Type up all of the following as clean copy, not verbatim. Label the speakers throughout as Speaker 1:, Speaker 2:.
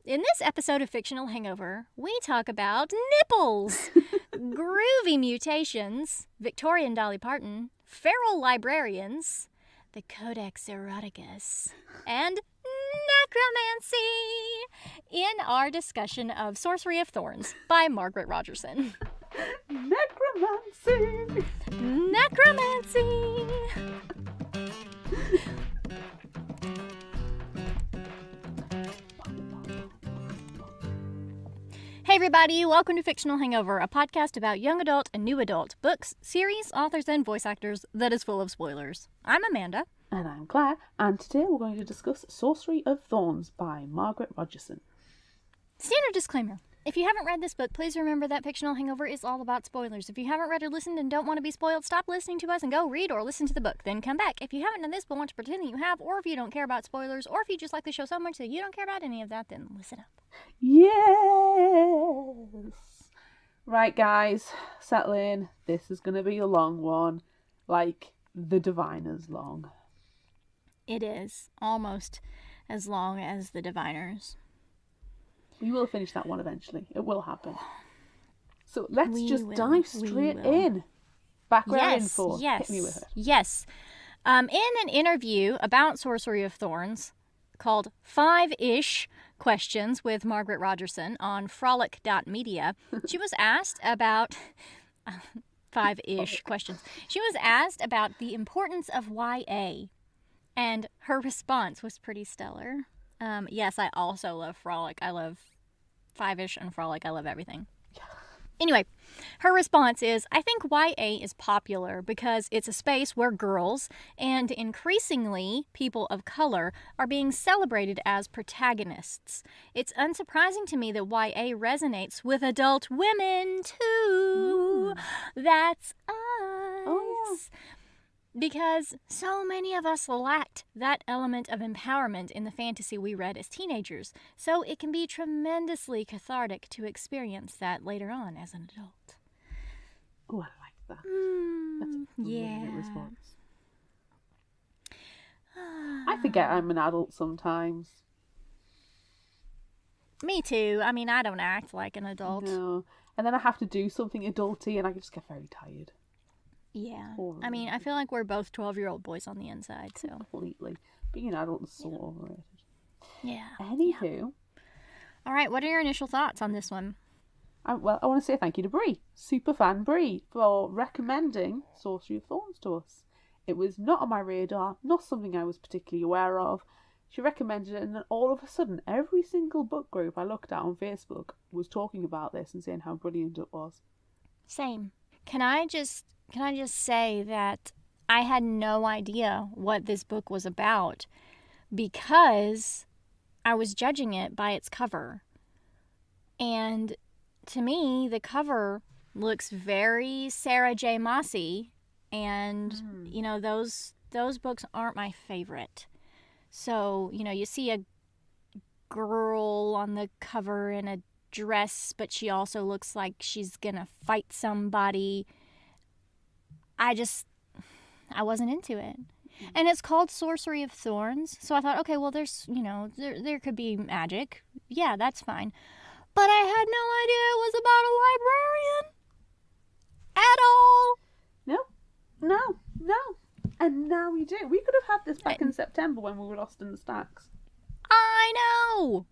Speaker 1: In this episode of Fictional Hangover, we talk about nipples, groovy mutations, Victorian Dolly Parton, feral librarians, the Codex Eroticus, and necromancy in our discussion of Sorcery of Thorns by Margaret Rogerson.
Speaker 2: Necromancy!
Speaker 1: Necromancy! Hey everybody, welcome to Fictional Hangover, a podcast about young adult and new adult books, series, authors, and voice actors that is full of spoilers. I'm Amanda.
Speaker 2: And I'm Claire, and today we're going to discuss Sorcery of Thorns by Margaret Rogerson.
Speaker 1: Standard disclaimer. If you haven't read this book, please remember that Fictional Hangover is all about spoilers. If you haven't read or listened and don't want to be spoiled, stop listening to us and go read or listen to the book. Then come back. If you haven't done this but want to pretend that you have, or if you don't care about spoilers, or if you just like the show so much that you don't care about any of that, then listen up.
Speaker 2: Yes! Right, guys, settle in. This is going to be a long one, like the Diviners long.
Speaker 1: It is almost as long as the Diviners.
Speaker 2: We will finish that one eventually. It will happen. So let's just dive straight in. Background info.
Speaker 1: Yes.
Speaker 2: Hit me with it.
Speaker 1: Yes. In an interview about Sorcery of Thorns called 5-ish Questions with Margaret Rogerson on frolic.media, she was asked about 5-ish questions. She was asked about the importance of YA, and her response was pretty stellar. Yes, I also love Frolic. I love 5-ish and Frolic. I love everything. Anyway, her response is, I think YA is popular because it's a space where girls, and increasingly people of color, are being celebrated as protagonists. It's unsurprising to me that YA resonates with adult women, too. That's us.
Speaker 2: Oh, yeah.
Speaker 1: Because so many of us lacked that element of empowerment in the fantasy we read as teenagers, so it can be tremendously cathartic to experience that later on as an adult.
Speaker 2: Oh, I like that. That's a really good response. I forget I'm an adult sometimes.
Speaker 1: Me too. I mean, I don't act like an adult.
Speaker 2: No. And then I have to do something adulty and I just get very tired.
Speaker 1: Yeah. I mean, I feel like we're both 12-year-old boys on the inside, so.
Speaker 2: Completely. Being an adult is so overrated.
Speaker 1: Yeah.
Speaker 2: Anywho.
Speaker 1: Yeah. All right, what are your initial thoughts on this one?
Speaker 2: I want to say thank you to Brie, superfan Brie, for recommending Sorcery of Thorns to us. It was not on my radar, not something I was particularly aware of. She recommended it, and then all of a sudden, every single book group I looked at on Facebook was talking about this and saying how brilliant it was.
Speaker 1: Same. Can I just say that I had no idea what this book was about because I was judging it by its cover. And to me, the cover looks very Sarah J. Maas'y, and you know, those books aren't my favorite. So, you know, you see a girl on the cover in a dress, but she also looks like she's gonna fight somebody. I wasn't into it. And it's called Sorcery of Thorns, so I thought, okay, well, there's, you know, there could be magic. Yeah, that's fine. But I had no idea it was about a librarian. At all.
Speaker 2: No. And now we do. We could have had this back in September when we were lost in the stacks.
Speaker 1: I know.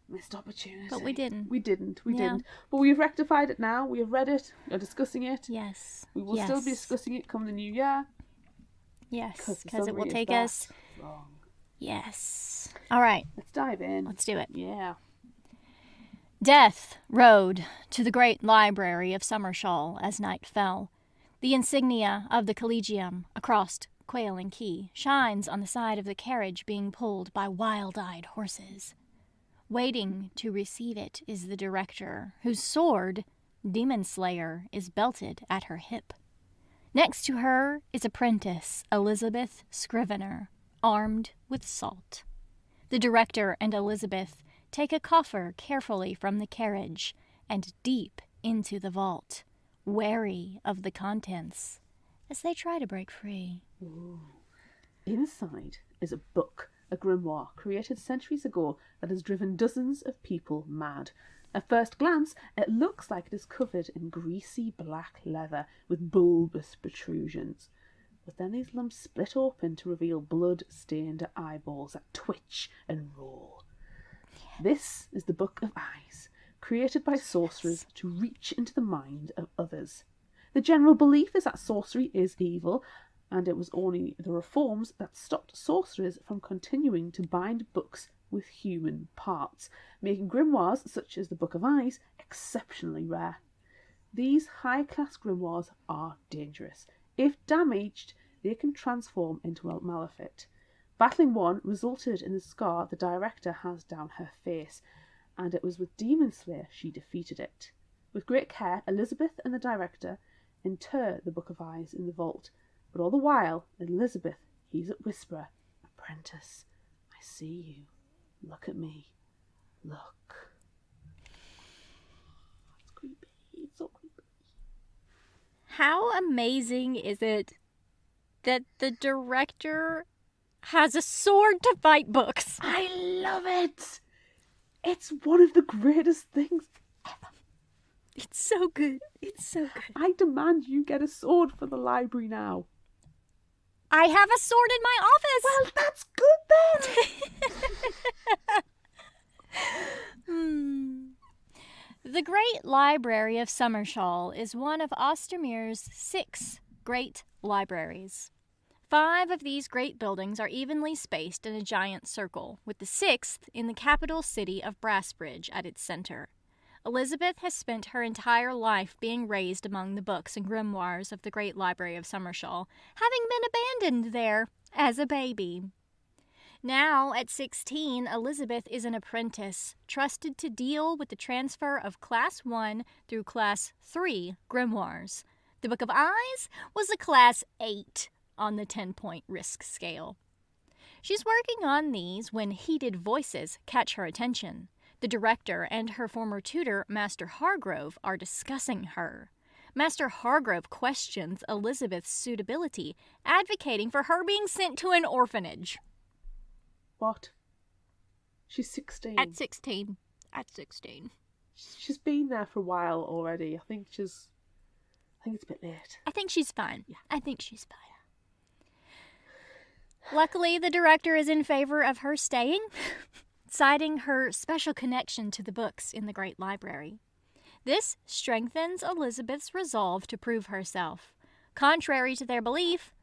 Speaker 2: Missed opportunity.
Speaker 1: But we didn't.
Speaker 2: We didn't. But we've rectified it now. We have read it. We're discussing it.
Speaker 1: Yes.
Speaker 2: We will still be discussing it come the new year.
Speaker 1: Yes, because it will take us...
Speaker 2: Wrong.
Speaker 1: Yes. All right.
Speaker 2: Let's dive in.
Speaker 1: Let's do it.
Speaker 2: Yeah.
Speaker 1: Death rode to the great library of Summershaw as night fell. The insignia of the Collegium across Quail and Key shines on the side of the carriage being pulled by wild-eyed horses. Waiting to receive it is the director, whose sword, Demon Slayer, is belted at her hip. Next to her is apprentice Elizabeth Scrivener, armed with salt. The director and Elizabeth take a coffer carefully from the carriage and deep into the vault, wary of the contents as they try to break free.
Speaker 2: Ooh. Inside is a book a grimoire created centuries ago that has driven dozens of people mad. At first glance, it looks like it is covered in greasy black leather with bulbous protrusions. But then these lumps split open to reveal blood-stained eyeballs that twitch and roll. This is the Book of Eyes, created by sorcerers to reach into the mind of others. The general belief is that sorcery is evil, and it was only the reforms that stopped sorcerers from continuing to bind books with human parts, making grimoires such as the Book of Eyes exceptionally rare. These high-class grimoires are dangerous. If damaged, they can transform into a Malefit. Battling one resulted in the scar the director has down her face, and it was with Demon Slayer she defeated it. With great care, Elizabeth and the director inter the Book of Eyes in the vault, but all the while, Elizabeth hears it whisper, "Apprentice, I see you. Look at me. Look." It's creepy. It's so creepy.
Speaker 1: How amazing is it that the director has a sword to fight books?
Speaker 2: I love it. It's one of the greatest things ever.
Speaker 1: It's so good. It's so good.
Speaker 2: I demand you get a sword for the library now.
Speaker 1: I have a sword in my office.
Speaker 2: Well, that's good then.
Speaker 1: The Great Library of Summershaw is one of Ostermere's 6 great libraries. 5 of these great buildings are evenly spaced in a giant circle, with the 6th in the capital city of Brassbridge at its center. Elizabeth has spent her entire life being raised among the books and grimoires of the Great Library of Summershaw, having been abandoned there as a baby. Now, at 16, Elizabeth is an apprentice, trusted to deal with the transfer of Class 1 through Class 3 grimoires. The Book of Eyes was a Class 8 on the 10-point risk scale. She's working on these when heated voices catch her attention. The director and her former tutor, Master Hargrove, are discussing her. Master Hargrove questions Elizabeth's suitability, advocating for her being sent to an orphanage.
Speaker 2: What? She's 16.
Speaker 1: At 16.
Speaker 2: She's been there for a while already. I think it's a bit late.
Speaker 1: I think she's fine.
Speaker 2: Yeah.
Speaker 1: I think she's fine. Luckily, the director is in favor of her staying, citing her special connection to the books in the Great Library. This strengthens Elizabeth's resolve to prove herself. Contrary to their belief,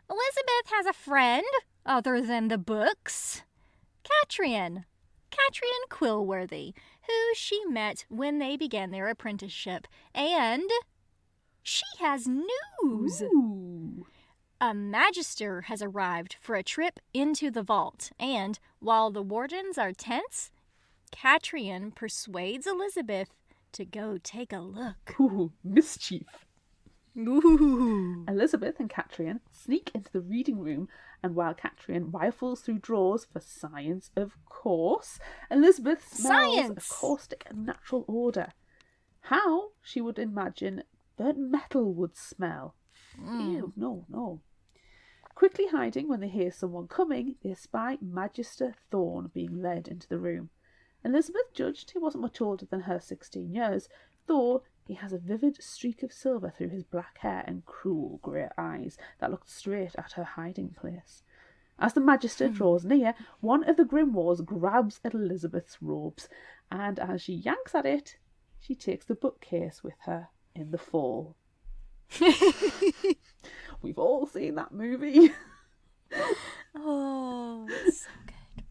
Speaker 1: Elizabeth has a friend other than the books. Catrian Quillworthy, who she met when they began their apprenticeship, and she has news.
Speaker 2: Ooh.
Speaker 1: A magister has arrived for a trip into the vault, and while the wardens are tense, Catrian persuades Elizabeth to go take a look.
Speaker 2: Ooh, mischief.
Speaker 1: Ooh.
Speaker 2: Elizabeth and Catrian sneak into the reading room, and while Catrian rifles through drawers for science, of course, Elizabeth smells of caustic and natural order. How, she would imagine, burnt metal would smell. Ew, no. Quickly hiding when they hear someone coming, they spy Magister Thorn being led into the room. Elizabeth judged he wasn't much older than her 16 years, though he has a vivid streak of silver through his black hair and cruel grey eyes that looked straight at her hiding place. As the Magister draws near, one of the grimoires grabs at Elizabeth's robes, and as she yanks at it, she takes the bookcase with her in the fall. We've all seen that movie.
Speaker 1: Oh, it's so good.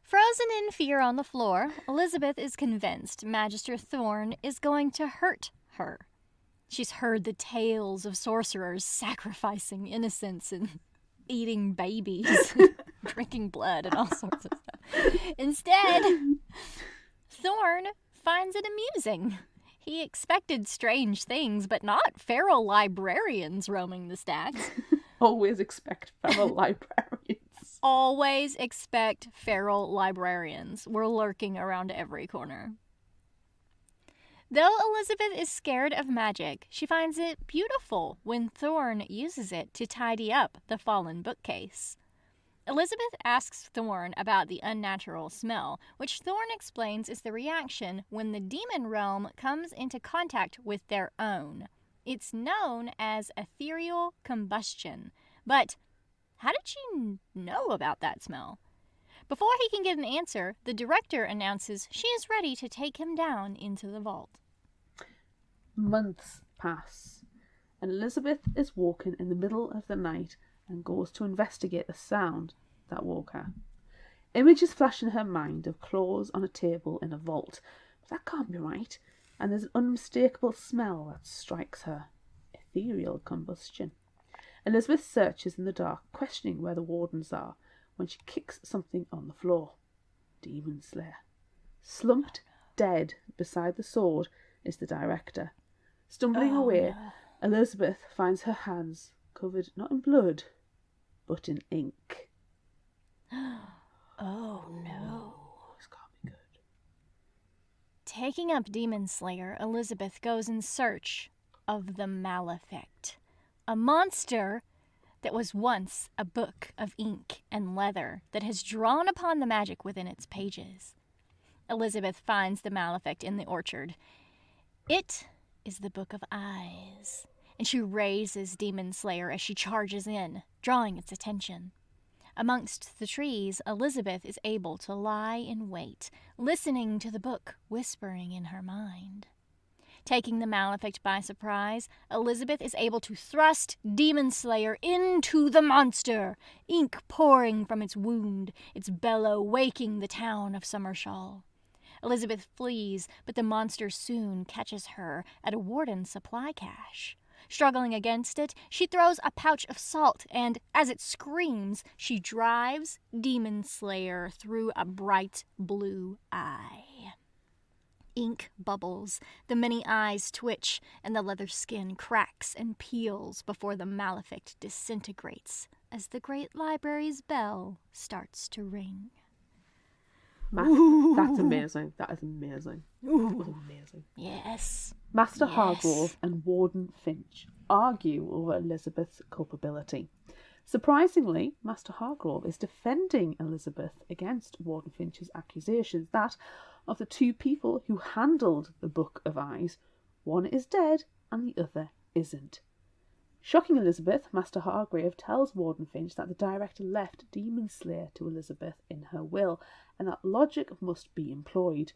Speaker 1: Frozen in fear on the floor, Elizabeth is convinced Magister Thorn is going to hurt her. She's heard the tales of sorcerers sacrificing innocents and eating babies, drinking blood and all sorts of stuff. Instead, Thorn finds it amusing. He expected strange things, but not feral librarians roaming the stacks.
Speaker 2: Always expect feral librarians.
Speaker 1: Always expect feral librarians. We're lurking around every corner. Though Elizabeth is scared of magic, she finds it beautiful when Thorn uses it to tidy up the fallen bookcase. Elizabeth asks Thorn about the unnatural smell, which Thorn explains is the reaction when the demon realm comes into contact with their own. It's known as ethereal combustion. But how did she know about that smell? Before he can get an answer, the director announces she is ready to take him down into the vault.
Speaker 2: Months pass, and Elizabeth is walking in the middle of the night and goes to investigate the sound that woke her. Images flash in her mind of claws on a table in a vault, but that can't be right, and there's an unmistakable smell that strikes her. Ethereal combustion. Elizabeth searches in the dark, questioning where the wardens are, when she kicks something on the floor. Demon Slayer. Slumped dead beside the sword is the director. Stumbling away,
Speaker 1: No.
Speaker 2: Elizabeth finds her hands covered not in blood, but in ink.
Speaker 1: Oh no.
Speaker 2: This can't be good.
Speaker 1: Taking up Demon Slayer, Elizabeth goes in search of the Malefict, a monster that was once a book of ink and leather that has drawn upon the magic within its pages. Elizabeth finds the Malefict in the orchard. It is the Book of Eyes, and she raises Demon Slayer as she charges in, drawing its attention. Amongst the trees, Elizabeth is able to lie in wait, listening to the book whispering in her mind. Taking the Malefict by surprise, Elizabeth is able to thrust Demon Slayer into the monster, ink pouring from its wound, its bellow waking the town of Summershaw. Elizabeth flees, but the monster soon catches her at a warden's supply cache. Struggling against it, she throws a pouch of salt, and as it screams, she drives Demon Slayer through a bright blue eye. Ink bubbles, the many eyes twitch, and the leather skin cracks and peels before the Malefict disintegrates as the great library's bell starts to ring.
Speaker 2: That's amazing. That is amazing.
Speaker 1: Ooh.
Speaker 2: Amazing.
Speaker 1: Yes.
Speaker 2: Master
Speaker 1: Yes.
Speaker 2: Hargrove and Warden Finch argue over Elizabeth's culpability. Surprisingly, Master Hargrove is defending Elizabeth against Warden Finch's accusations that, of the two people who handled the Book of Eyes, one is dead and the other isn't. Shocking Elizabeth, Master Hargrave tells Warden Finch that the director left Demon Slayer to Elizabeth in her will, and that logic must be employed.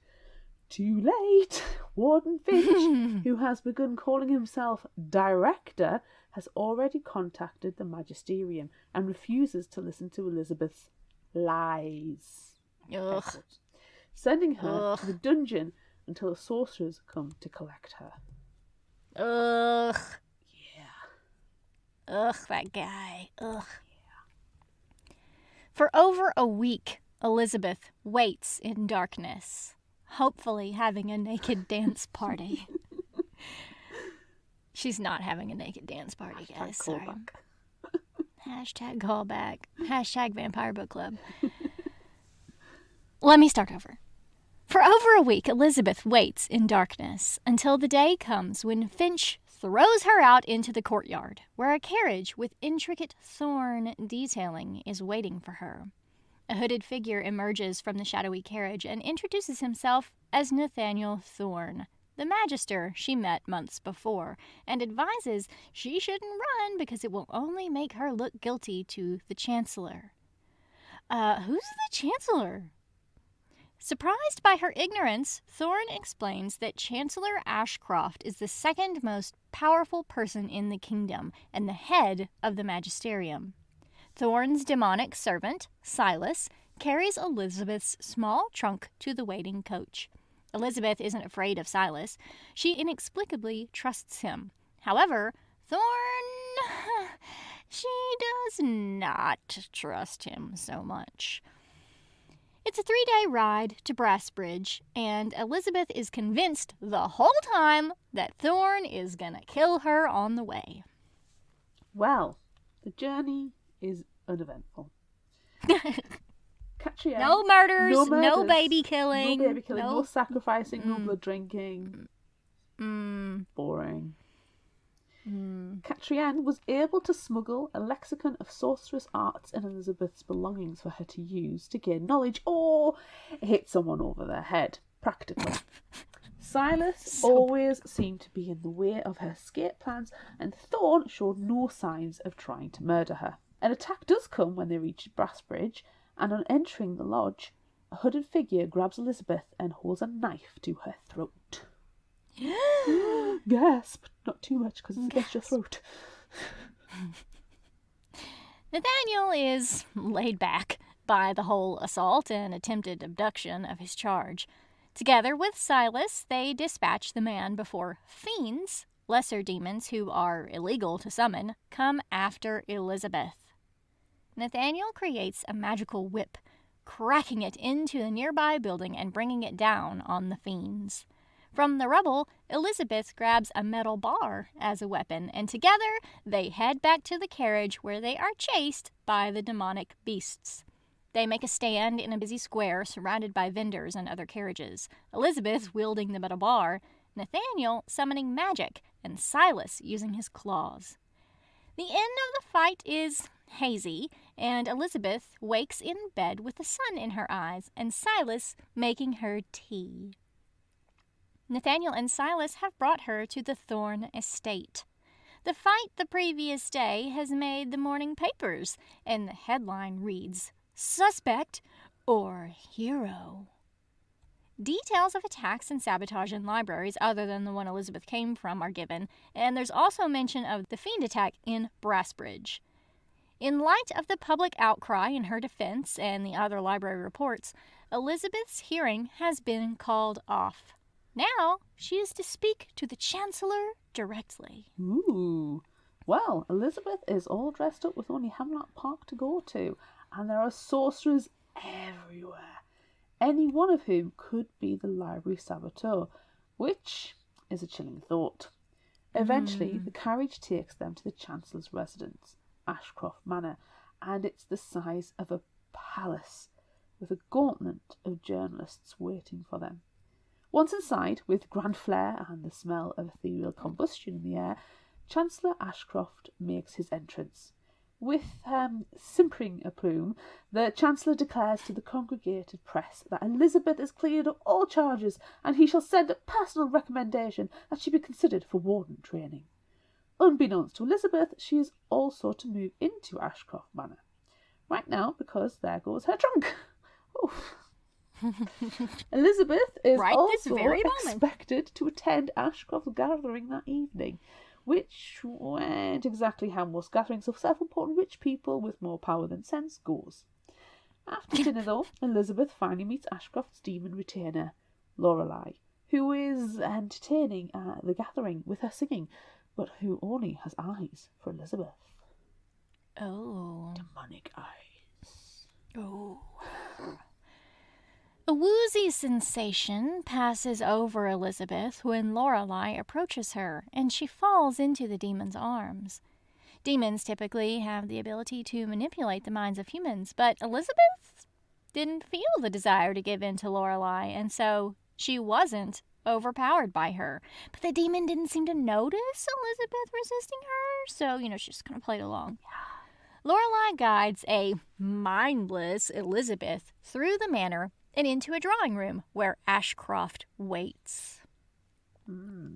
Speaker 2: Too late! Warden Finch, who has begun calling himself Director, has already contacted the Magisterium and refuses to listen to Elizabeth's lies,
Speaker 1: Ugh.
Speaker 2: sending her
Speaker 1: Ugh.
Speaker 2: to the dungeon until the sorcerers come to collect her.
Speaker 1: Ugh.
Speaker 2: Yeah.
Speaker 1: Ugh, that guy. Ugh. For over a week, Elizabeth waits in darkness, hopefully having a naked dance party. She's not having a naked dance party, guys. Sorry. Hashtag callback. Hashtag Vampire Book Club. Let me start over. For over a week, Elizabeth waits in darkness until the day comes when Finch throws her out into the courtyard, where a carriage with intricate thorn detailing is waiting for her. A hooded figure emerges from the shadowy carriage and introduces himself as Nathaniel Thorn, the magister she met months before, and advises she shouldn't run because it will only make her look guilty to the Chancellor. Who's the Chancellor? Surprised by her ignorance, Thorn explains that Chancellor Ashcroft is the second most powerful person in the kingdom and the head of the magisterium. Thorn's demonic servant, Silas, carries Elizabeth's small trunk to the waiting coach. Elizabeth isn't afraid of Silas. She inexplicably trusts him. However, she does not trust him so much. It's a 3-day ride to Brassbridge, and Elizabeth is convinced the whole time that Thorn is gonna kill her on the way.
Speaker 2: Well, the journey is uneventful. Catriona,
Speaker 1: No murders, no baby killing.
Speaker 2: no sacrificing, no blood drinking. Boring. Catriine was able to smuggle a lexicon of sorcerous arts in Elizabeth's belongings for her to use to gain knowledge or hit someone over their head, practically. Silas always seemed to be in the way of her escape plans, and Thorn showed no signs of trying to murder her. An attack does come when they reach Brassbridge, and on entering the lodge, a hooded figure grabs Elizabeth and holds a knife to her throat. Gasp! Not too much, because it's against your throat.
Speaker 1: Nathaniel is laid back by the whole assault and attempted abduction of his charge. Together with Silas, they dispatch the man before fiends, lesser demons who are illegal to summon, come after Elizabeth. Nathaniel creates a magical whip, cracking it into the nearby building and bringing it down on the fiends. From the rubble, Elizabeth grabs a metal bar as a weapon, and together they head back to the carriage where they are chased by the demonic beasts. They make a stand in a busy square surrounded by vendors and other carriages, Elizabeth wielding the metal bar, Nathaniel summoning magic, and Silas using his claws. The end of the fight is hazy, and Elizabeth wakes in bed with the sun in her eyes, and Silas making her tea. Nathaniel and Silas have brought her to the Thorn estate. The fight the previous day has made the morning papers, and the headline reads, "Suspect or Hero." Details of attacks and sabotage in libraries other than the one Elizabeth came from are given, and there's also mention of the fiend attack in Brassbridge. In light of the public outcry in her defense and the other library reports, Elizabeth's hearing has been called off. Now she is to speak to the Chancellor directly.
Speaker 2: Ooh. Well, Elizabeth is all dressed up with only Hemlock Park to go to, and there are sorcerers everywhere, any one of whom could be the library saboteur, which is a chilling thought. Eventually, the carriage takes them to the Chancellor's residence, Ashcroft Manor, and it's the size of a palace, with a gauntlet of journalists waiting for them. Once inside, with grand flair and the smell of ethereal combustion in the air, Chancellor Ashcroft makes his entrance. With simpering aplomb, the Chancellor declares to the congregated press that Elizabeth is cleared of all charges, and he shall send a personal recommendation that she be considered for warden training. Unbeknownst to Elizabeth, she is also to move into Ashcroft Manor. Right now, because there goes her trunk. Oof. Elizabeth is also expected to attend Ashcroft's gathering that evening, which went exactly how most gatherings of self-important rich people with more power than sense goes. After dinner, though, Elizabeth finally meets Ashcroft's demon retainer, Lorelei, who is entertaining the gathering with her singing, but who only has eyes for Elizabeth.
Speaker 1: Oh.
Speaker 2: Demonic eyes.
Speaker 1: Oh. A woozy sensation passes over Elizabeth when Lorelei approaches her, and she falls into the demon's arms. Demons typically have the ability to manipulate the minds of humans, but Elizabeth didn't feel the desire to give in to Lorelei, and so she wasn't overpowered by her. But the demon didn't seem to notice Elizabeth resisting her, so, she just kind of played along. Lorelei guides a mindless Elizabeth through the manor and into a drawing room where Ashcroft waits.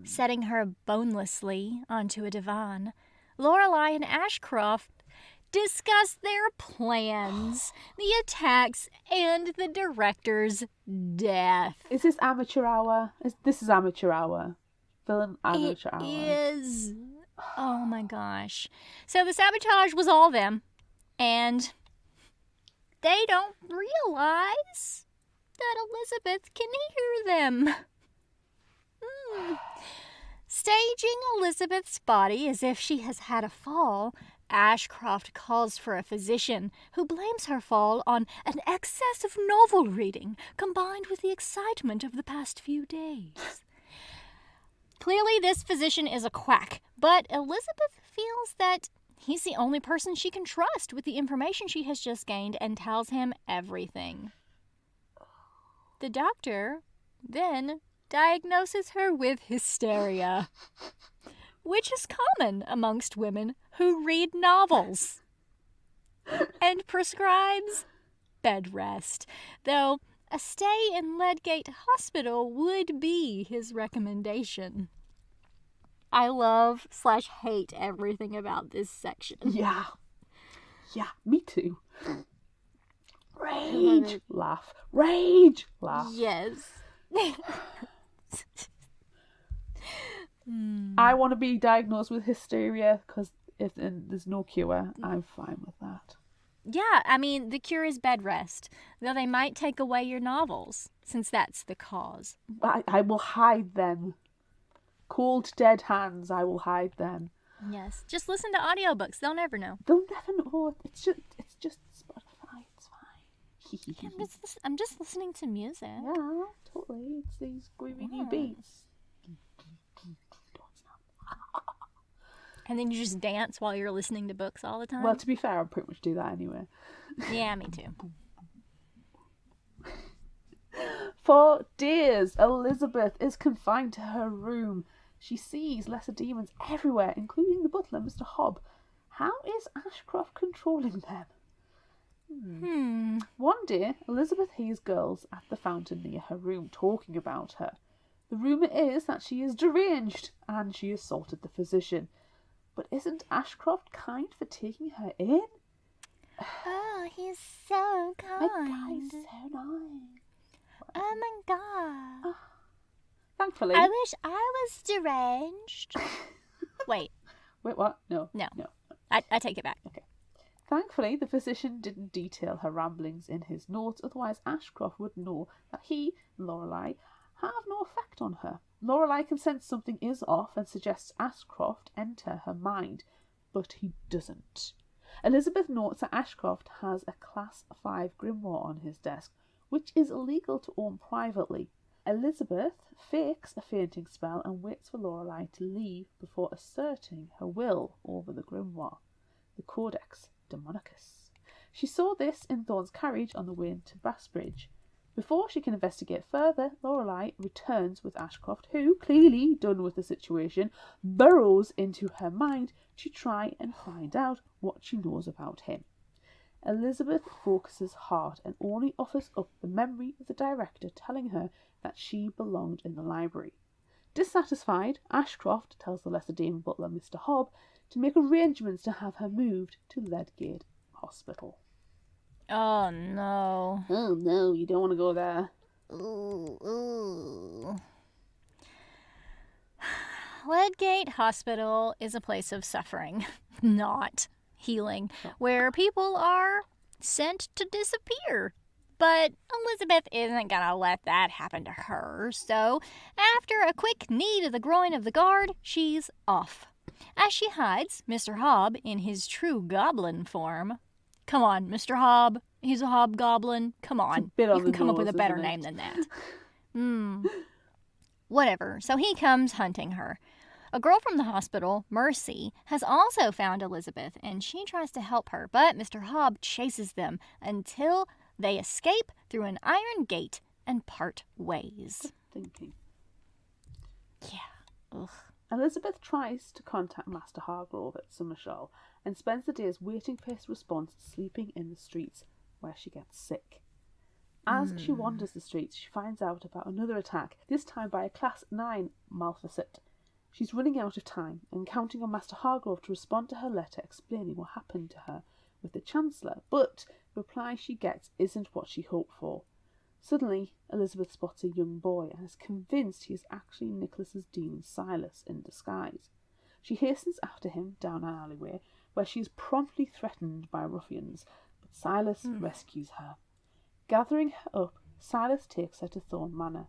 Speaker 1: Setting her bonelessly onto a divan, Lorelei and Ashcroft discuss their plans, the attacks, and the director's death.
Speaker 2: Is this amateur hour? This is amateur hour. Villain amateur hour.
Speaker 1: It is. Oh my gosh. So the sabotage was all them, and they don't realize that Elizabeth can hear them. Staging Elizabeth's body as if she has had a fall, Ashcroft calls for a physician who blames her fall on an excess of novel reading combined with the excitement of the past few days. Clearly, this physician is a quack, but Elizabeth feels that he's the only person she can trust with the information she has just gained and tells him everything. The doctor then diagnoses her with hysteria, which is common amongst women who read novels, and prescribes bed rest, though a stay in Ledgate Hospital would be his recommendation. I love/hate everything about this section.
Speaker 2: Yeah. Yeah, me too. Rage, laugh. Rage, laugh.
Speaker 1: Yes.
Speaker 2: I want to be diagnosed with hysteria because if there's no cure, I'm fine with that.
Speaker 1: Yeah, I mean, the cure is bed rest, though they might take away your novels, since that's the cause.
Speaker 2: I will hide them. Cold, dead hands, I will hide them.
Speaker 1: Yes. Just listen to audiobooks. They'll never know.
Speaker 2: They'll never know. It's just Spotify. It's fine.
Speaker 1: I'm just listening to music.
Speaker 2: Yeah, totally. It's these groovy new beats.
Speaker 1: And then you just dance while you're listening to books all the time?
Speaker 2: Well, to be fair, I pretty much do that anyway.
Speaker 1: Yeah, me too.
Speaker 2: For days, Elizabeth is confined to her room. She sees lesser demons everywhere, including the butler, Mr. Hobb. How is Ashcroft controlling them? One day, Elizabeth hears girls at the fountain near her room talking about her. The rumour is that she is deranged and she assaulted the physician. But isn't Ashcroft kind for taking her in?
Speaker 1: Oh, he's so kind.
Speaker 2: My guy's so nice.
Speaker 1: Oh my god.
Speaker 2: Thankfully.
Speaker 1: I wish I was deranged. Wait,
Speaker 2: what? No.
Speaker 1: I take it back.
Speaker 2: Okay. Thankfully, the physician didn't detail her ramblings in his notes, otherwise Ashcroft would know that he and Lorelei have no effect on her. Lorelei can sense something is off and suggests Ashcroft enter her mind, but he doesn't. Elizabeth notes that Ashcroft has a Class 5 grimoire on his desk, which is illegal to own privately. Elizabeth fakes a fainting spell and waits for Lorelei to leave before asserting her will over the grimoire, the Codex Demonicus. She saw this in Thorn's carriage on the way to Bassbridge. Before she can investigate further, Lorelei returns with Ashcroft, who, clearly done with the situation, burrows into her mind to try and find out what she knows about him. Elizabeth focuses hard and only offers up the memory of the director telling her that she belonged in the library. Dissatisfied, Ashcroft tells the lesser demon butler, Mr. Hobb, to make arrangements to have her moved to Ledgate Hospital.
Speaker 1: Oh no.
Speaker 2: Oh no, you don't want to go there.
Speaker 1: Ooh. Ledgate Hospital is a place of suffering, not healing, where people are sent to disappear. But Elizabeth isn't gonna let that happen to her, so after a quick knee to the groin of the guard, she's off. As she hides Mr. Hobb in his true goblin form. Come on, Mr. Hobb. He's a hobgoblin. Come on. You can come up with a better name than that. Whatever. So he comes hunting her. A girl from the hospital, Mercy, has also found Elizabeth, and she tries to help her, but Mr. Hobb chases them until they escape through an iron gate and part ways.
Speaker 2: Thinking.
Speaker 1: Yeah. Ugh.
Speaker 2: Elizabeth tries to contact Master Hargrove at Summershaw and spends the days waiting for his response, sleeping in the streets where she gets sick. As she wanders the streets, she finds out about another attack, this time by a Class 9 Maleficent. She's running out of time and counting on Master Hargrove to respond to her letter explaining what happened to her with the Chancellor, but the reply she gets isn't what she hoped for. Suddenly, Elizabeth spots a young boy and is convinced he is actually Nicholas's demon Silas in disguise. She hastens after him down an alleyway where she is promptly threatened by ruffians, but Silas rescues her. Gathering her up, Silas takes her to Thorn Manor.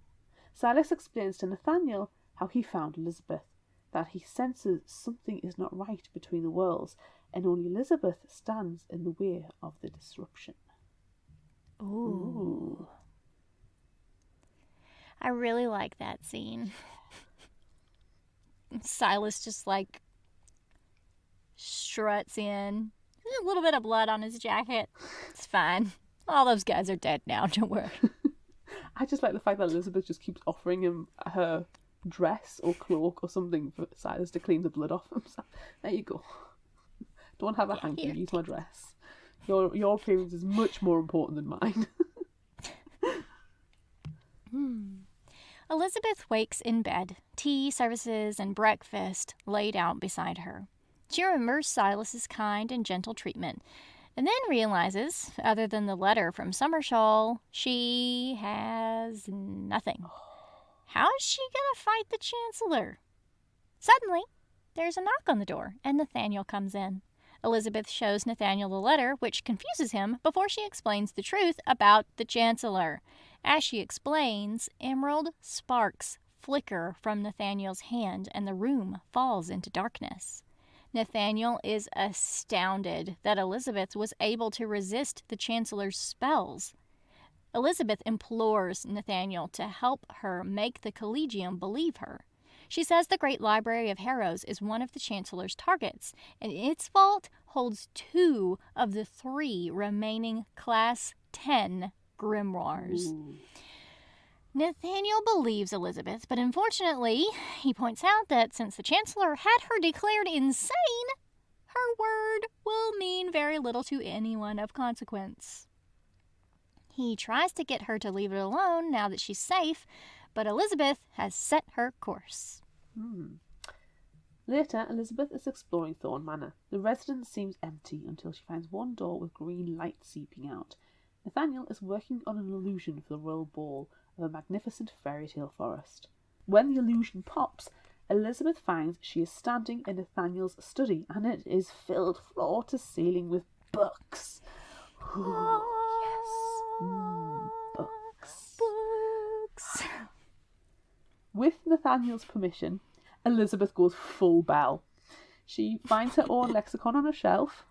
Speaker 2: Silas explains to Nathaniel how he found Elizabeth, that he senses something is not right between the worlds, and only Elizabeth stands in the way of the disruption.
Speaker 1: Ooh. I really like that scene. Silas just struts in. There's a little bit of blood on his jacket. It's fine. All those guys are dead now, don't worry.
Speaker 2: I just like the fact that Elizabeth just keeps offering him her dress or cloak or something for Silas to clean the blood off himself. There you go. Don't have a hanky,
Speaker 1: here.
Speaker 2: use my dress. Your appearance is much more important than mine.
Speaker 1: Elizabeth wakes in bed, tea, services, and breakfast laid out beside her. She remembers Silas's kind and gentle treatment, and then realizes, other than the letter from Summershaw, she has nothing. How is she going to fight the Chancellor? Suddenly, there's a knock on the door, and Nathaniel comes in. Elizabeth shows Nathaniel the letter, which confuses him before she explains the truth about the Chancellor. As she explains, emerald sparks flicker from Nathaniel's hand, and the room falls into darkness. Nathaniel is astounded that Elizabeth was able to resist the Chancellor's spells. Elizabeth implores Nathaniel to help her make the Collegium believe her. She says the Great Library of Harrows is one of the Chancellor's targets, and its vault holds 2 of the 3 remaining Class 10 grimoires.
Speaker 2: Ooh.
Speaker 1: Nathaniel believes Elizabeth, but unfortunately, he points out that since the Chancellor had her declared insane, her word will mean very little to anyone of consequence. He tries to get her to leave it alone now that she's safe, but Elizabeth has set her course.
Speaker 2: Later, Elizabeth is exploring Thorn Manor. The residence seems empty until she finds one door with green light seeping out. Nathaniel is working on an illusion for the royal ball of a magnificent fairy tale forest. When the illusion pops, Elizabeth finds she is standing in Nathaniel's study, and it is filled floor to ceiling with books. Ooh, yes. Books.
Speaker 1: Books.
Speaker 2: With Nathaniel's permission, Elizabeth goes full Belle. She finds her own lexicon on a shelf.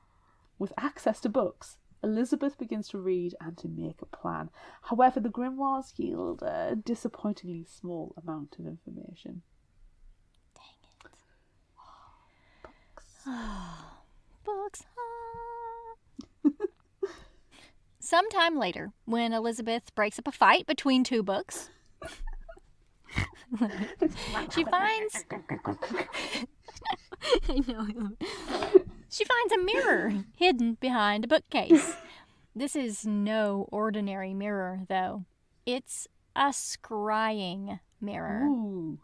Speaker 2: With access to books, Elizabeth begins to read and to make a plan. However, the grimoires yield a disappointingly small amount of information.
Speaker 1: Dang it. Books. Sometime later, when Elizabeth breaks up a fight between 2 books, she finds she finds a mirror hidden behind a bookcase. This is no ordinary mirror, though. It's a scrying mirror.
Speaker 2: Ooh.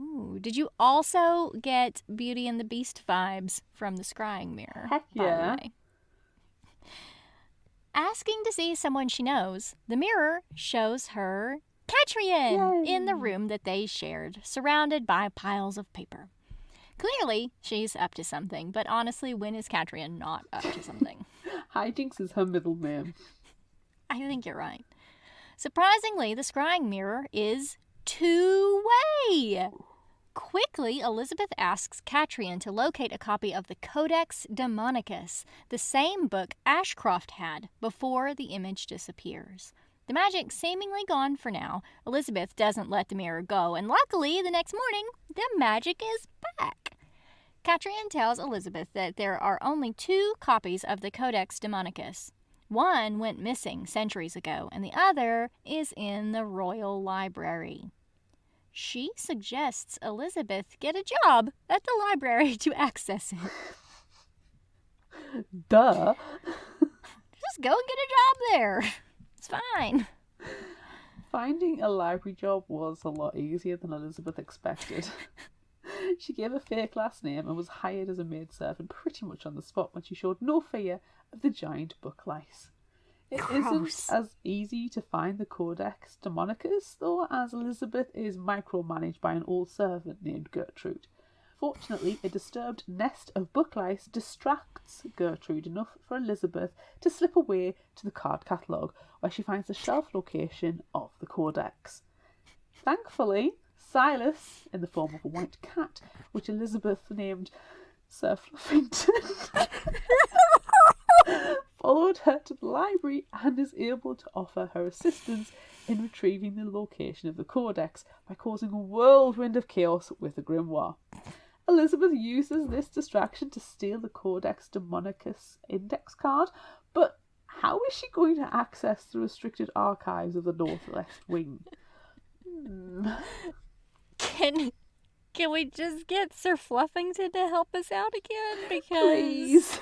Speaker 1: Ooh. Did you also get Beauty and the Beast vibes from the scrying mirror?
Speaker 2: Heck
Speaker 1: by the
Speaker 2: yeah.
Speaker 1: way? Asking to see someone she knows, the mirror shows her Catrian in the room that they shared, surrounded by piles of paper. Clearly, she's up to something, but honestly, when is Catrian not up to something?
Speaker 2: Hijinks is her middle name.
Speaker 1: I think you're right. Surprisingly, the scrying mirror is 2-way. Quickly, Elizabeth asks Catrian to locate a copy of the Codex Demonicus, the same book Ashcroft had before the image disappears. The magic seemingly gone for now, Elizabeth doesn't let the mirror go, and luckily, the next morning, the magic is back. Catrian tells Elizabeth that there are only 2 copies of the Codex Demonicus. One went missing centuries ago, and the other is in the Royal Library. She suggests Elizabeth get a job at the library to access it.
Speaker 2: Duh.
Speaker 1: Just go and get a job there. It's fine.
Speaker 2: Finding a library job was a lot easier than Elizabeth expected. She gave a fake last name and was hired as a maidservant pretty much on the spot when she showed no fear of the giant book lice. It
Speaker 1: Gross.
Speaker 2: isn't as easy to find the Codex Demonicus, though, as Elizabeth is micromanaged by an old servant named Gertrude. Fortunately, a disturbed nest of book lice distracts Gertrude enough for Elizabeth to slip away to the card catalogue, where she finds the shelf location of the Codex. Thankfully, Silas, in the form of a white cat, which Elizabeth named Sir Fluffington, followed her to the library and is able to offer her assistance in retrieving the location of the Codex by causing a whirlwind of chaos with the grimoire. Elizabeth uses this distraction to steal the Codex Demonicus index card, but how is she going to access the restricted archives of the North Left Wing?
Speaker 1: Can we just get Sir Fluffington to help us out again? Because
Speaker 2: Please.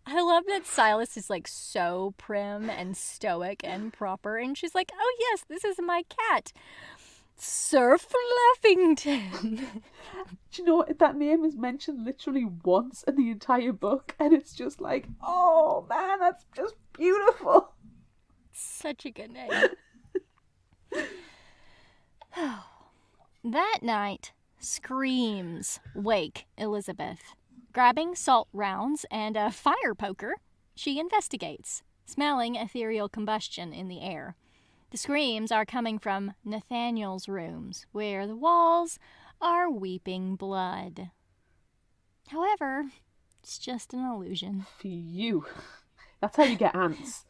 Speaker 1: I love that Silas is like so prim and stoic and proper, and she's like, "Oh yes, this is my cat, Sir Fluffington."
Speaker 2: Do you know what? That name is mentioned literally once in the entire book, and it's just like, oh man, that's just beautiful.
Speaker 1: Such a good name. That night, screams wake Elizabeth. Grabbing salt rounds and a fire poker, she investigates, smelling ethereal combustion in the air. The screams are coming from Nathaniel's rooms, where the walls are weeping blood. However, it's just an illusion.
Speaker 2: Phew. That's how you get ants.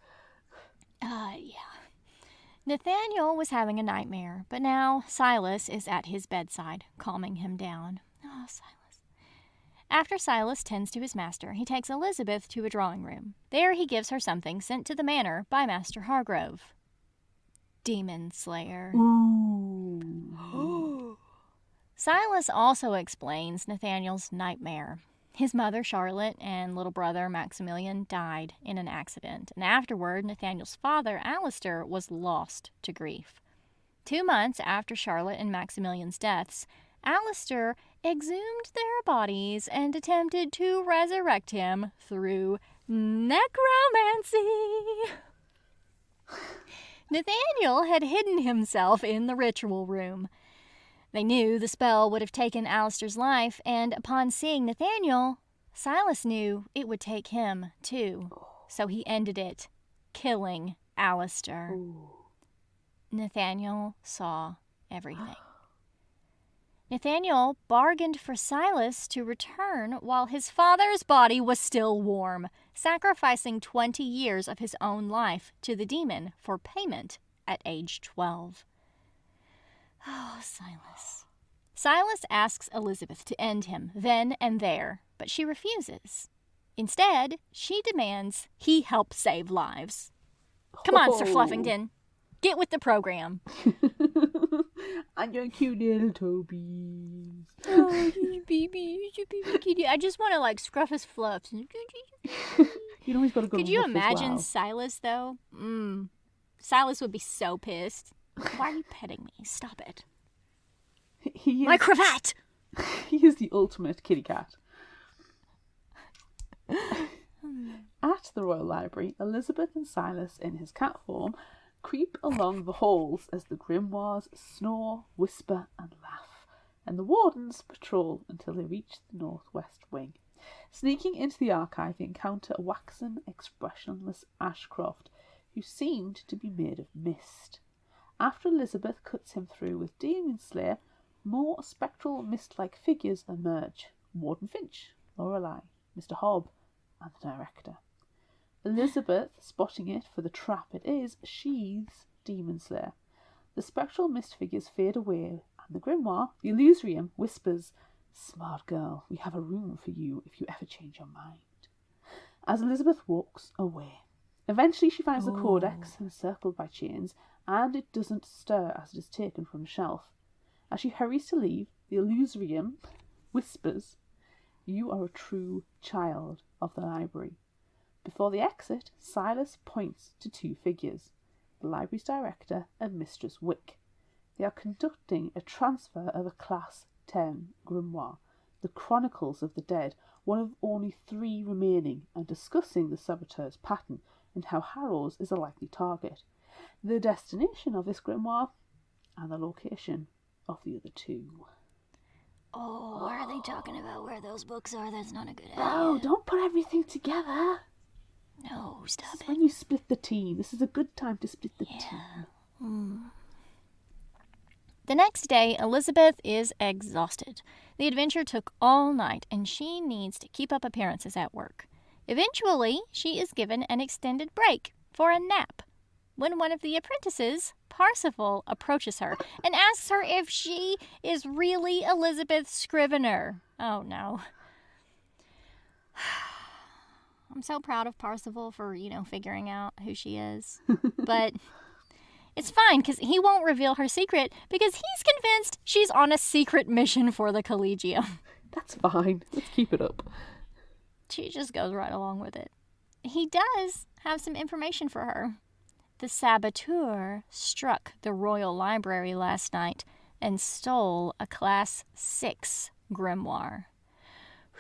Speaker 1: Yeah. Nathaniel was having a nightmare, but now Silas is at his bedside, calming him down. Oh, Silas. After Silas tends to his master, he takes Elizabeth to a drawing room. There he gives her something sent to the manor by Master Hargrove. Demon Slayer.
Speaker 2: Ooh.
Speaker 1: Silas also explains Nathaniel's nightmare. His mother, Charlotte, and little brother, Maximilian, died in an accident, and afterward, Nathaniel's father, Alistair, was lost to grief. 2 months after Charlotte and Maximilian's deaths, Alistair exhumed their bodies and attempted to resurrect him through necromancy. Nathaniel had hidden himself in the ritual room. They knew the spell would have taken Alistair's life, and upon seeing Nathaniel, Silas knew it would take him, too. So he ended it, killing Alistair.
Speaker 2: Ooh.
Speaker 1: Nathaniel saw everything. Nathaniel bargained for Silas to return while his father's body was still warm, sacrificing 20 years of his own life to the demon for payment at age 12. Oh, Silas. Silas asks Elizabeth to end him then and there, but she refuses. Instead, she demands he help save lives. Come on, Sir Fluffington. Get with the program.
Speaker 2: And your cute little Tobies.
Speaker 1: Oh, baby, kitty. I just want to like scruff his fluffs.
Speaker 2: You know he's got a good
Speaker 1: Could you
Speaker 2: ruff as
Speaker 1: imagine
Speaker 2: well.
Speaker 1: Silas though? Silas would be so pissed. Why are you petting me? Stop it.
Speaker 2: He is,
Speaker 1: My cravat!
Speaker 2: he is the ultimate kitty cat. At the Royal Library, Elizabeth and Silas, in his cat form, creep along the halls as the grimoires snore, whisper, and laugh, and the wardens patrol until they reach the northwest wing. Sneaking into the archive, they encounter a waxen, expressionless Ashcroft, who seemed to be made of mist. After Elizabeth cuts him through with Demon Slayer, more spectral mist-like figures emerge. Warden Finch, Lorelei, Mr. Hobb, and the director. Elizabeth, spotting it for the trap it is, sheathes Demon Slayer. The spectral mist figures fade away, and the grimoire, the Illusorium, whispers, "Smart girl, we have a room for you if you ever change your mind." As Elizabeth walks away, eventually she finds the codex encircled by chains, and it doesn't stir as it is taken from the shelf. As she hurries to leave, the Illusorium whispers, "You are a true child of the library." Before the exit, Silas points to 2 figures, the library's director and Mistress Wick. They are conducting a transfer of a Class 10 grimoire, the Chronicles of the Dead, one of only 3 remaining, and discussing the saboteur's pattern and how Harrows is a likely target, the destination of this grimoire, and the location of the other 2.
Speaker 1: Oh, why are they talking about where those books are? That's not a good idea.
Speaker 2: Oh, don't put everything together.
Speaker 1: No, stop
Speaker 2: This is
Speaker 1: it.
Speaker 2: when you split the tea. This is a good time to split the tea.
Speaker 1: The next day, Elizabeth is exhausted. The adventure took all night, and she needs to keep up appearances at work. Eventually, she is given an extended break for a nap, when one of the apprentices, Parsifal, approaches her and asks her if she is really Elizabeth Scrivener. Oh, no. I'm so proud of Parsifal for, figuring out who she is. But It's fine, because he won't reveal her secret because he's convinced she's on a secret mission for the Collegium.
Speaker 2: That's fine. Let's keep it up.
Speaker 1: She just goes right along with it. He does have some information for her. The saboteur struck the Royal Library last night and stole a Class 6 grimoire.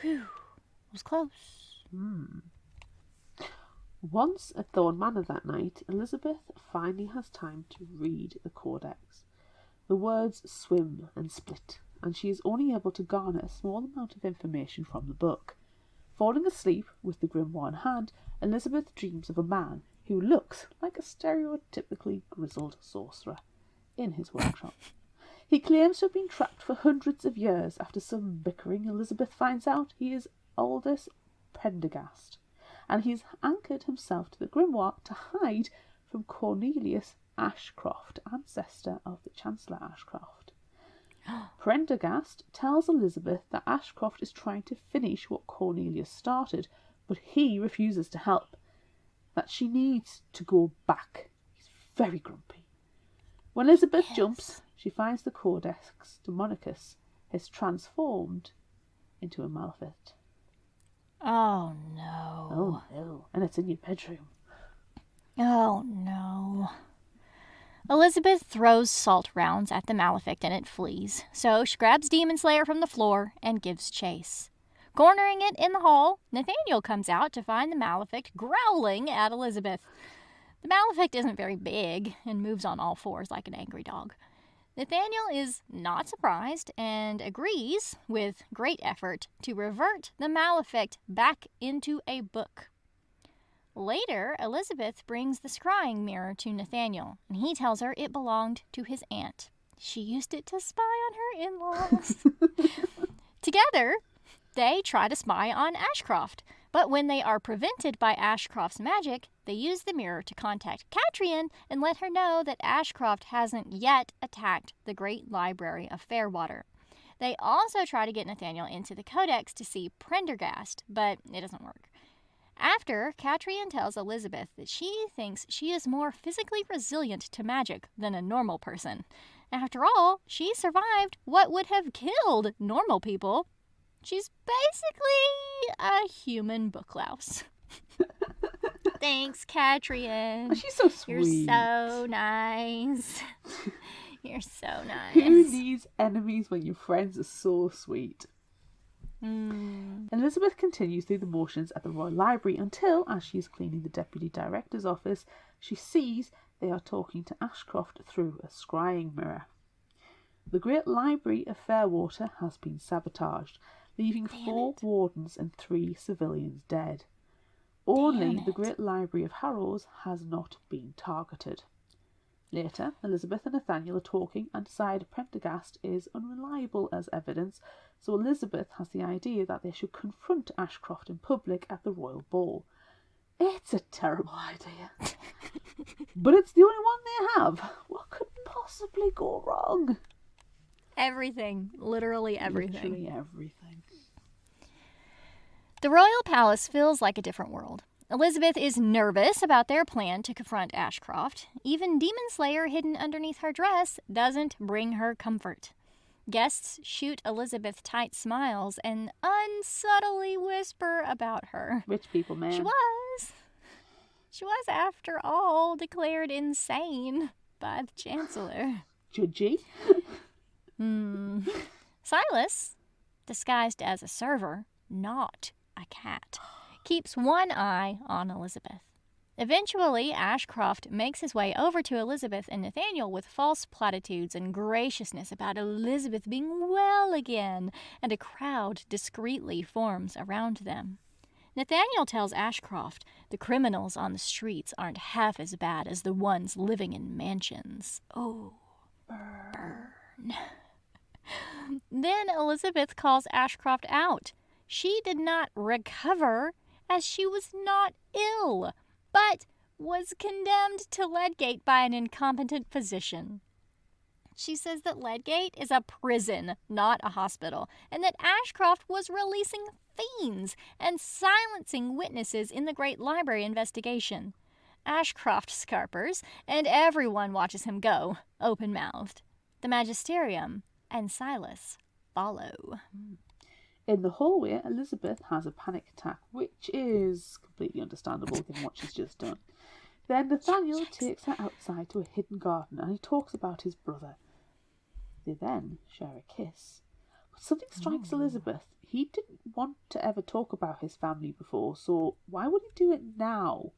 Speaker 1: Whew, it was close.
Speaker 2: Once at Thorn Manor that night, Elizabeth finally has time to read the codex. The words swim and split, and she is only able to garner a small amount of information from the book. Falling asleep with the grimoire in hand, Elizabeth dreams of a man who looks like a stereotypically grizzled sorcerer in his workshop. He claims to have been trapped for hundreds of years. After some bickering, Elizabeth finds out he is Aldous Prendergast, and he's anchored himself to the grimoire to hide from Cornelius Ashcroft, ancestor of the Chancellor Ashcroft. Prendergast tells Elizabeth that Ashcroft is trying to finish what Cornelius started, but he refuses to help. That she needs to go back. He's very grumpy. When Elizabeth jumps, she finds the Codex Demonicus is transformed into a Malefit.
Speaker 1: Oh no.
Speaker 2: Oh no. And it's in your bedroom.
Speaker 1: Oh no. Elizabeth throws salt rounds at the Malefict and it flees, so she grabs Demon Slayer from the floor and gives chase. Cornering it in the hall, Nathaniel comes out to find the Malefict growling at Elizabeth. The Malefict isn't very big and moves on all fours like an angry dog. Nathaniel is not surprised and agrees, with great effort, to revert the Malefict back into a book. Later, Elizabeth brings the scrying mirror to Nathaniel, and he tells her it belonged to his aunt. She used it to spy on her in-laws. Together, they try to spy on Ashcroft, but when they are prevented by Ashcroft's magic, they use the mirror to contact Catrian and let her know that Ashcroft hasn't yet attacked the Great Library of Fairwater. They also try to get Nathaniel into the Codex to see Prendergast, but it doesn't work. After, Catrian tells Elizabeth that she thinks she is more physically resilient to magic than a normal person. After all, she survived what would have killed normal people. She's basically a human book louse. Thanks, Catrian.
Speaker 2: Oh, she's so sweet.
Speaker 1: You're so nice. You're so nice.
Speaker 2: Who needs enemies when your friends are so sweet? Elizabeth continues through the motions at the Royal Library until, as she is cleaning the Deputy Director's office, she sees they are talking to Ashcroft through a scrying mirror. The Great Library of Fairwater has been sabotaged, leaving 4 wardens and 3 civilians dead. Only the Great Library of Harrows has not been targeted. Later, Elizabeth and Nathaniel are talking and decide Prendergast is unreliable as evidence, so Elizabeth has the idea that they should confront Ashcroft in public at the royal ball. It's a terrible idea. But it's the only one they have. What could possibly go wrong?
Speaker 1: Everything. Literally everything.
Speaker 2: Literally everything.
Speaker 1: The royal palace feels like a different world. Elizabeth is nervous about their plan to confront Ashcroft. Even Demon Slayer hidden underneath her dress doesn't bring her comfort. Guests shoot Elizabeth tight smiles and unsubtly whisper about her.
Speaker 2: Rich people, man.
Speaker 1: She was, after all, declared insane by the Chancellor.
Speaker 2: Judgy?
Speaker 1: Silas, disguised as a server, not a cat, keeps one eye on Elizabeth. Eventually, Ashcroft makes his way over to Elizabeth and Nathaniel with false platitudes and graciousness about Elizabeth being well again, and a crowd discreetly forms around them. Nathaniel tells Ashcroft the criminals on the streets aren't half as bad as the ones living in mansions. Oh, burn. Then Elizabeth calls Ashcroft out. She did not recover, as she was not ill, but was condemned to Ledgate by an incompetent physician. She says that Ledgate is a prison, not a hospital, and that Ashcroft was releasing fiends and silencing witnesses in the Great Library investigation. Ashcroft scarpers, and everyone watches him go, open-mouthed. The magisterium and Silas follow.
Speaker 2: In the hallway, Elizabeth has a panic attack, which is completely understandable given what she's just done. Then Nathaniel takes her outside to a hidden garden and he talks about his brother. They then share a kiss. But something strikes Elizabeth. He didn't want to ever talk about his family before, so why would he do it now?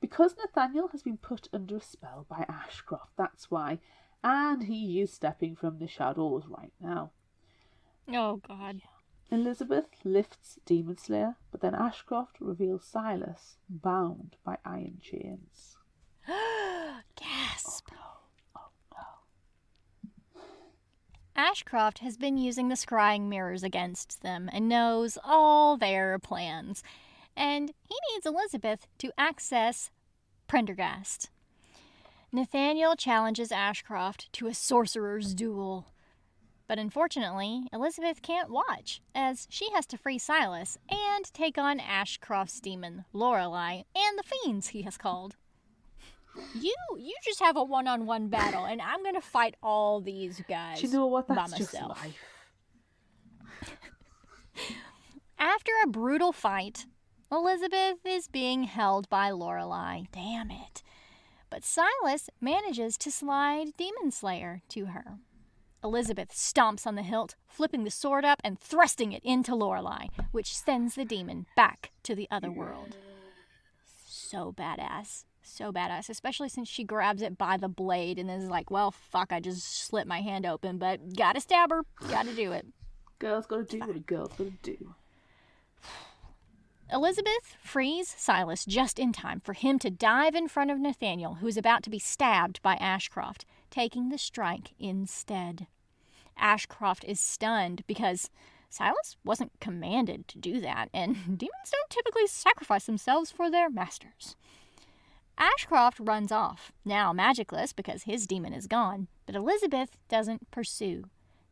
Speaker 2: Because Nathaniel has been put under a spell by Ashcroft, that's why. And he is stepping from the shadows right now.
Speaker 1: Oh, God.
Speaker 2: Elizabeth lifts Demon Slayer, but then Ashcroft reveals Silas, bound by iron chains.
Speaker 1: Gasp.
Speaker 2: Oh no.
Speaker 1: Ashcroft has been using the scrying mirrors against them and knows all their plans. And he needs Elizabeth to access Prendergast. Nathaniel challenges Ashcroft to a sorcerer's duel. But unfortunately, Elizabeth can't watch, as she has to free Silas and take on Ashcroft's demon, Lorelei, and the fiends he has called. You just have a one-on-one battle, and I'm going to fight all these guys.
Speaker 2: Do you know what? That's
Speaker 1: by
Speaker 2: just
Speaker 1: myself.
Speaker 2: life.
Speaker 1: After a brutal fight, Elizabeth is being held by Lorelei. Damn it. But Silas manages to slide Demon Slayer to her. Elizabeth stomps on the hilt, flipping the sword up and thrusting it into Lorelei, which sends the demon back to the other world. So badass. So badass, especially since she grabs it by the blade and is like, well, fuck, I just slit my hand open, but gotta stab her. Gotta do it.
Speaker 2: Girl's gotta do what a girl's gotta do.
Speaker 1: Elizabeth frees Silas just in time for him to dive in front of Nathaniel, who is about to be stabbed by Ashcroft, taking the strike instead. Ashcroft is stunned because Silas wasn't commanded to do that, and demons don't typically sacrifice themselves for their masters. Ashcroft runs off, now magicless because his demon is gone, but Elizabeth doesn't pursue.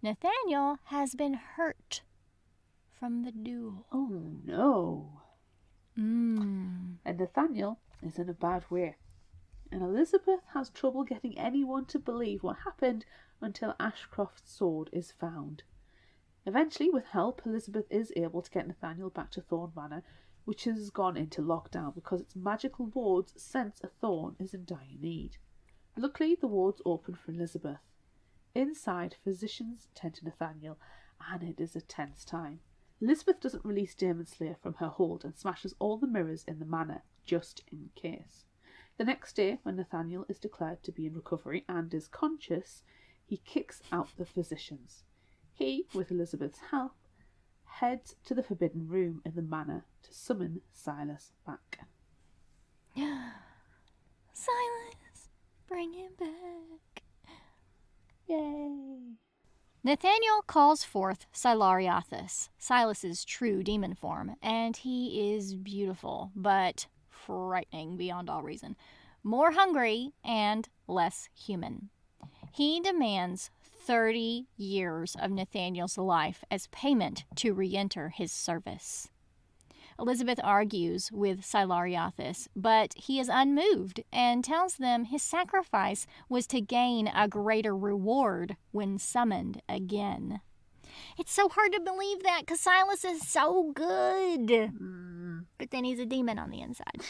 Speaker 1: Nathaniel has been hurt from the duel.
Speaker 2: Oh no. And Nathaniel is in a bad way. And Elizabeth has trouble getting anyone to believe what happened until Ashcroft's sword is found. Eventually, with help, Elizabeth is able to get Nathaniel back to Thorn Manor, which has gone into lockdown because its magical wards sense a thorn is in dire need. Luckily, the wards open for Elizabeth. Inside, physicians tend to Nathaniel, and it is a tense time. Elizabeth doesn't release Demon Slayer from her hold and smashes all the mirrors in the manor, just in case. The next day, when Nathaniel is declared to be in recovery and is conscious, he kicks out the physicians. He, with Elizabeth's help, heads to the forbidden room in the manor to summon Silas back.
Speaker 1: Silas, bring him back.
Speaker 2: Yay!
Speaker 1: Nathaniel calls forth Silariathus, Silas's true demon form, and he is beautiful, but frightening beyond all reason, more hungry and less human. He demands 30 years of Nathaniel's life as payment to re-enter his service. Elizabeth argues with Silariathus, but he is unmoved and tells them his sacrifice was to gain a greater reward when summoned again. It's so hard to believe that because Silas is so good. But then he's a demon on the inside.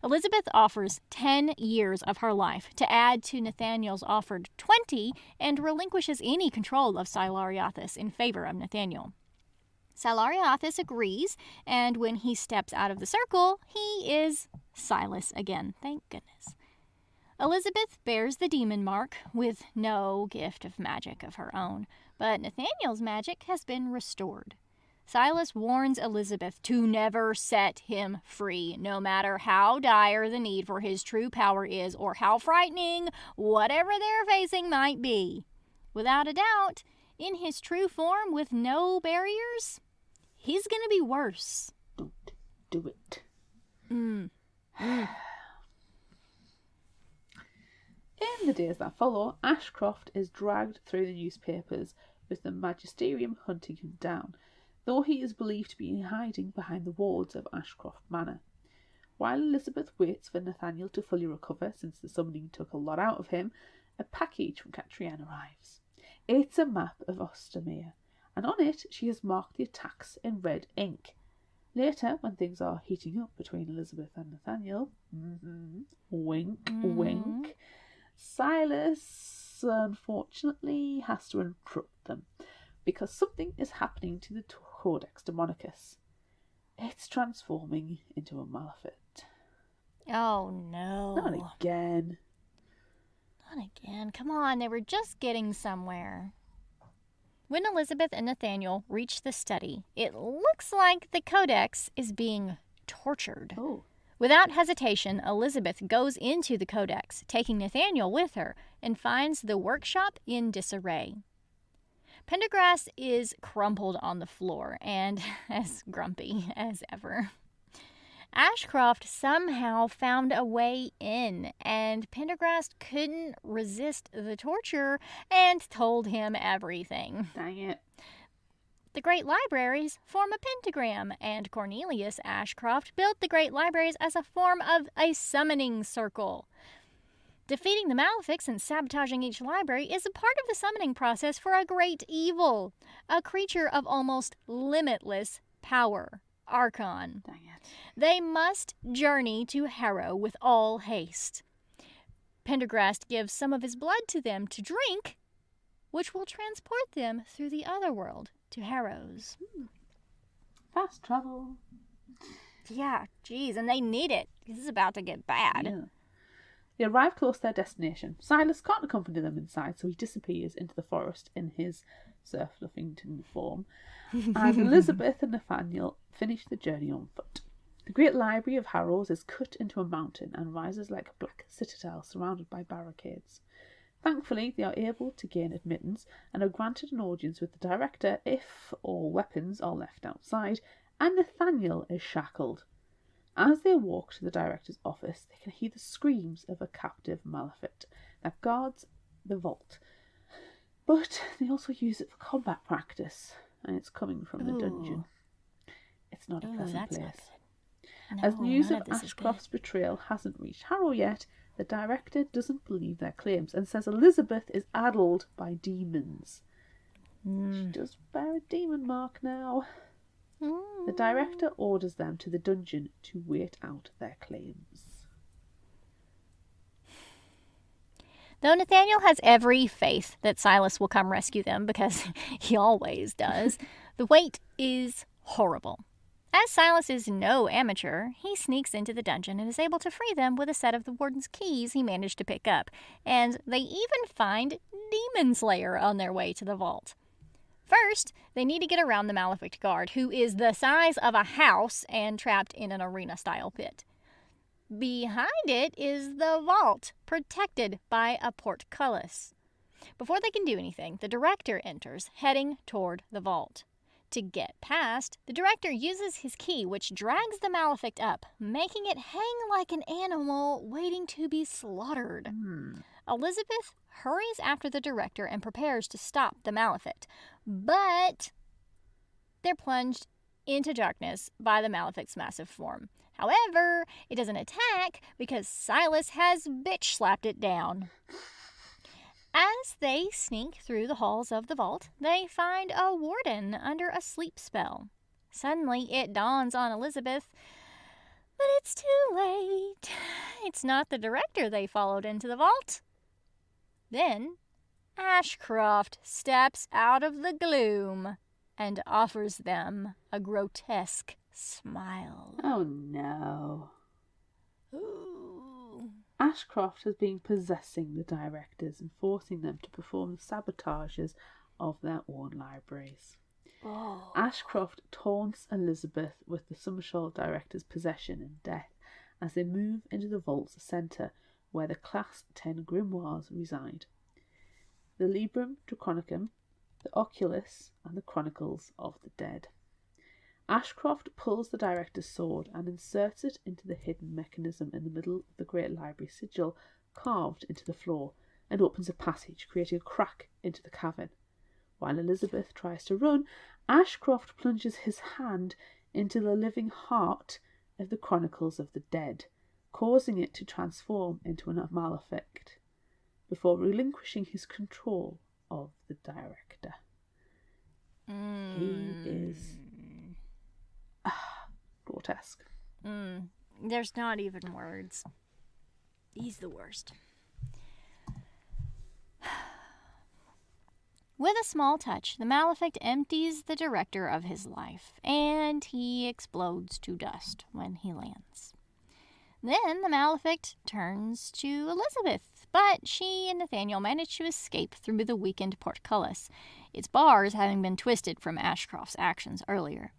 Speaker 1: Elizabeth offers 10 years of her life to add to Nathaniel's offered 20 and relinquishes any control of Silariathus in favor of Nathaniel. Silariathus agrees, and when he steps out of the circle, he is Silas again. Thank goodness. Elizabeth bears the demon mark with no gift of magic of her own, but Nathaniel's magic has been restored. Silas warns Elizabeth to never set him free, no matter how dire the need for his true power is or how frightening whatever they're facing might be. Without a doubt, in his true form with no barriers, he's going to be worse.
Speaker 2: Don't do it. In the days that follow, Ashcroft is dragged through the newspapers with the magisterium hunting him down, though he is believed to be hiding behind the wards of Ashcroft Manor. While Elizabeth waits for Nathaniel to fully recover, since the summoning took a lot out of him, a package from Catriona arrives. It's a map of Ostermere, and on it she has marked the attacks in red ink. Later, when things are heating up between Elizabeth and Nathaniel, wink, wink, Silas unfortunately has to interrupt them because something is happening to the Codex Demonicus. It's transforming into a Malefit.
Speaker 1: Oh no.
Speaker 2: Not again.
Speaker 1: Not again. Come on, they were just getting somewhere. When Elizabeth and Nathaniel reach the study, it looks like the Codex is being tortured.
Speaker 2: Oh.
Speaker 1: Without hesitation, Elizabeth goes into the Codex, taking Nathaniel with her, and finds the workshop in disarray. Pendergrass is crumpled on the floor and as grumpy as ever. Ashcroft somehow found a way in, and Pendergrass couldn't resist the torture and told him everything.
Speaker 2: Dang it.
Speaker 1: The Great Libraries form a pentagram, and Cornelius Ashcroft built the Great Libraries as a form of a summoning circle. Defeating the Malefics and sabotaging each library is a part of the summoning process for a great evil, a creature of almost limitless power, Archon.
Speaker 2: Dang it.
Speaker 1: They must journey to Harrow with all haste. Pendergrast gives some of his blood to them to drink, which will transport them through the other world to Harrow's.
Speaker 2: Fast travel.
Speaker 1: Yeah, geez, and they need it. This is about to get bad.
Speaker 2: Yeah. They arrive close to their destination. Silas can't accompany them inside, so he disappears into the forest in his Sir Fluffington form. And Elizabeth and Nathaniel finish the journey on foot. The Great Library of Harrow's is cut into a mountain and rises like a black citadel surrounded by barricades. Thankfully, they are able to gain admittance and are granted an audience with the director if all weapons are left outside, and Nathaniel is shackled. As they walk to the director's office, they can hear the screams of a captive Malefit that guards the vault. But they also use it for combat practice, and it's coming from the dungeon. It's not a pleasant place. As news of Ashcroft's betrayal hasn't reached Harrow yet, the director doesn't believe their claims and says Elizabeth is addled by demons. She does bear a demon mark now. The director orders them to the dungeon to wait out their claims.
Speaker 1: Though Nathaniel has every faith that Silas will come rescue them, because he always does, the wait is horrible. As Silas is no amateur, he sneaks into the dungeon and is able to free them with a set of the warden's keys he managed to pick up, and they even find Demon Slayer on their way to the vault. First, they need to get around the Malefic guard, who is the size of a house and trapped in an arena-style pit. Behind it is the vault, protected by a portcullis. Before they can do anything, the director enters, heading toward the vault. To get past, the director uses his key, which drags the Malefic up, making it hang like an animal waiting to be slaughtered. Elizabeth hurries after the director and prepares to stop the Malefic, but they're plunged into darkness by the Malefic's massive form. However, it doesn't attack because Silas has bitch slapped it down. As they sneak through the halls of the vault, they find a warden under a sleep spell. Suddenly, it dawns on Elizabeth, but it's too late. It's not the director they followed into the vault. Then, Ashcroft steps out of the gloom and offers them a grotesque smile.
Speaker 2: Oh no.
Speaker 1: Ooh.
Speaker 2: Ashcroft has been possessing the directors and forcing them to perform the sabotages of their own libraries.
Speaker 1: Oh.
Speaker 2: Ashcroft taunts Elizabeth with the Summershaw director's possession and death as they move into the vault's centre where the Class 10 grimoires reside. The Librum Draconicum, the Oculus, and the Chronicles of the Dead. Ashcroft pulls the director's sword and inserts it into the hidden mechanism in the middle of the Great Library sigil carved into the floor and opens a passage, creating a crack into the cavern. While Elizabeth tries to run, Ashcroft plunges his hand into the living heart of the Chronicles of the Dead, causing it to transform into a malefic, before relinquishing his control of the director. He is grotesque.
Speaker 1: There's not even words. He's the worst. With a small touch, the malefic empties the director of his life, and he explodes to dust when he lands. Then the malefic turns to Elizabeth, but she and Nathaniel manage to escape through the weakened portcullis, its bars having been twisted from Ashcroft's actions earlier.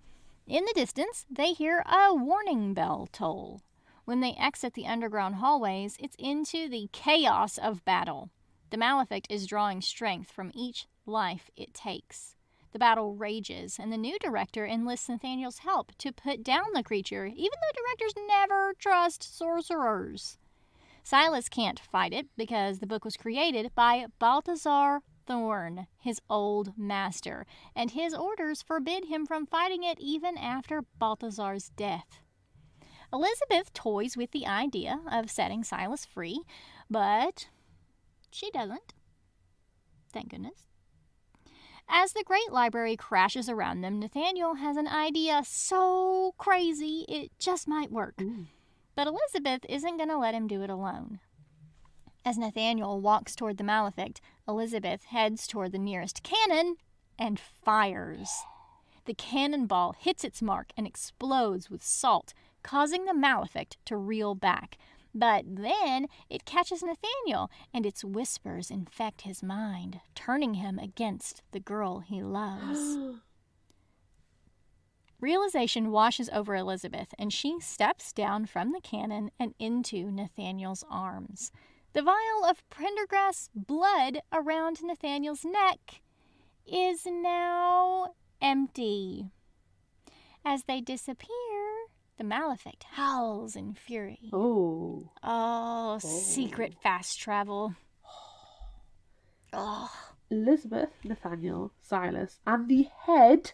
Speaker 1: In the distance, they hear a warning bell toll. When they exit the underground hallways, it's into the chaos of battle. The malefic is drawing strength from each life it takes. The battle rages, and the new director enlists Nathaniel's help to put down the creature, even though directors never trust sorcerers. Silas can't fight it because the book was created by Balthazar Thorn, his old master, and his orders forbid him from fighting it even after Balthazar's death. Elizabeth toys with the idea of setting Silas free, but she doesn't. Thank goodness. As the great library crashes around them, Nathaniel has an idea so crazy it just might work. But Elizabeth isn't going to let him do it alone. As Nathaniel walks toward the malefic, Elizabeth heads toward the nearest cannon and fires. The cannonball hits its mark and explodes with salt, causing the malefic to reel back. But then it catches Nathaniel, and its whispers infect his mind, turning him against the girl he loves. Realization washes over Elizabeth, and she steps down from the cannon and into Nathaniel's arms. The vial of Prendergast's blood around Nathaniel's neck is now empty. As they disappear, the malefic howls in fury. Oh, secret fast travel. Oh.
Speaker 2: Elizabeth, Nathaniel, Silas, and the head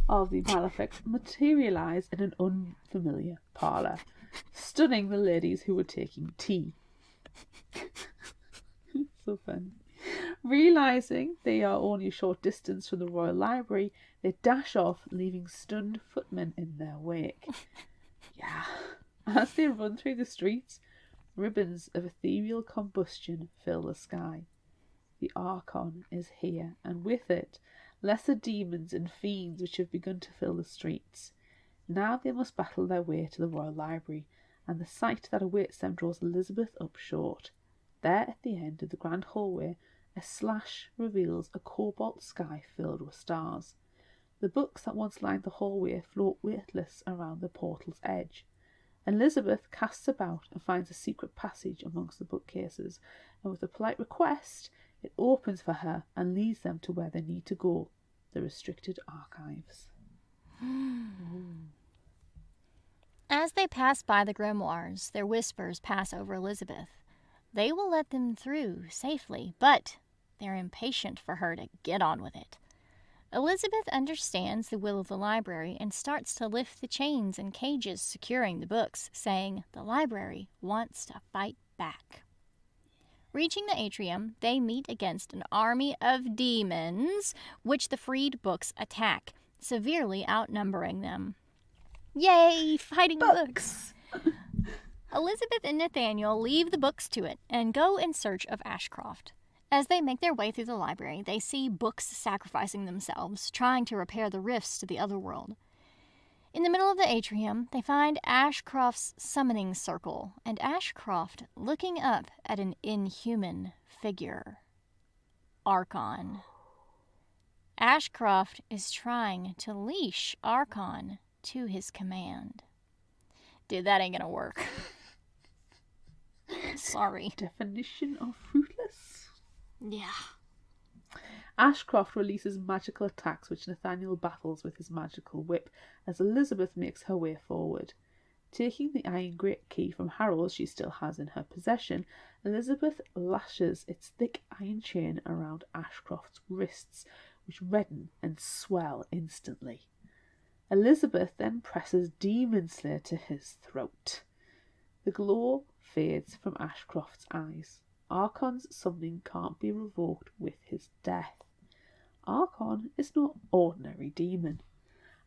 Speaker 2: of the malefic materialise in an unfamiliar parlour, stunning the ladies who were taking tea. So funny. Realising they are only a short distance from the Royal Library, they dash off, leaving stunned footmen in their wake. Yeah. As they run through the streets, ribbons of ethereal combustion fill the sky. The Archon is here, and with it, lesser demons and fiends which have begun to fill the streets. Now they must battle their way to the Royal Library, and the sight that awaits them draws Elizabeth up short. There, at the end of the grand hallway, a slash reveals a cobalt sky filled with stars. The books that once lined the hallway float weightless around the portal's edge. Elizabeth casts about and finds a secret passage amongst the bookcases, and with a polite request, it opens for her and leads them to where they need to go, the restricted archives.
Speaker 1: As they pass by the grimoires, their whispers pass over Elizabeth. They will let them through safely, but they're impatient for her to get on with it. Elizabeth understands the will of the library and starts to lift the chains and cages securing the books, saying the library wants to fight back. Reaching the atrium, they meet against an army of demons, which the freed books attack, severely outnumbering them. Yay, fighting books! Elizabeth and Nathaniel leave the books to it and go in search of Ashcroft. As they make their way through the library, they see books sacrificing themselves, trying to repair the rifts to the other world. In the middle of the atrium, they find Ashcroft's summoning circle, and Ashcroft looking up at an inhuman figure. Archon. Ashcroft is trying to leash Archon to his command. Dude, that ain't gonna work. Sorry.
Speaker 2: Definition of fruitless?
Speaker 1: Yeah.
Speaker 2: Ashcroft releases magical attacks which Nathaniel battles with his magical whip as Elizabeth makes her way forward. Taking the iron grate key from Harold she still has in her possession, Elizabeth lashes its thick iron chain around Ashcroft's wrists, which redden and swell instantly. Elizabeth then presses Demon Slayer to his throat. The glow fades from Ashcroft's eyes. Archon's summoning can't be revoked with his death. Archon is no ordinary demon.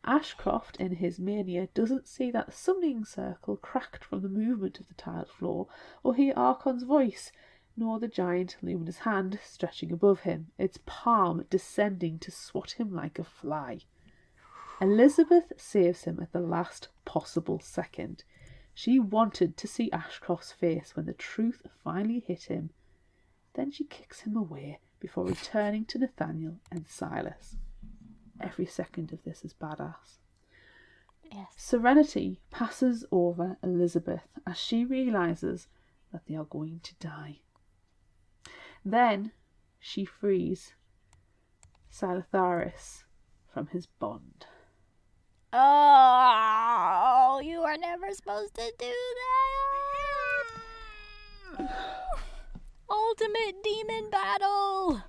Speaker 2: Ashcroft, in his mania, doesn't see that summoning circle cracked from the movement of the tiled floor, or hear Archon's voice, nor the giant luminous hand stretching above him, its palm descending to swat him like a fly. Elizabeth saves him at the last possible second. She wanted to see Ashcroft's face when the truth finally hit him. Then she kicks him away before returning to Nathaniel and Silas. Every second of this is badass.
Speaker 1: Yes.
Speaker 2: Serenity passes over Elizabeth as she realises that they are going to die. Then she frees Silatharis from his bond.
Speaker 1: Oh, you are never supposed to do that. Ultimate demon battle.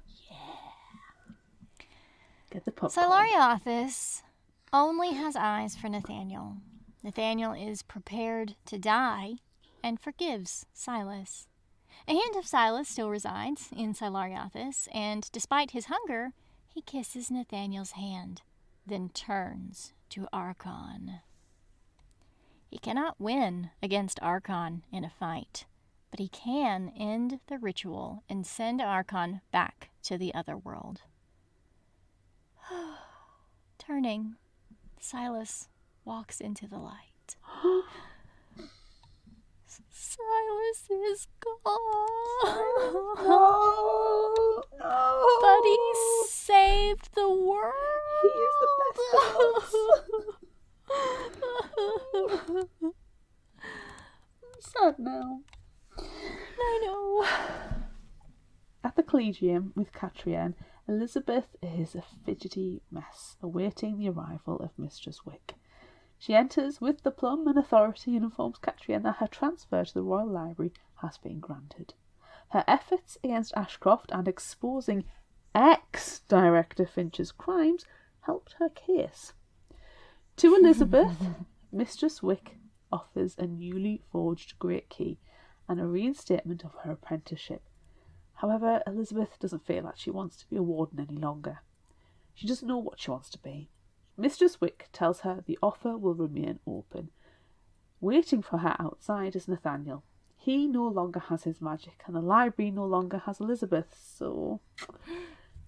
Speaker 2: Get the popcorn.
Speaker 1: Silariathus only has eyes for Nathaniel. Nathaniel is prepared to die and forgives Silas. A hint of Silas still resides in Silariathus, and despite his hunger, he kisses Nathaniel's hand, then turns to Archon. He cannot win against Archon in a fight, but he can end the ritual and send Archon back to the other world. Turning, Silas walks into the light. Silas is gone.
Speaker 2: No, no.
Speaker 1: But he saved the world.
Speaker 2: He is the best of us. I'm sad now.
Speaker 1: I know.
Speaker 2: At the Collegium with Catriona, Elizabeth is a fidgety mess, awaiting the arrival of Mistress Wick. She enters with the plum and authority and informs Catriona that her transfer to the Royal Library has been granted. Her efforts against Ashcroft and exposing ex-Director Finch's crimes helped her case. To Elizabeth, Mistress Wick offers a newly forged great key and a reinstatement of her apprenticeship. However, Elizabeth doesn't feel like she wants to be a warden any longer. She doesn't know what she wants to be. Mistress Wick tells her the offer will remain open. Waiting for her outside is Nathaniel. He no longer has his magic, and the library no longer has Elizabeth, so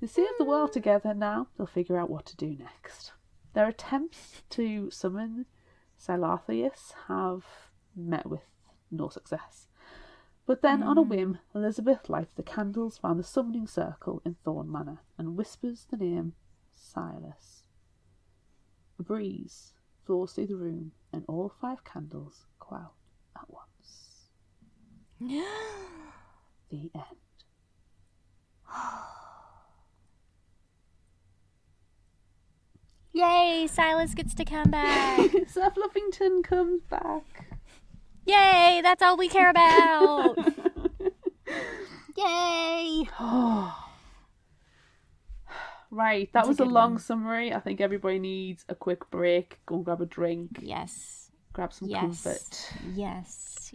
Speaker 2: they save the world together now. They'll figure out what to do next. Their attempts to summon Silathaeus have met with no success. But then, on a whim, Elizabeth lights the candles round the summoning circle in Thorn Manor and whispers the name Silas. A breeze flows through the room and all 5 candles go out at once. The end.
Speaker 1: Yay, Silas gets to come back.
Speaker 2: Sir Fluffington comes back.
Speaker 1: Yay, that's all we care about. Yay.
Speaker 2: Right, that was a long summary. I think everybody needs a quick break. Go and grab a drink.
Speaker 1: Yes.
Speaker 2: Grab some comfort.
Speaker 1: Yes.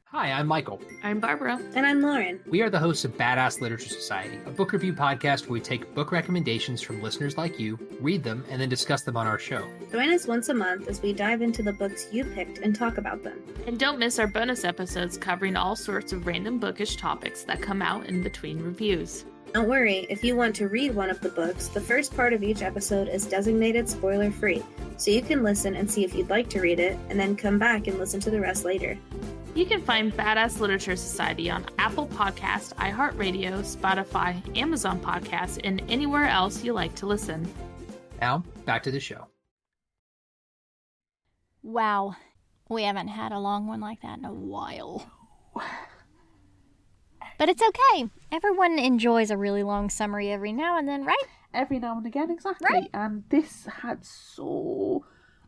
Speaker 3: Hi, I'm Michael.
Speaker 4: I'm Barbara.
Speaker 5: And I'm Lauren.
Speaker 3: We are the hosts of Badass Literature Society, a book review podcast where we take book recommendations from listeners like you, read them, and then discuss them on our show.
Speaker 5: Join us once a month as we dive into the books you picked and talk about them.
Speaker 4: And don't miss our bonus episodes covering all sorts of random bookish topics that come out in between reviews.
Speaker 5: Don't worry, if you want to read one of the books, the first part of each episode is designated spoiler-free, so you can listen and see if you'd like to read it, and then come back and listen to the rest later.
Speaker 4: You can find Badass Literature Society on Apple Podcast, iHeartRadio, Spotify, Amazon Podcasts, and anywhere else you like to listen.
Speaker 3: Now, back to the show.
Speaker 1: Wow. We haven't had a long one like that in a while. But it's okay. Everyone enjoys a really long summary every now and then, right?
Speaker 2: Every now and again, exactly.
Speaker 1: Right.
Speaker 2: And this had so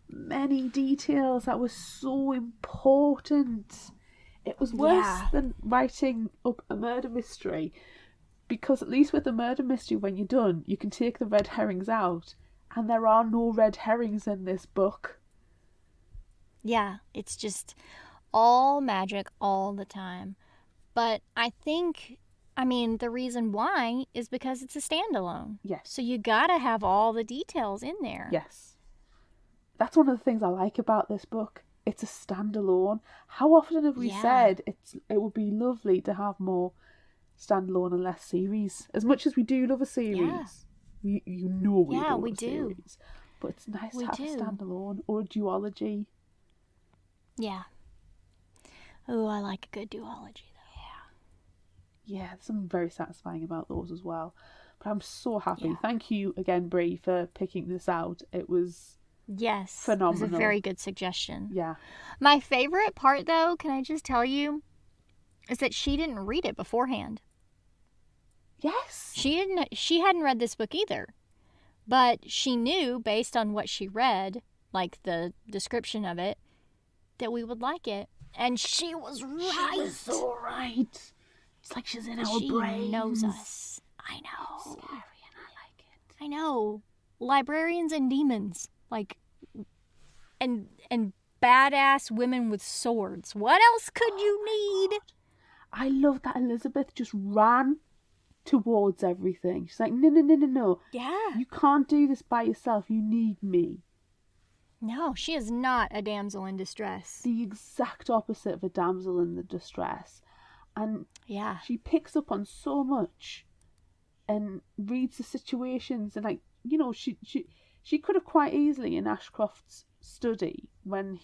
Speaker 2: many details that were so important. It was worse than writing up a murder mystery, because at least with a murder mystery, when you're done, you can take the red herrings out And there are no red herrings in this book.
Speaker 1: Yeah, it's just all magic all the time. But I think, the reason why is because it's a standalone.
Speaker 2: Yes.
Speaker 1: So you gotta have all the details in there.
Speaker 2: Yes. That's one of the things I like about this book. It's a standalone. How often have we said it would be lovely to have more standalone and less series? As much as we do love a series, we love a series. But it's nice to have a standalone or a duology.
Speaker 1: Yeah. Oh, I like a good duology, though.
Speaker 2: Yeah, there's something very satisfying about those as well. But I'm so happy.
Speaker 1: Yeah.
Speaker 2: Thank you again, Brie, for picking this out. It was phenomenal.
Speaker 1: It was a very good suggestion.
Speaker 2: Yeah.
Speaker 1: My favorite part, though, can I just tell you, is that she didn't read it beforehand.
Speaker 2: Yes.
Speaker 1: She hadn't read this book either. But she knew, based on what she read, like the description of it, that we would like it. And she was right.
Speaker 2: She was so right. It's like she's in our brains.
Speaker 1: She knows us. I know.
Speaker 2: It's scary and I like it.
Speaker 1: I know. Librarians and demons. Like, and badass women with swords. What else could you need?
Speaker 2: I love that Elizabeth just ran towards everything. She's like, no.
Speaker 1: Yeah.
Speaker 2: You can't do this by yourself. You need me.
Speaker 1: No, she is not a damsel in distress.
Speaker 2: The exact opposite of a damsel in the distress. And
Speaker 1: yeah,
Speaker 2: she picks up on so much and reads the situations. And, like, you know, she could have quite easily in Ashcroft's study, when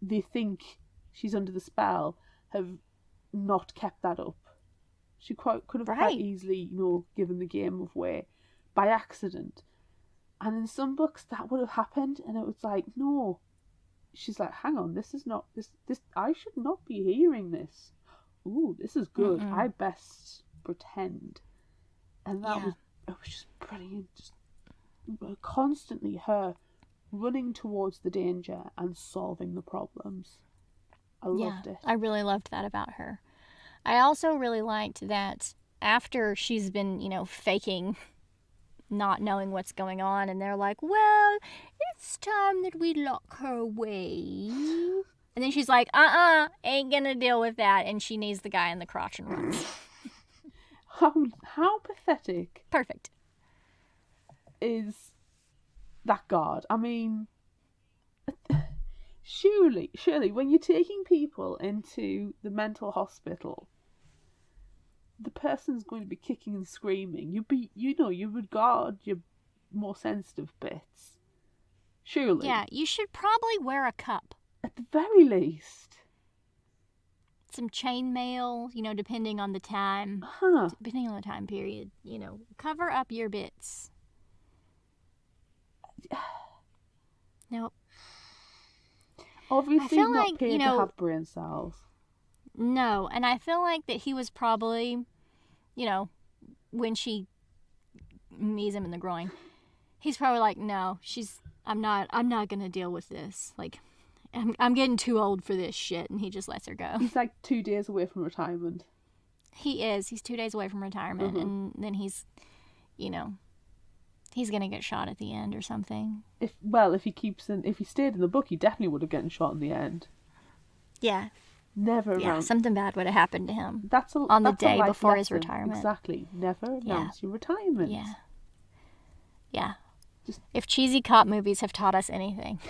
Speaker 2: they think she's under the spell, have not kept that up. She could have quite easily, you know, given the game away by accident. And in some books that would have happened, and it was like, no. She's like, hang on, this is not this. I should not be hearing this. Ooh, this is good.
Speaker 1: Mm-mm.
Speaker 2: I best pretend. And it was just brilliant. Just constantly her running towards the danger and solving the problems. I loved it.
Speaker 1: I really loved that about her. I also really liked that after she's been, you know, faking not knowing what's going on, and they're like, well, it's time that we lock her away. And then she's like, ain't gonna deal with that. And she knees the guy in the crotch and runs.
Speaker 2: How pathetic.
Speaker 1: Perfect.
Speaker 2: Is that guard? I mean, surely, when you're taking people into the mental hospital, the person's going to be kicking and screaming. You would guard your more sensitive bits. Surely.
Speaker 1: Yeah, you should probably wear a cup.
Speaker 2: At the very least.
Speaker 1: Some chainmail, you know, depending on the time. Depending on the time period, you know, cover up your bits. Nope.
Speaker 2: Obviously not paid to have brain cells.
Speaker 1: No, and I feel like that he was probably, you know, when she knees him in the groin, he's probably like, no, I'm not gonna deal with this. Like, I'm getting too old for this shit, and he just lets her go.
Speaker 2: He's like 2 days away from retirement.
Speaker 1: He is. He's 2 days away from retirement, and then he's, you know, he's gonna get shot at the end or something.
Speaker 2: If he stayed in the book, he definitely would have gotten shot in the end.
Speaker 1: Yeah.
Speaker 2: Never.
Speaker 1: Yeah, something bad would have happened to him.
Speaker 2: On
Speaker 1: the day before his retirement.
Speaker 2: Exactly. Never announce your retirement.
Speaker 1: Yeah. Yeah. If cheesy cop movies have taught us anything,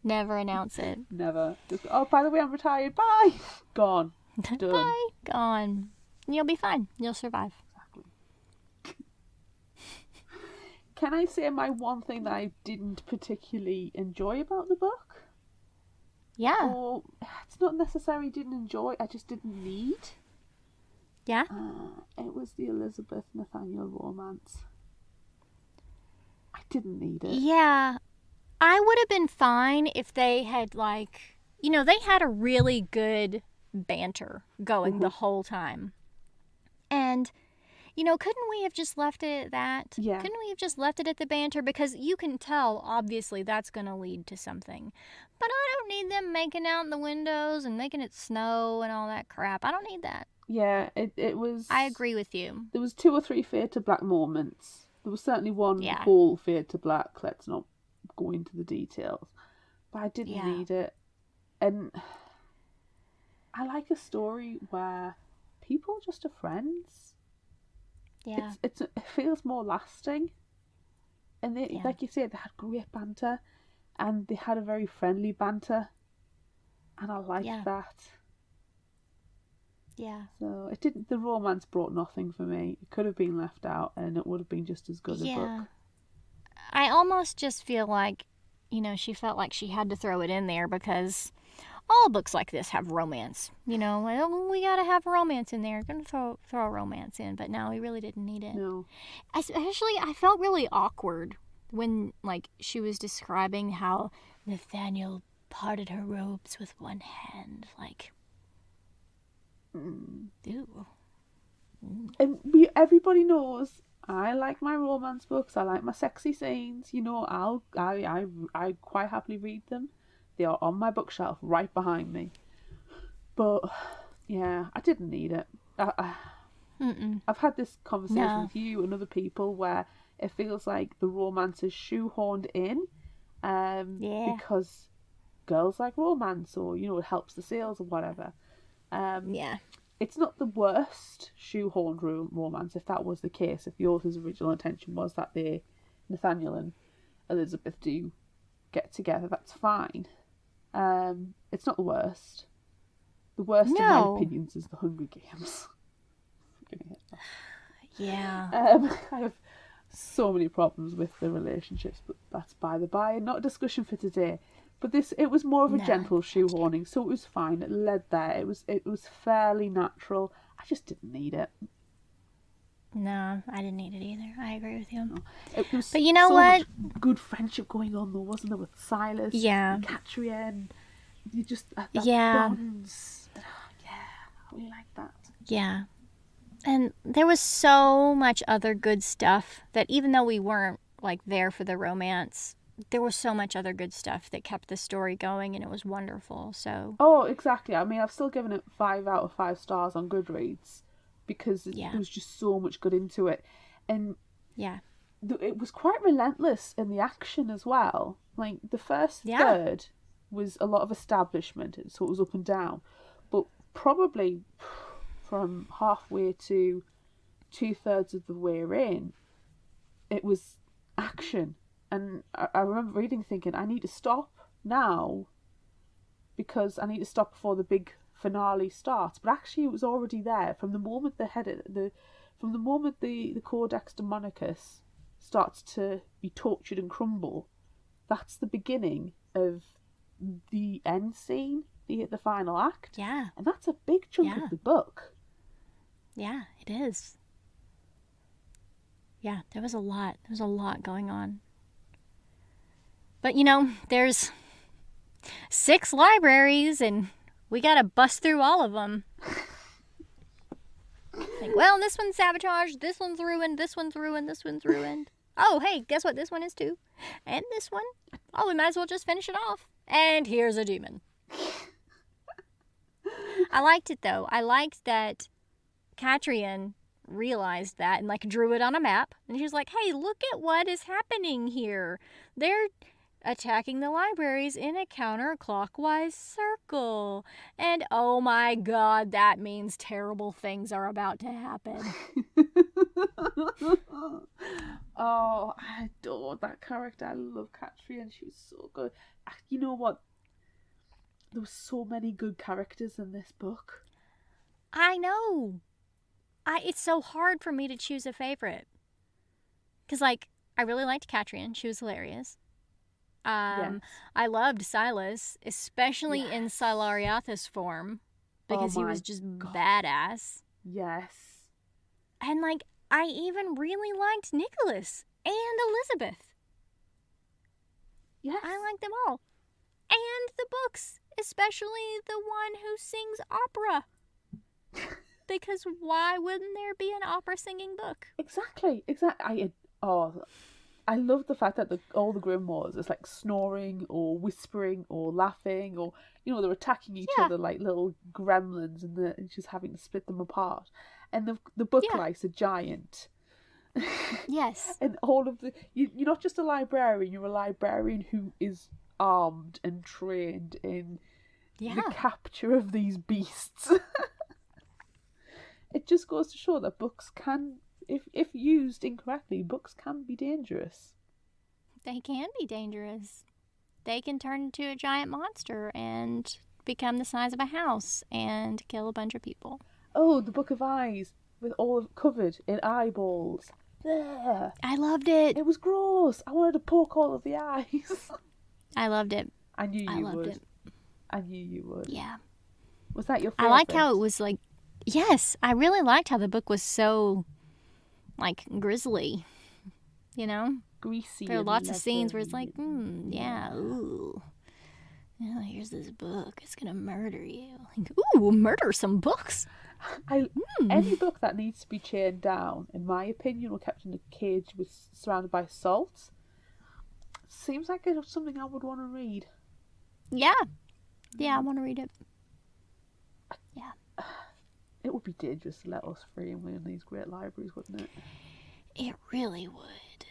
Speaker 1: never announce it.
Speaker 2: Never. Just, oh, by the way, I'm retired. Bye. Gone. Done.
Speaker 1: Bye. Gone. You'll be fine. You'll survive.
Speaker 2: Exactly. Can I say my one thing that I didn't particularly enjoy about the book?
Speaker 1: Yeah.
Speaker 2: Or it's not necessarily didn't enjoy, I just didn't need.
Speaker 1: Yeah?
Speaker 2: It was the Elizabeth Nathaniel romance. I didn't need it.
Speaker 1: Yeah. I would have been fine if they had, like, you know, they had a really good banter going the whole time. And, you know, couldn't we have just left it at that?
Speaker 2: Yeah.
Speaker 1: Couldn't we have just left it at the banter? Because you can tell, obviously, that's going to lead to something. But I don't need them making out in the windows and making it snow and all that crap. I don't need that.
Speaker 2: Yeah, it was...
Speaker 1: I agree with you.
Speaker 2: There was 2 or 3 fade to black moments. There was certainly one
Speaker 1: Yeah.
Speaker 2: whole fade to black. Let's not go into the details. But I didn't
Speaker 1: Yeah.
Speaker 2: need it. And I like a story where people just are friends.
Speaker 1: Yeah.
Speaker 2: It feels more lasting. And they,
Speaker 1: Yeah.
Speaker 2: like you said, they had great banter. And they had a very friendly banter. And I liked
Speaker 1: Yeah.
Speaker 2: that.
Speaker 1: Yeah.
Speaker 2: So it didn't. The romance brought nothing for me. It could have been left out, and it would have been just as good a book.
Speaker 1: I almost just feel like, she felt like she had to throw it in there because all books like this have romance. Well, we gotta have romance in there. Gonna throw a romance in, but no, we really didn't need it.
Speaker 2: No.
Speaker 1: Especially, I felt really awkward when, she was describing how Nathaniel parted her robes with one hand. Ew.
Speaker 2: And everybody knows I like my romance books. I like my sexy scenes. I quite happily read them. They are on my bookshelf right behind me. But yeah, I didn't need it. I've had this conversation with you and other people where it feels like the romance is shoehorned in, because girls like romance, or it helps the sales or whatever. It's not the worst shoehorned romance, if that was the case. If the author's original intention was that Nathaniel and Elizabeth do get together, that's fine. It's not the worst. The worst, in my opinions, is the Hunger Games.
Speaker 1: Yeah.
Speaker 2: I have so many problems with the relationships, but that's by the by, not a discussion for today. But it was more of a gentle shoehorning, so it was fine. It led there. It was fairly natural. I just didn't need it.
Speaker 1: No, I didn't need it either. I agree with you.
Speaker 2: No. But
Speaker 1: you know what?
Speaker 2: Much good friendship going on though, wasn't there, with Silas?
Speaker 1: Yeah.
Speaker 2: And Catrian. You just that bonds. Yeah, I really like that.
Speaker 1: Yeah. And there was so much other good stuff that even though we weren't there for the romance, there was so much other good stuff that kept the story going, and it was wonderful. So.
Speaker 2: Oh, exactly. I mean, I've still given it 5 out of 5 stars on Goodreads because there was just so much good into it, and it was quite relentless in the action as well. Like the first third was a lot of establishment, so it was up and down, but probably from halfway to 2/3 of the way in, it was action. And I remember reading thinking, I need to stop now because I need to stop before the big finale starts. But actually it was already there from the moment the Codex Demonicus starts to be tortured and crumble. That's the beginning of the end scene, the final act.
Speaker 1: Yeah.
Speaker 2: And that's a big chunk of the book.
Speaker 1: Yeah, it is. Yeah, there was a lot. There was a lot going on. But there's 6 libraries and we gotta bust through all of them. Well, this one's sabotaged, this one's ruined, this one's ruined, this one's ruined. Oh, hey, guess what this one is too? And this one? Oh, we might as well just finish it off. And here's a demon. I liked it though. I liked that Catrian realized that and drew it on a map. And she was like, hey, look at what is happening here. They're attacking the libraries in a counterclockwise circle. And oh my god, that means terrible things are about to happen.
Speaker 2: Oh, I adore that character. I love Catrian. She was so good. You know what? There were so many good characters in this book.
Speaker 1: I know. It's so hard for me to choose a favorite. Because, I really liked Catrian. She was hilarious.
Speaker 2: Yes.
Speaker 1: I loved Silas, especially in Silariathus form, because he was just badass.
Speaker 2: Yes.
Speaker 1: And, I even really liked Nicholas and Elizabeth.
Speaker 2: Yes.
Speaker 1: I liked them all. And the books, especially the one who sings opera. Because why wouldn't there be an opera singing book?
Speaker 2: Exactly. I love the fact that all the grimoires is snoring or whispering or laughing, or they're attacking each other like little gremlins, and just having to split them apart. And the book likes a giant.
Speaker 1: Yes.
Speaker 2: And all of you're not just a librarian, you're a librarian who is armed and trained in
Speaker 1: Yeah.
Speaker 2: the capture of these beasts. It just goes to show that books can, if used incorrectly, books can be dangerous.
Speaker 1: They can be dangerous. They can turn into a giant monster and become the size of a house and kill a bunch of people.
Speaker 2: Oh, the Book of Eyes, with all covered in eyeballs. There.
Speaker 1: I loved it.
Speaker 2: It was gross. I wanted to poke all of the eyes.
Speaker 1: I loved it.
Speaker 2: I knew you
Speaker 1: loved
Speaker 2: would.
Speaker 1: it.
Speaker 2: I knew you would.
Speaker 1: Yeah.
Speaker 2: Was that your
Speaker 1: I
Speaker 2: favourite?
Speaker 1: like how it was like, yes, I really liked how the book was so, like, grisly, you know?
Speaker 2: Greasy.
Speaker 1: There are
Speaker 2: and
Speaker 1: lots of scenes where it's
Speaker 2: leathery.
Speaker 1: like, yeah, ooh. Yeah, here's this book. It's going to murder you. Like, ooh, murder some books.
Speaker 2: Any book that needs to be chained down, in my opinion, or kept in a cage surrounded by salt, seems like it's something I would want to read.
Speaker 1: Yeah. Yeah, I want to read it. Yeah.
Speaker 2: It would be dangerous to let us free in one of these great libraries, wouldn't it?
Speaker 1: It really would.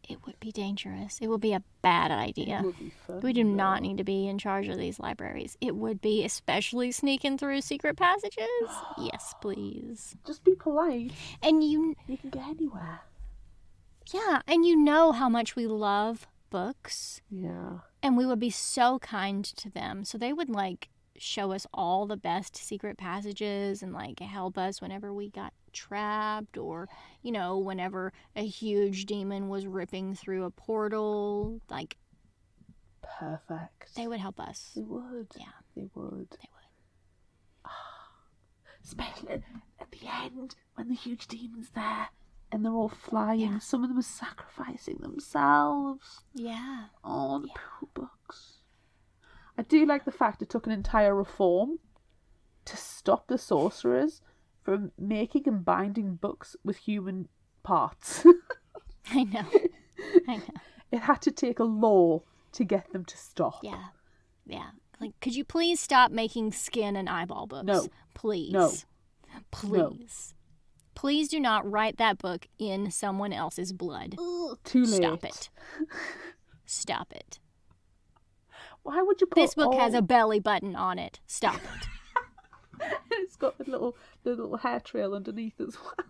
Speaker 1: It would be dangerous. It would be a bad idea.
Speaker 2: It would be fun.
Speaker 1: We do not need to be in charge of these libraries. It would be, especially sneaking through secret passages. Yes, please.
Speaker 2: Just be polite.
Speaker 1: And
Speaker 2: You can get anywhere.
Speaker 1: yeah, and you know how much we love books.
Speaker 2: Yeah.
Speaker 1: And we would be so kind to them. So they would, like, show us all the best secret passages and, like, help us whenever we got trapped, or, you know, whenever a huge demon was ripping through a portal. Like,
Speaker 2: Perfect.
Speaker 1: they would help us.
Speaker 2: They would.
Speaker 1: Yeah.
Speaker 2: They would.
Speaker 1: They would.
Speaker 2: Especially at the end, when the huge demon's there and they're all flying.
Speaker 1: Yeah.
Speaker 2: Some of them are sacrificing themselves.
Speaker 1: Yeah.
Speaker 2: Oh, the poor books. I do like the fact it took an entire reform to stop the sorcerers from making and binding books with human parts.
Speaker 1: I know. I know.
Speaker 2: It had to take a law to get them to stop.
Speaker 1: Yeah. Yeah. Like, could you please stop making skin and eyeball books?
Speaker 2: No.
Speaker 1: Please.
Speaker 2: No.
Speaker 1: Please. Please do not write that book in someone else's blood.
Speaker 2: Ugh, too late.
Speaker 1: Stop it. Stop it.
Speaker 2: Why would you put
Speaker 1: This book has a belly button on it. Stop it.
Speaker 2: It's got the little hair trail underneath as well.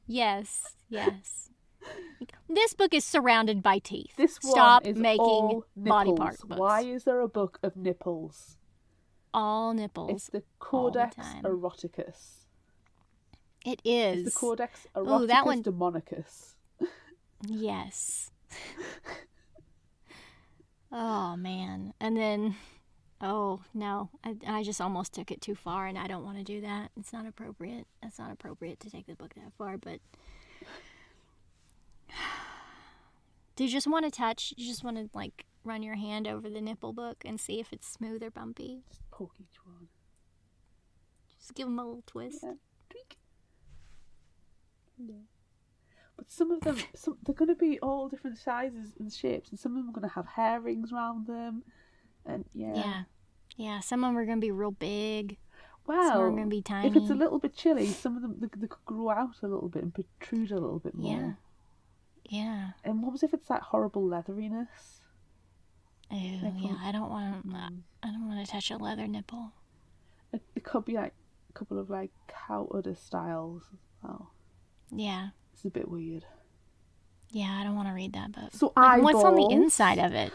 Speaker 1: Yes. Yes. This book is surrounded by teeth.
Speaker 2: This one
Speaker 1: Stop
Speaker 2: is
Speaker 1: making
Speaker 2: all
Speaker 1: body
Speaker 2: nipples.
Speaker 1: part books.
Speaker 2: Why is there a book of nipples?
Speaker 1: All nipples.
Speaker 2: It's the
Speaker 1: all the
Speaker 2: Codex
Speaker 1: time.
Speaker 2: Eroticus.
Speaker 1: It is.
Speaker 2: It's the Codex
Speaker 1: Ooh,
Speaker 2: Eroticus
Speaker 1: that one-
Speaker 2: Demonicus.
Speaker 1: Yes. Oh, man. And then, oh, no. I just almost took it too far, and I don't want to do that. It's not appropriate. It's not appropriate to take the book that far, but... Do you just want to touch? You just want to, like, run your hand over the nipple book and see if it's smooth or bumpy?
Speaker 2: Just poke each one.
Speaker 1: Just give them a little twist.
Speaker 2: Yeah. Tweak. Yeah. But some of them, they're going to be all different sizes and shapes, and some of them are going to have hair rings around them. And
Speaker 1: Yeah. Yeah, some of them are going to be real big.
Speaker 2: Well,
Speaker 1: Some are going to be tiny.
Speaker 2: if it's a little bit chilly, some of them they could grow out a little bit and protrude a little bit more.
Speaker 1: Yeah.
Speaker 2: And what was if it's that horrible leatheriness?
Speaker 1: Oh, yeah. I don't want to touch a leather nipple.
Speaker 2: It could be like a couple of like cow udder styles as well.
Speaker 1: Yeah.
Speaker 2: It's a bit weird.
Speaker 1: Yeah, I don't want to read that book.
Speaker 2: So
Speaker 1: Like,
Speaker 2: eyeballs.
Speaker 1: what's on the inside of it?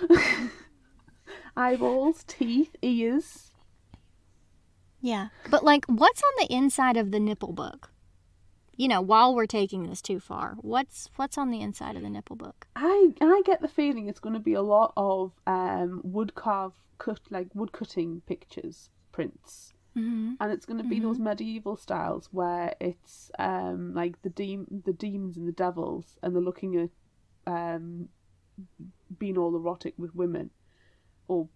Speaker 2: Eyeballs, teeth, ears.
Speaker 1: Yeah. But, like, what's on the inside of the nipple book? You know, while we're taking this too far, what's on the inside of the nipple book?
Speaker 2: I get the feeling it's going to be a lot of wood cutting pictures, prints.
Speaker 1: Mm-hmm.
Speaker 2: And it's going to be those medieval styles where it's like the demons and the devils, and they're looking at being all erotic with women or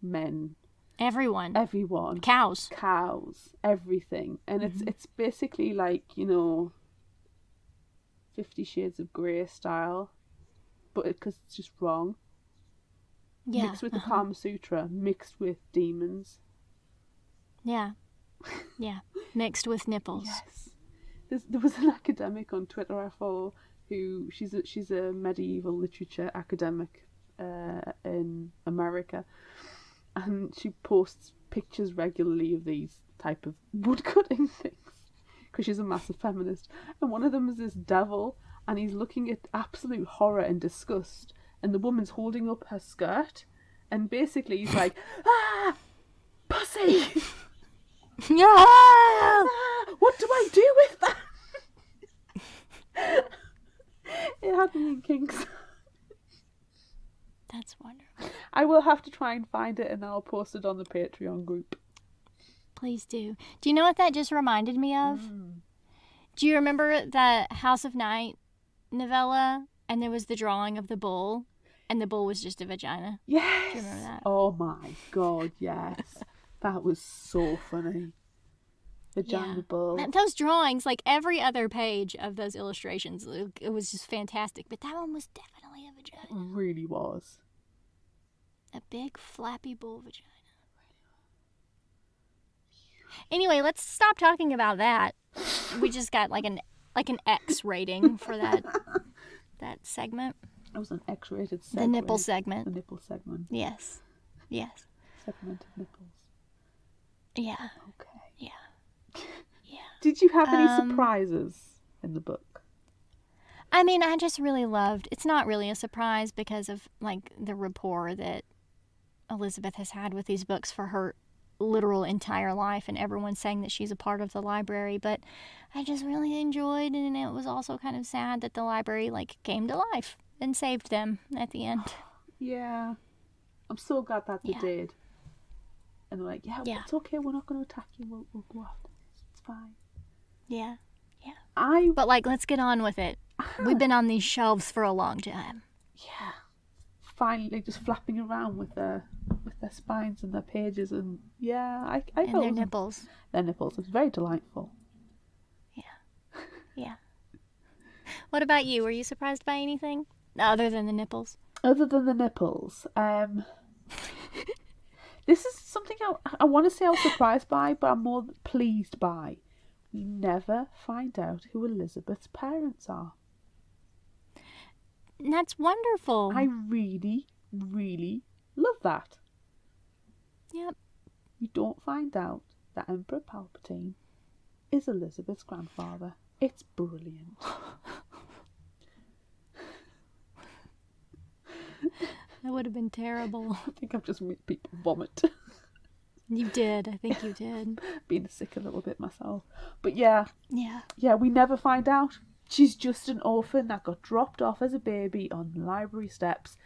Speaker 2: men,
Speaker 1: Everyone.
Speaker 2: everyone,
Speaker 1: Cows.
Speaker 2: everything, and it's basically like 50 Shades of Grey style, but because it's just wrong.
Speaker 1: Yeah.
Speaker 2: Mixed with the Kama Sutra, mixed with demons.
Speaker 1: Yeah. Yeah. Mixed with nipples.
Speaker 2: Yes. There was an academic on Twitter I follow who she's a medieval literature academic in America, and she posts pictures regularly of these type of woodcutting things because she's a massive feminist. And one of them is this devil, and he's looking at absolute horror and disgust, and the woman's holding up her skirt, and basically he's like, ah, pussy.
Speaker 1: Yeah.
Speaker 2: Ah, what do I do with that? It had me in kinks.
Speaker 1: That's wonderful.
Speaker 2: I will have to try and find it, and I'll post it on the Patreon group.
Speaker 1: Please do. Do you know what that just reminded me of? Do you remember the House of Night novella? And there was the drawing of the bull, and the bull was just a vagina.
Speaker 2: Yes.
Speaker 1: Do you remember that?
Speaker 2: Oh my god, yes. That was so funny. Vagina bull.
Speaker 1: Those drawings, like every other page of those illustrations, it was just fantastic. But that one was definitely a vagina.
Speaker 2: It really was.
Speaker 1: A big flappy bull vagina. Anyway, let's stop talking about that. We just got like an X rating for that segment.
Speaker 2: It was an X-rated segment.
Speaker 1: The nipple segment.
Speaker 2: The nipple segment.
Speaker 1: Yes. Yes.
Speaker 2: Segment of nipples.
Speaker 1: Yeah.
Speaker 2: Okay.
Speaker 1: Yeah. Yeah.
Speaker 2: Did you have any surprises in the book?
Speaker 1: I mean, I just really loved. It's not really a surprise because of like the rapport that Elizabeth has had with these books for her literal entire life, and everyone's saying that she's a part of the library. But I just really enjoyed, and it was also kind of sad that the library like came to life and saved them at the end.
Speaker 2: Yeah. I'm so glad that they did. And they're like, yeah, it's okay, we're not going to attack you, we'll go after this, it's fine.
Speaker 1: Yeah. Yeah. But like, let's get on with it. We've been on these shelves for a long time.
Speaker 2: Yeah. Finally just flapping around with their spines and their pages, and I
Speaker 1: and
Speaker 2: felt
Speaker 1: their nipples.
Speaker 2: Their nipples. It's very delightful.
Speaker 1: Yeah. Yeah. What about you? Were you surprised by anything other than the nipples?
Speaker 2: Other than the nipples, this is something I want to say I was surprised by, but I'm more pleased by. We never find out who Elizabeth's parents are.
Speaker 1: That's wonderful.
Speaker 2: I really, really love that.
Speaker 1: Yep.
Speaker 2: You don't find out that Emperor Palpatine is Elizabeth's grandfather. It's brilliant.
Speaker 1: That would have been terrible.
Speaker 2: I think I've just made people vomit.
Speaker 1: You did. I think you did.
Speaker 2: Being sick a little bit myself. But yeah, we never find out. She's just an orphan that got dropped off as a baby on the library steps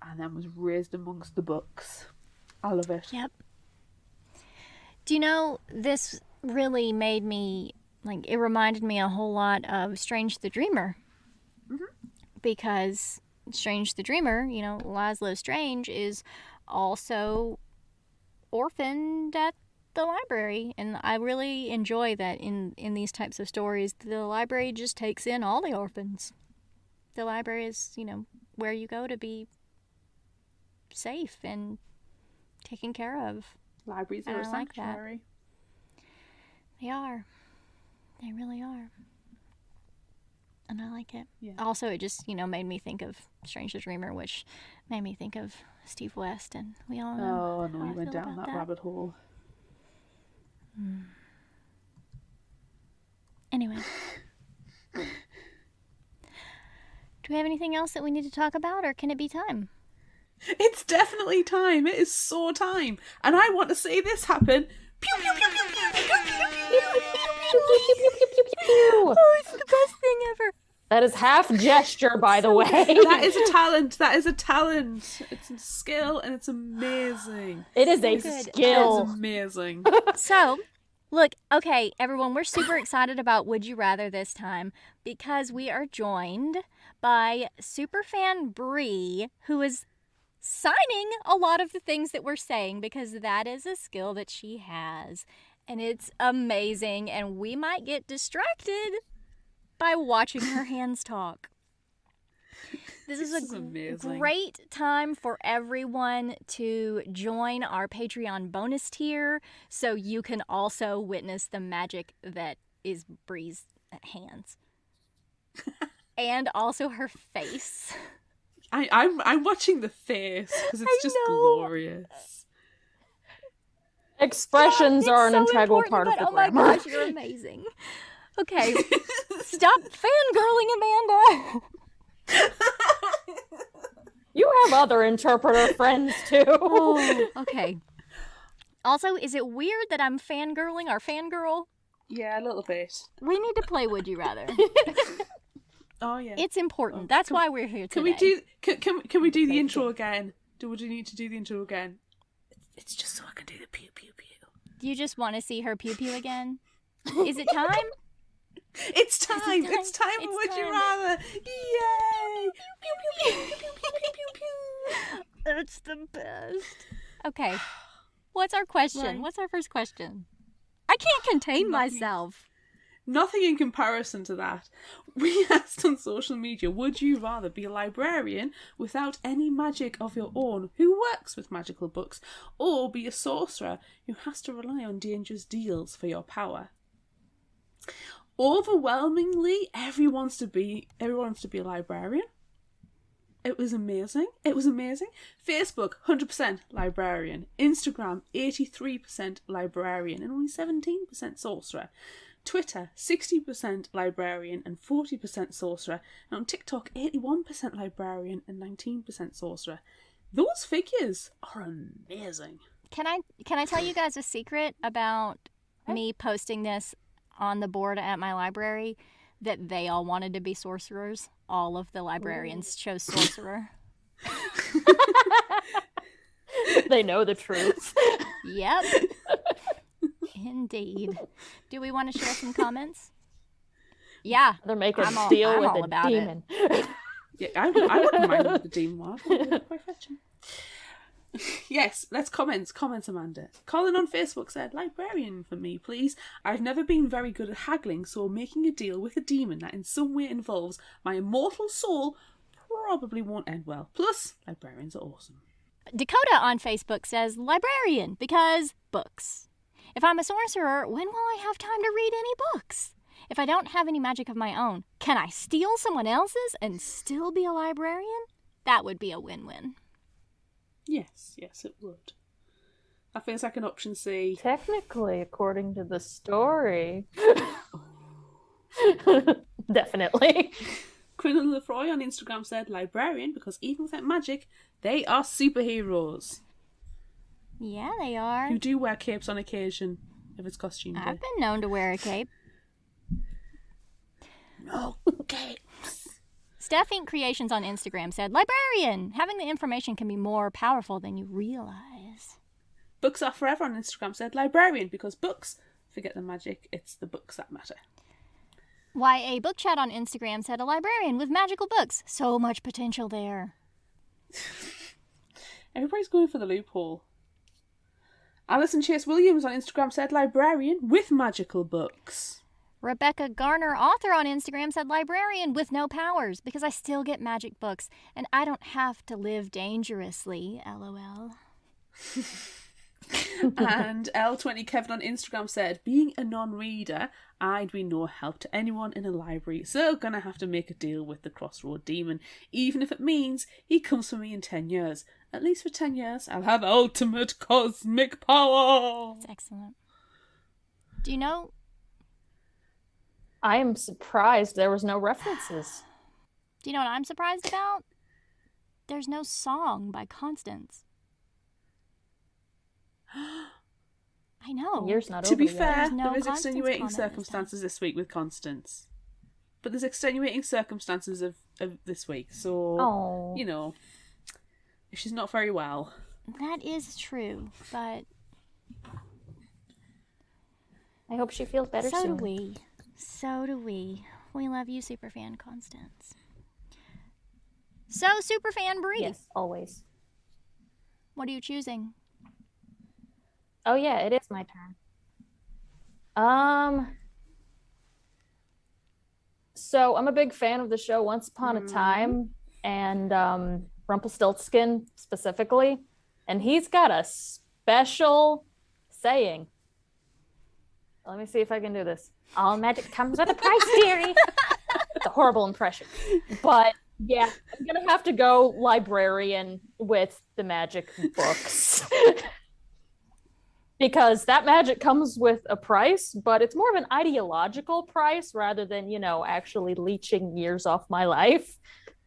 Speaker 2: and then was raised amongst the books. I love it.
Speaker 1: Yep. Do you know, this really made me, like, it reminded me a whole lot of Strange the Dreamer. Mm-hmm. Because Strange the Dreamer, you know, Laszlo Strange is also orphaned at the library, and I really enjoy that in these types of stories. The library just takes in all the orphans. The library is, you know, where you go to be safe and taken care of.
Speaker 2: Libraries are a sanctuary.
Speaker 1: They are. They really are. And I like it.
Speaker 2: Yeah.
Speaker 1: Also, it just, you know, made me think of Strange the Dreamer, which made me think of Steve West, and we all know.
Speaker 2: Oh, no, you went down that rabbit hole.
Speaker 1: Anyway. Do we have anything else that we need to talk about, or can it be time?
Speaker 2: It's definitely time. It is so time. And I want to see this happen. Pew, pew, pew, pew, pew, pew,
Speaker 1: Oh, it's the best thing ever.
Speaker 6: That is half gesture, by the way.
Speaker 2: That is a talent. That is a talent. It's a skill, and it's amazing.
Speaker 6: It is a skill.
Speaker 2: It's amazing.
Speaker 1: So, look, okay, everyone, we're super excited about Would You Rather this time because we are joined by superfan Bree, who is signing a lot of the things that we're saying because that is a skill that she has. And it's amazing, and we might get distracted by watching her hands talk. This is a great time for everyone to join our Patreon bonus tier so you can also witness the magic that is Bree's hands. And also her face.
Speaker 2: I'm watching the face because it's just glorious.
Speaker 6: Expressions are an
Speaker 1: so
Speaker 6: integral part of the
Speaker 1: oh my
Speaker 6: grammar.
Speaker 1: gosh, you're amazing. Okay, stop fangirling, Amanda.
Speaker 6: You have other interpreter friends too.
Speaker 1: Oh, okay. Also, is it weird that I'm fangirling our fangirl?
Speaker 2: Yeah, a little bit.
Speaker 1: We need to play Would You Rather.
Speaker 2: Oh yeah.
Speaker 1: It's important. That's why we're here today.
Speaker 2: Can we do the intro again? Do we need to do the intro again? It's just so I can do the pew pew pew.
Speaker 1: Do you just want to see her pew pew again? Is it time?
Speaker 2: It's time. It's time for
Speaker 1: It's
Speaker 2: Would You
Speaker 1: time.
Speaker 2: Rather. Yay! Pew pew pew pew pew pew pew pew.
Speaker 1: It's the best. Okay. What's our question?
Speaker 2: Right.
Speaker 1: What's our first question? I can't contain myself.
Speaker 2: Nothing in comparison to that. We asked on social media, would you rather be a librarian without any magic of your own who works with magical books, or be a sorcerer who has to rely on dangerous deals for your power? Overwhelmingly, everyone wants to be a librarian. It was amazing. Facebook, 100% librarian. Instagram, 83% librarian and only 17% sorcerer. Twitter, 60% librarian and 40% sorcerer. And on TikTok, 81% librarian and 19% sorcerer. Those figures are amazing.
Speaker 1: Can I tell you guys a secret about me posting this on the board at my library? That they all wanted to be sorcerers. All of the librarians chose sorcerer.
Speaker 6: They know the truth.
Speaker 1: Yep. Indeed. Do we want to share some comments? Yeah.
Speaker 6: They're making
Speaker 1: I'm
Speaker 6: a
Speaker 1: all-
Speaker 6: deal
Speaker 1: I'm
Speaker 6: with
Speaker 1: all
Speaker 6: a
Speaker 1: about it.
Speaker 6: demon.
Speaker 2: Yeah, I wouldn't mind what the demon was. Quite fetching. Yes, let's comments, Amanda. Colin on Facebook said, librarian for me, please. I've never been very good at haggling, so making a deal with a demon that in some way involves my immortal soul probably won't end well. Plus, librarians are awesome.
Speaker 1: Dakota on Facebook says, librarian, because books. If I'm a sorcerer, when will I have time to read any books? If I don't have any magic of my own, can I steal someone else's and still be a librarian? That would be a win-win.
Speaker 2: Yes, it would. That feels like an option C.
Speaker 6: Technically, according to the story. Definitely.
Speaker 2: Quinn Lefroy on Instagram said, librarian, because even without magic, they are superheroes.
Speaker 1: Yeah, they are.
Speaker 2: Who do wear capes on occasion, if it's costume day.
Speaker 1: I've been known to wear a cape.
Speaker 2: No capes.
Speaker 1: Steph Inc. Creations on Instagram said, librarian! Having the information can be more powerful than you realize.
Speaker 2: Books Are Forever on Instagram said, librarian, because books, forget the magic, it's the books that matter.
Speaker 1: YA Book Chat on Instagram said, a librarian with magical books. So much potential there.
Speaker 2: Everybody's going for the loophole. Alison Chase Williams on Instagram said, librarian with magical books.
Speaker 1: Rebecca Garner, author on Instagram, said librarian with no powers because I still get magic books and I don't have to live dangerously, LOL.
Speaker 2: And L20 Kevin on Instagram said, being a non-reader, I'd be no help to anyone in a library, so gonna have to make a deal with the Crossroad Demon, even if it means he comes for me in 10 years. At least for 10 years, I'll have ultimate cosmic power.
Speaker 1: That's excellent. Do you know...
Speaker 6: I am surprised there was no references.
Speaker 1: Do you know what I'm surprised about? There's no song by Constance. I know.
Speaker 6: The year's not
Speaker 2: To
Speaker 6: over
Speaker 2: be
Speaker 6: yet.
Speaker 2: fair,
Speaker 1: There's no
Speaker 2: there is
Speaker 1: Constance
Speaker 2: extenuating
Speaker 1: comment this time.
Speaker 2: circumstances this week with Constance. But there's extenuating circumstances of this week, so,
Speaker 6: Oh.
Speaker 2: you know, she's not very well.
Speaker 1: That is true, but
Speaker 6: I hope she feels better
Speaker 1: so
Speaker 6: soon.
Speaker 1: do we. So do we. We love you, Superfan Constance. So, Superfan Bree,
Speaker 6: Yes, always.
Speaker 1: what are you choosing?
Speaker 6: Oh yeah, it is my turn. So I'm a big fan of the show Once Upon a Time and Rumpelstiltskin specifically, and he's got a special saying. Let me see if I can do this. All magic comes with a price, dearie. It's a horrible impression. But yeah, I'm going to have to go librarian with the magic books. Because that magic comes with a price, but it's more of an ideological price rather than, actually leeching years off my life.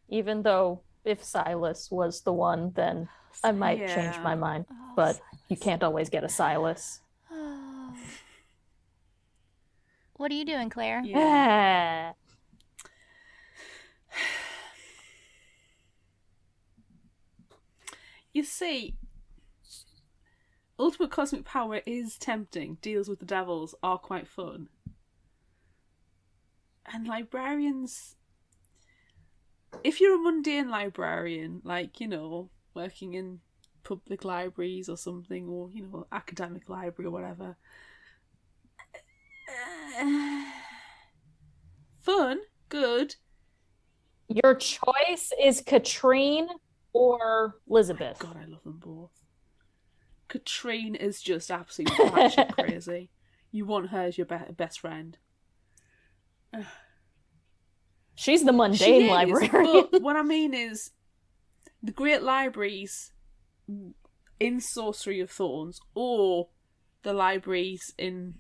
Speaker 6: Even though if Silas was the one, then I might change my mind. But you can't always get a Silas.
Speaker 1: What are you doing, Claire?
Speaker 6: Yeah.
Speaker 2: You see, ultimate cosmic power is tempting. Deals with the devils are quite fun. And librarians... If you're a mundane librarian, like, working in public libraries or something, or, academic library or whatever... fun, good.
Speaker 6: Your choice is Katrine or Elizabeth.
Speaker 2: God, I love them both. Katrine is just absolutely batshit crazy. You want her as your best friend.
Speaker 6: She's the mundane librarian.
Speaker 2: But what I mean is, the great libraries in Sorcery of Thorns, or the libraries in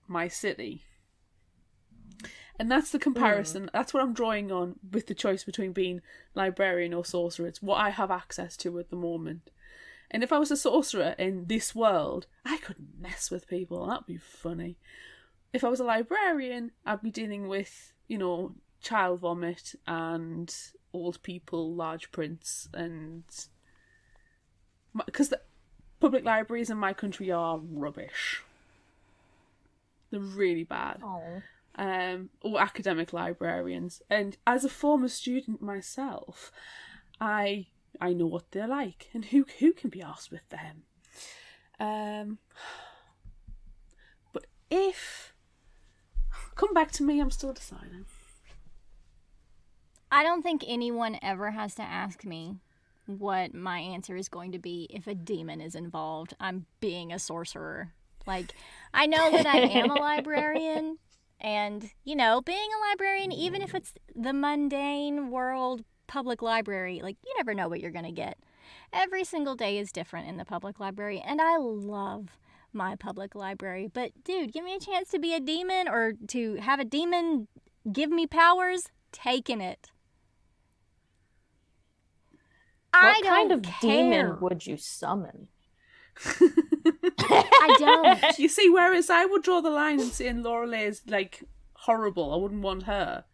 Speaker 2: my city. And that's the comparison. That's what I'm drawing on with the choice between being librarian or sorcerer. It's what I have access to at the moment. And if I was a sorcerer in this world, I could mess with people. That'd be funny. If I was a librarian, I'd be dealing with, child vomit and old people, large prints, and... Because the public libraries in my country are rubbish. They're really bad. Or academic librarians. And as a former student myself, I know what they're like, and who can be arsed with them. But if... Come back to me, I'm still deciding.
Speaker 1: I don't think anyone ever has to ask me what my answer is going to be if a demon is involved. I'm being a sorcerer. Like, I know that I am a librarian, and, being a librarian, even if it's the mundane world public library, like, you never know what you're going to get. Every single day is different in the public library, and I love my public library. But, dude, give me a chance to be a demon or to have a demon give me powers, taking it.
Speaker 6: What kind of demon would you summon?
Speaker 1: I don't.
Speaker 2: You see, whereas I would draw the line and saying Lorelei is, like, horrible, I wouldn't want her.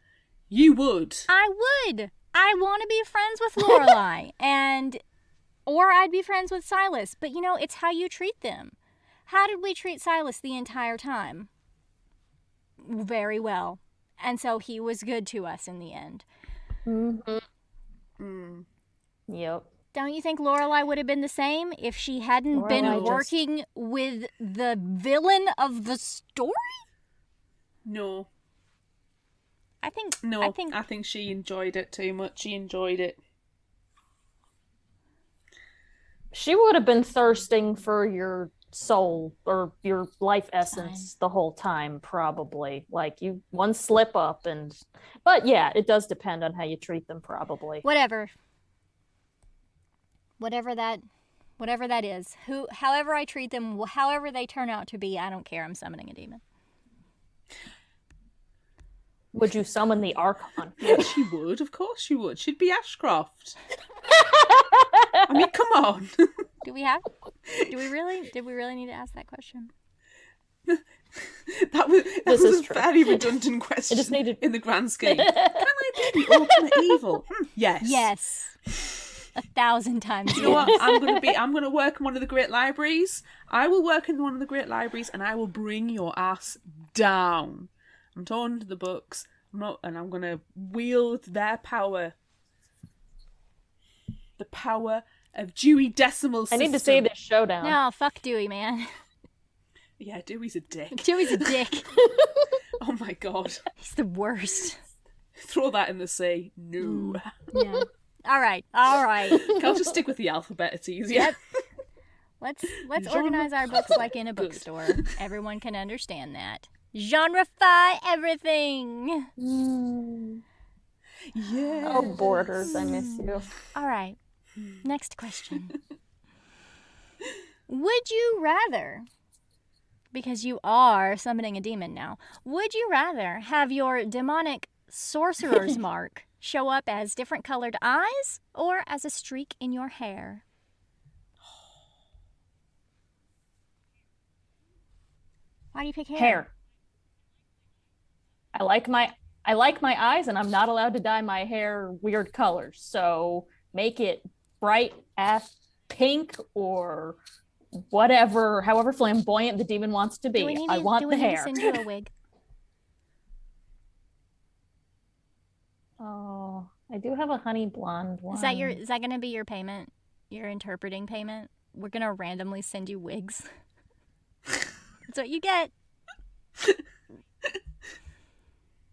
Speaker 2: You would.
Speaker 1: I would. I want to be friends with Lorelei, or I'd be friends with Silas. But, it's how you treat them. How did we treat Silas the entire time? Very well. And so he was good to us in the end.
Speaker 6: Yep.
Speaker 1: Don't you think Lorelei would have been the same if she hadn't been working with the villain of the story?
Speaker 2: No.
Speaker 1: I think
Speaker 2: she enjoyed it too much. She enjoyed it.
Speaker 6: She would have been thirsting for your soul or your life essence the whole time, probably. Like, you one slip up but yeah, it does depend on how you treat them, probably.
Speaker 1: Whatever that is, however I treat them, however they turn out to be, I don't care. I'm summoning a demon.
Speaker 6: Would you summon the Archon?
Speaker 2: Yeah, she would. Of course she would. She'd be Ashcroft. I mean, come on.
Speaker 1: Did we really need to ask that question?
Speaker 2: That was a fairly redundant question.
Speaker 6: It just needed...
Speaker 2: in the grand scheme. Can I be the ultimate evil? Yes.
Speaker 1: Yes. 1,000 times.
Speaker 2: You know what? I'm gonna work in one of the great libraries. I will work in one of the great libraries, and I will bring your ass down. I'm torn to the books. I'm gonna wield their power. The power of Dewey Decimal System.
Speaker 6: I need to see this showdown.
Speaker 1: No, fuck Dewey, man.
Speaker 2: Yeah, Dewey's a dick.
Speaker 1: Dewey's a dick.
Speaker 2: Oh my god.
Speaker 1: He's the worst.
Speaker 2: Throw that in the sea. No.
Speaker 1: Yeah. All right.
Speaker 2: I'll just stick with the alphabet. It's easier. Yep.
Speaker 1: Let's
Speaker 2: Genre-
Speaker 1: organize our books like in a
Speaker 2: Good.
Speaker 1: bookstore. Everyone can understand that. Genreify everything.
Speaker 2: Yeah.
Speaker 6: Oh, Borders, I miss you.
Speaker 1: All right. Next question. Would you rather, because you are summoning a demon now, would you rather have your demonic sorcerer's mark show up as different colored eyes or as a streak in your hair? Why do you pick hair?
Speaker 6: Hair. I like my eyes, and I'm not allowed to dye my hair weird colors. So make it bright ass pink or whatever, however flamboyant the demon wants to be. I want
Speaker 1: do
Speaker 6: the
Speaker 1: we need
Speaker 6: hair.
Speaker 1: to send you a wig?
Speaker 6: Oh, I do have a honey blonde one.
Speaker 1: Is that going to be your payment? Your interpreting payment? We're going to randomly send you wigs. That's what you get.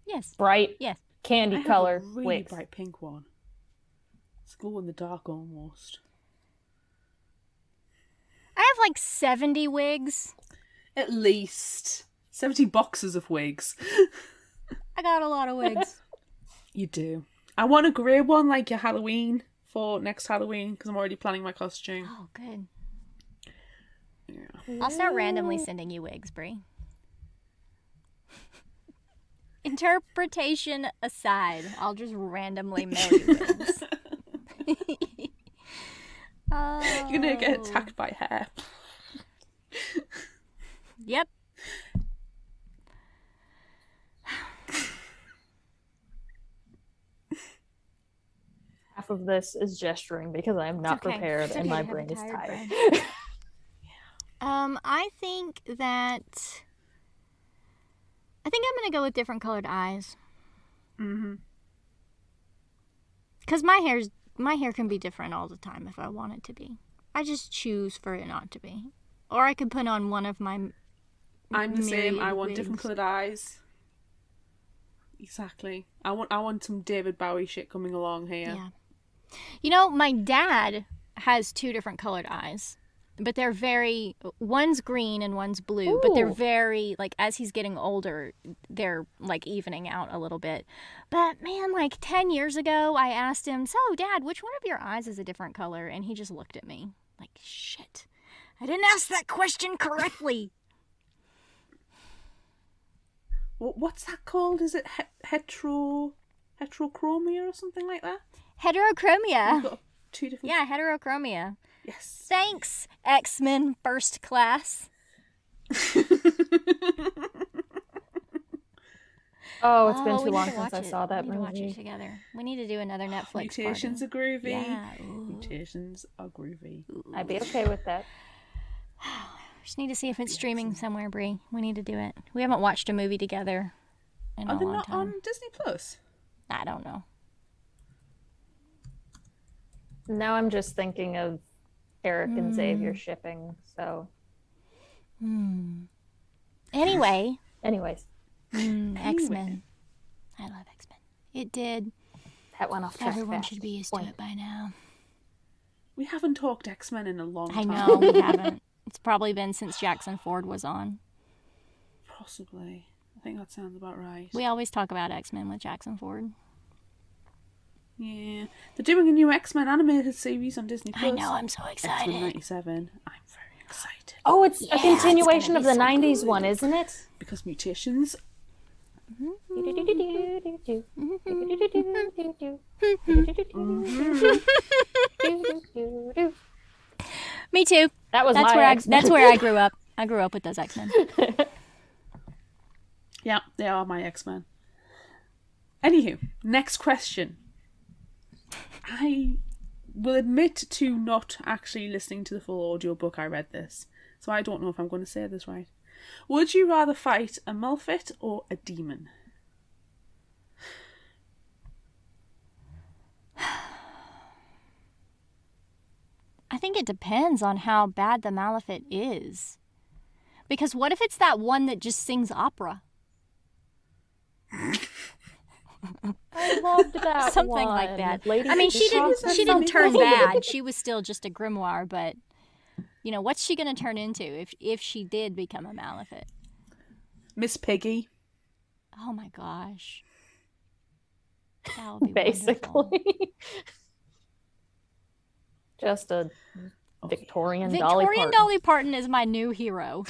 Speaker 1: Yes.
Speaker 6: bright
Speaker 1: Yes.
Speaker 6: candy
Speaker 2: I have
Speaker 6: color
Speaker 2: a really
Speaker 6: wigs?
Speaker 2: bright pink one. It's glow in the dark almost.
Speaker 1: I have like 70 wigs.
Speaker 2: At least 70 boxes of wigs.
Speaker 1: I got a lot of wigs.
Speaker 2: You do. I want a grey one like your Halloween for next Halloween because I'm already planning my costume.
Speaker 1: Oh, good.
Speaker 2: Yeah.
Speaker 1: I'll start randomly sending you wigs, Brie. Interpretation aside, I'll just randomly mail you wigs.
Speaker 2: You're gonna get attacked by hair.
Speaker 1: Yep.
Speaker 6: Half of this is gesturing because I am not
Speaker 1: okay.
Speaker 6: prepared
Speaker 1: It's
Speaker 6: and
Speaker 1: okay
Speaker 6: my
Speaker 1: to have
Speaker 6: brain
Speaker 1: a
Speaker 6: is
Speaker 1: tired
Speaker 6: tired.
Speaker 1: brain. I think I'm gonna go with different colored eyes.
Speaker 2: Mm-hmm.
Speaker 1: Cause my hair can be different all the time if I want it to be. I just choose for it not to be. Or I could put on one of my
Speaker 2: I'm the same. I want
Speaker 1: wigs.
Speaker 2: different coloured eyes. Exactly. I want some David Bowie shit coming along here.
Speaker 1: Yeah. You know, my dad has 2 different colored eyes. But they're one's green and one's blue, but they're
Speaker 6: Ooh.
Speaker 1: very, like, as he's getting older, they're, like, evening out a little bit. But, man, like, 10 years ago, I asked him, so, Dad, which one of your eyes is a different color? And he just looked at me like, shit, I didn't ask that question correctly.
Speaker 2: What's that called? Is it heterochromia or something like that?
Speaker 1: Heterochromia.
Speaker 2: You've got 2 different...
Speaker 1: Yeah, heterochromia.
Speaker 2: Yes.
Speaker 1: Thanks, X-Men First Class.
Speaker 6: Oh, it's been
Speaker 1: we
Speaker 6: too long
Speaker 1: need to
Speaker 6: since I
Speaker 1: watch it.
Speaker 6: saw that
Speaker 1: We need to watch
Speaker 6: movie.
Speaker 1: it together. We need to do another Netflix
Speaker 2: Mutations
Speaker 1: party.
Speaker 2: are groovy.
Speaker 1: Yeah. Ooh.
Speaker 2: Mutations are groovy.
Speaker 6: I'd be okay with that.
Speaker 1: Just need to see if it's streaming somewhere, Brie. We need to do it. We haven't watched a movie together in
Speaker 2: Are
Speaker 1: a
Speaker 2: they
Speaker 1: long
Speaker 2: not
Speaker 1: time.
Speaker 2: on Disney Plus?
Speaker 1: I don't know.
Speaker 6: Now I'm just thinking of Eric and Xavier shipping. So,
Speaker 1: Anyway,
Speaker 6: anyways,
Speaker 1: X-Men. I love X-Men. It did.
Speaker 6: that went off track
Speaker 1: Everyone
Speaker 6: fast.
Speaker 1: should be used to it by now.
Speaker 2: We haven't talked X-Men in a long
Speaker 1: I
Speaker 2: time.
Speaker 1: know we haven't. It's probably been since Jackson Ford was on.
Speaker 2: Possibly. I think that sounds about right.
Speaker 1: We always talk about X-Men with Jackson Ford.
Speaker 2: Yeah. They're doing a new X-Men animated series on Disney Plus.
Speaker 1: I know, I'm so
Speaker 2: X-Men
Speaker 1: excited.
Speaker 2: 97. I'm very excited.
Speaker 6: Oh, it's
Speaker 1: Yeah,
Speaker 6: a continuation
Speaker 1: it's
Speaker 6: of the
Speaker 1: gonna be so
Speaker 6: 90s
Speaker 1: good.
Speaker 6: one, isn't it?
Speaker 2: Because mutations...
Speaker 1: Me too.
Speaker 6: That was
Speaker 1: That's
Speaker 6: my
Speaker 1: where
Speaker 6: X-Men.
Speaker 1: that's where I grew up. I grew up with those X-Men.
Speaker 2: Yeah, they are my X-Men. Anywho, next question. I will admit to not actually listening to the full audiobook. I read this, so I don't know if I'm going to say this right. Would you rather fight a Malfit or a demon?
Speaker 1: I think it depends on how bad the Malefit is. Because what if it's that one that just sings opera?
Speaker 6: I loved that
Speaker 1: Something like
Speaker 6: one.
Speaker 1: that.
Speaker 6: Lady
Speaker 1: I mean, she
Speaker 6: Gaga.
Speaker 1: didn't turn bad. She was still just a grimoire, but You know, what's she going to turn into if she did become a Malefit?
Speaker 2: Miss Piggy.
Speaker 1: Oh my gosh. That would be
Speaker 6: Basically.
Speaker 1: wonderful.
Speaker 6: Just a Victorian Dolly
Speaker 1: Victorian
Speaker 6: Parton.
Speaker 1: Dolly Parton is my new hero.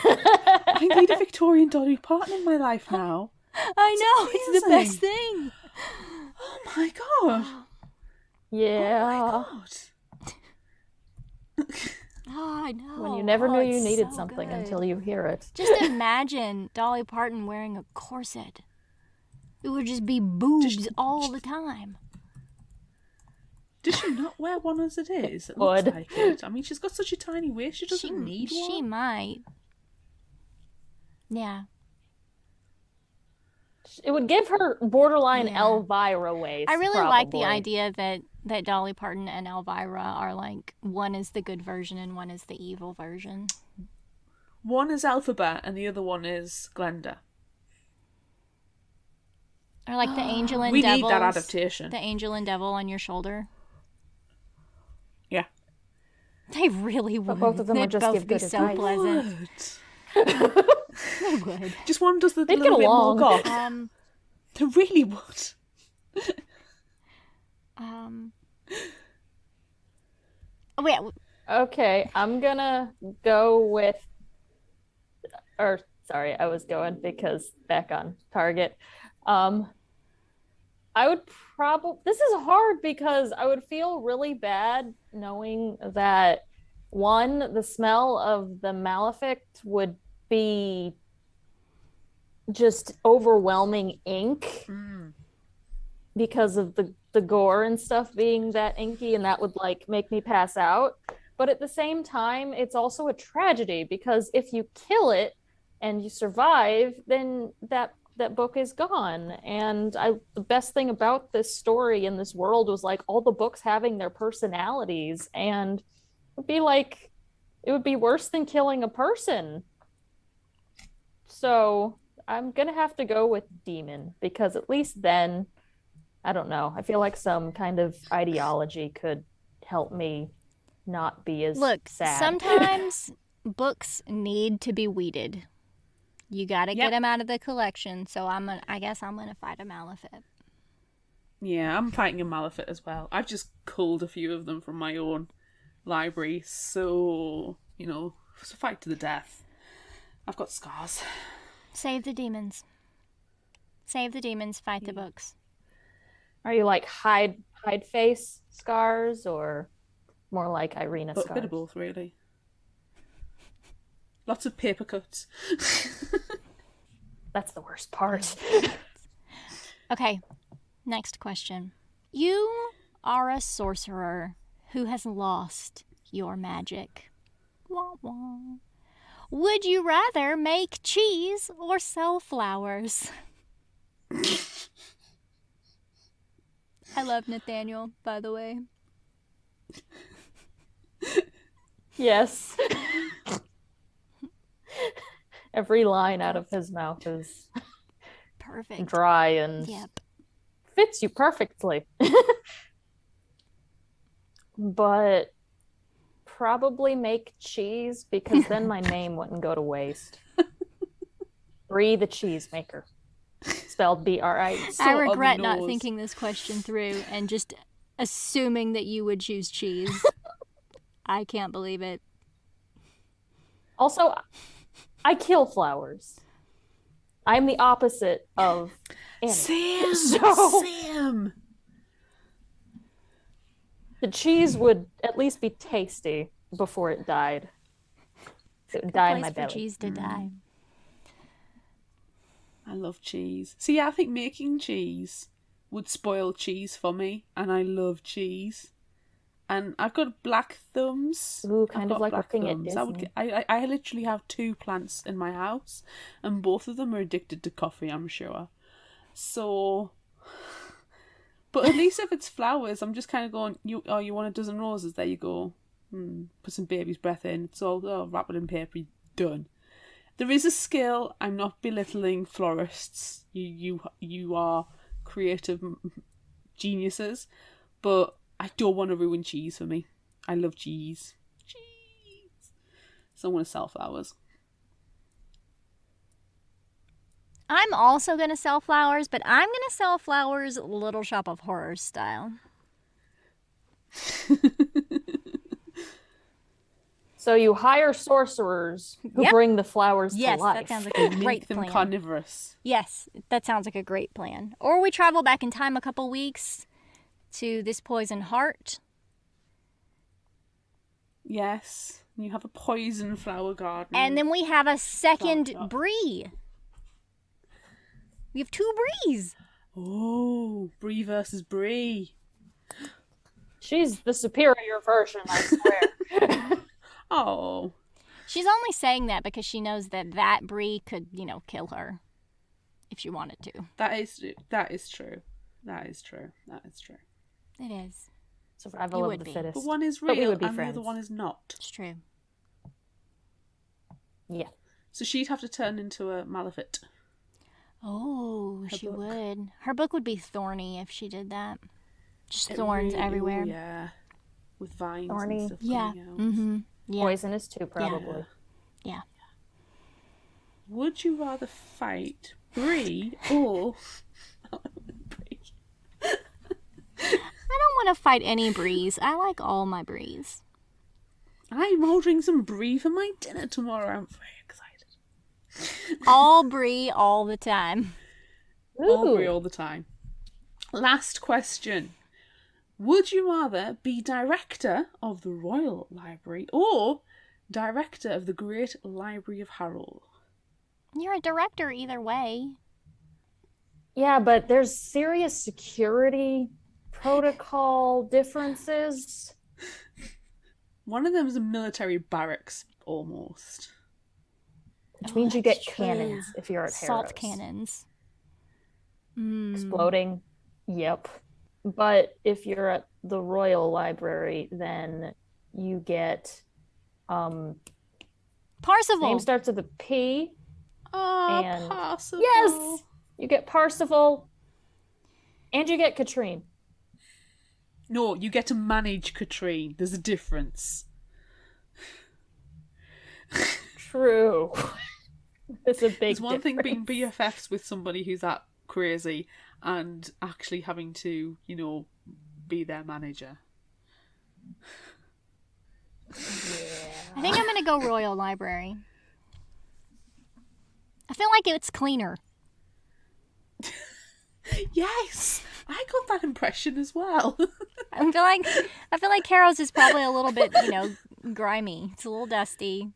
Speaker 2: I need a Victorian Dolly Parton in my life now.
Speaker 1: I know, it's the best thing.
Speaker 2: Oh my god.
Speaker 6: Yeah.
Speaker 2: Oh my god.
Speaker 1: Oh, I know.
Speaker 6: When you never knew you
Speaker 1: it's
Speaker 6: needed
Speaker 1: so
Speaker 6: something
Speaker 1: good.
Speaker 6: until you hear it.
Speaker 1: Just imagine Dolly Parton wearing a corset. It would just be boobs all the time.
Speaker 2: Does she not wear one as it is? It
Speaker 6: Would.
Speaker 2: looks like it. I mean, she's got such a tiny waist, she doesn't need one.
Speaker 1: She might. Yeah.
Speaker 6: It would give her borderline
Speaker 1: Yeah.
Speaker 6: Elvira waist.
Speaker 1: I really like the
Speaker 6: probably.
Speaker 1: idea that Dolly Parton and Elvira are like, one is the good version and one is the evil version.
Speaker 2: One is Alphabet and the other one is Glenda.
Speaker 1: Or like the angel and
Speaker 2: We
Speaker 1: devils.
Speaker 2: need that adaptation.
Speaker 1: The angel and devil on your shoulder.
Speaker 2: Yeah.
Speaker 1: They really would.
Speaker 6: But both of them
Speaker 1: They'd
Speaker 6: would just
Speaker 1: both
Speaker 6: give
Speaker 1: be
Speaker 6: good
Speaker 1: so
Speaker 6: advice.
Speaker 1: pleasant. They would.
Speaker 2: Just one does the
Speaker 6: They'd
Speaker 2: little
Speaker 6: get
Speaker 2: bit more
Speaker 6: along.
Speaker 2: goth. They really would.
Speaker 1: Oh, wait.
Speaker 6: Okay, I'm gonna go with, or sorry, I was going because back on target. I would probably, this is hard because I would feel really bad knowing that one, the smell of the Malefict would be just overwhelming ink because of the gore and stuff being that inky, and that would like make me pass out. But at the same time, it's also a tragedy because if you kill it and you survive, then that book is gone. And the best thing about this story in this world was like all the books having their personalities, and it would be worse than killing a person. So I'm gonna have to go with demon because at least then, I don't know, I feel like some kind of ideology could help me not be as sad.
Speaker 1: Sometimes books need to be weeded. You got to get them out of the collection. So I guess I'm gonna fight a Malefic.
Speaker 2: Yeah, I'm fighting a Malefic as well. I've just culled a few of them from my own library, so it's a fight to the death. I've got scars.
Speaker 1: Save the demons. Save the demons. Fight the books.
Speaker 6: Are you like hide face scars or more like Irina
Speaker 2: But
Speaker 6: scars?
Speaker 2: a bit of both, really. Lots of paper cuts.
Speaker 6: That's the worst part.
Speaker 1: Okay, next question. You are a sorcerer who has lost your magic. Wah, wah. Would you rather make cheese or sell flowers? I love Nathaniel, by the way.
Speaker 6: Yes. Every line out of his mouth is
Speaker 1: Perfect.
Speaker 6: dry and
Speaker 1: Yep.
Speaker 6: fits you perfectly. But probably make cheese because then my name wouldn't go to waste. Bree the cheesemaker. Spelled B-R-I.
Speaker 2: So
Speaker 1: I
Speaker 2: on the
Speaker 1: regret not
Speaker 2: nose.
Speaker 1: thinking this question through and just assuming that you would choose cheese. I can't believe it.
Speaker 6: Also, I kill flowers. I'm the opposite of Annie.
Speaker 2: Sam!
Speaker 6: So-
Speaker 2: Sam!
Speaker 6: The cheese would at least be tasty before it died. It would die in
Speaker 1: Place
Speaker 6: my
Speaker 1: for
Speaker 6: belly.
Speaker 1: cheese to die.
Speaker 2: I love cheese. See, I think making cheese would spoil cheese for me, and I love cheese. And I've got black thumbs.
Speaker 6: Ooh,
Speaker 2: I've
Speaker 6: kind
Speaker 2: got
Speaker 6: of like
Speaker 2: black
Speaker 6: working at
Speaker 2: thumbs.
Speaker 6: Disney.
Speaker 2: I literally have 2 plants in my house, and both of them are addicted to coffee, I'm sure. So, but at least if it's flowers, I'm just kind of going, you want a dozen roses? There you go. Put some baby's breath in. It's all wrap it in paper. Done. There is a skill. I'm not belittling florists. You are creative geniuses, but I don't want to ruin cheese for me. I love cheese. Cheese. So I'm going to sell flowers.
Speaker 1: I'm also going to sell flowers, but I'm going to sell flowers Little Shop of Horrors style.
Speaker 6: So you hire sorcerers who
Speaker 1: Yep.
Speaker 6: bring the flowers
Speaker 1: Yes,
Speaker 6: to life.
Speaker 1: that sounds like
Speaker 2: They
Speaker 1: a great
Speaker 2: make them
Speaker 1: plan.
Speaker 2: carnivorous.
Speaker 1: Yes, that sounds like a great plan. Or we travel back in time a couple weeks to this poison heart.
Speaker 2: Yes. You have a poison flower garden.
Speaker 1: And then we have a second
Speaker 2: Flower shop.
Speaker 1: Brie. We have two Bries.
Speaker 2: Oh, Brie versus Brie.
Speaker 6: She's the superior version, I swear.
Speaker 2: Oh.
Speaker 1: She's only saying that because she knows that Brie could, kill her if she wanted to.
Speaker 2: That is true. That is true.
Speaker 1: It is.
Speaker 6: Survival
Speaker 1: You
Speaker 6: of
Speaker 1: would
Speaker 6: the
Speaker 1: be.
Speaker 6: fittest.
Speaker 2: But one is
Speaker 6: But we
Speaker 2: real
Speaker 6: would be
Speaker 2: and the
Speaker 6: friends.
Speaker 2: other one is not.
Speaker 1: It's true.
Speaker 6: Yeah.
Speaker 2: So she'd have to turn into a Malefit.
Speaker 1: Oh,
Speaker 2: Her
Speaker 1: she
Speaker 2: book.
Speaker 1: would. Her book would be thorny if she did that. Just
Speaker 2: It
Speaker 1: thorns
Speaker 2: really-
Speaker 1: everywhere.
Speaker 2: ooh, yeah. With vines
Speaker 6: Thorny.
Speaker 2: and stuff
Speaker 1: Yeah.
Speaker 2: coming out.
Speaker 1: Mm-hmm. Yeah.
Speaker 6: Poisonous too, probably.
Speaker 1: Yeah.
Speaker 2: Would you rather fight Brie or Brie?
Speaker 1: I don't want to fight any Bries. I like all my Bries.
Speaker 2: I'm ordering some Brie for my dinner tomorrow. I'm very excited.
Speaker 1: All Brie all the time.
Speaker 2: All Brie
Speaker 6: Ooh.
Speaker 2: all the time. Last question. Would you rather be director of the Royal Library or director of the Great Library of Harrow?
Speaker 1: You're a director either way.
Speaker 6: Yeah, but there's serious security protocol differences.
Speaker 2: One of them is a military barracks, almost.
Speaker 6: Which means you get
Speaker 1: that's true.
Speaker 6: cannons if you're at
Speaker 1: Salt
Speaker 6: Harrow's.
Speaker 1: cannons. Mm.
Speaker 6: Exploding. Yep. But if you're at the Royal Library, then you get
Speaker 1: Parsival.
Speaker 6: name starts with a P.
Speaker 2: Oh,
Speaker 6: And-
Speaker 2: Parsifal.
Speaker 6: Yes! You get Parsifal. And you get Katrine.
Speaker 2: No, you get to manage Katrine. There's a difference.
Speaker 6: True. It's a big
Speaker 2: There's one thing being
Speaker 6: difference.
Speaker 2: BFFs with somebody who's that crazy and actually having to, be their manager.
Speaker 1: I think I'm going to go Royal Library. I feel like it's cleaner.
Speaker 2: Yes! I got that impression as well.
Speaker 1: I feel like Carol's is probably a little bit, grimy. It's a little dusty.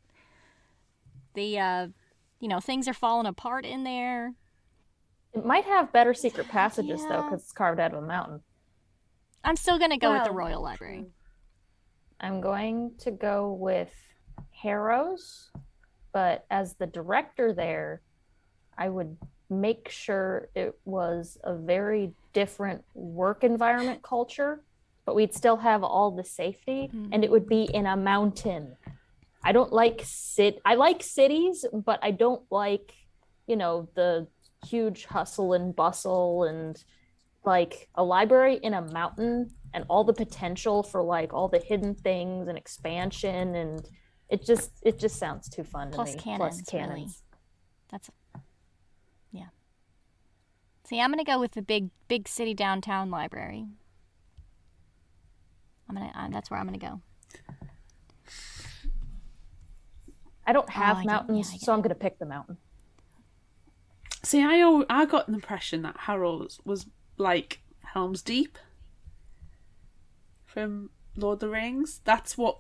Speaker 1: The things are falling apart in there.
Speaker 6: It might have better secret passages, though,
Speaker 1: Yeah.
Speaker 6: because it's carved out of a mountain.
Speaker 1: I'm still going to go with the
Speaker 2: Well,
Speaker 1: Royal Library.
Speaker 6: I'm going to go with Harrow's, but as the director there, I would make sure it was a very different work environment culture, but we'd still have all the safety, and it would be in a mountain. I don't like I like cities, but I don't like, the huge hustle and bustle and like a library in a mountain and all the potential for like all the hidden things and expansion, and it just sounds too fun
Speaker 1: Plus
Speaker 6: to me.
Speaker 1: cannons,
Speaker 6: Plus
Speaker 1: really.
Speaker 6: cannons.
Speaker 1: Yeah. See, I'm going to go with the big city downtown library. That's where I'm going to go.
Speaker 6: I don't
Speaker 1: I
Speaker 6: have
Speaker 1: get-
Speaker 6: mountains,
Speaker 1: yeah, I get
Speaker 6: so I'm going to pick the mountain.
Speaker 2: See, I got an impression that Harrow's was like Helm's Deep from Lord of the Rings. That's what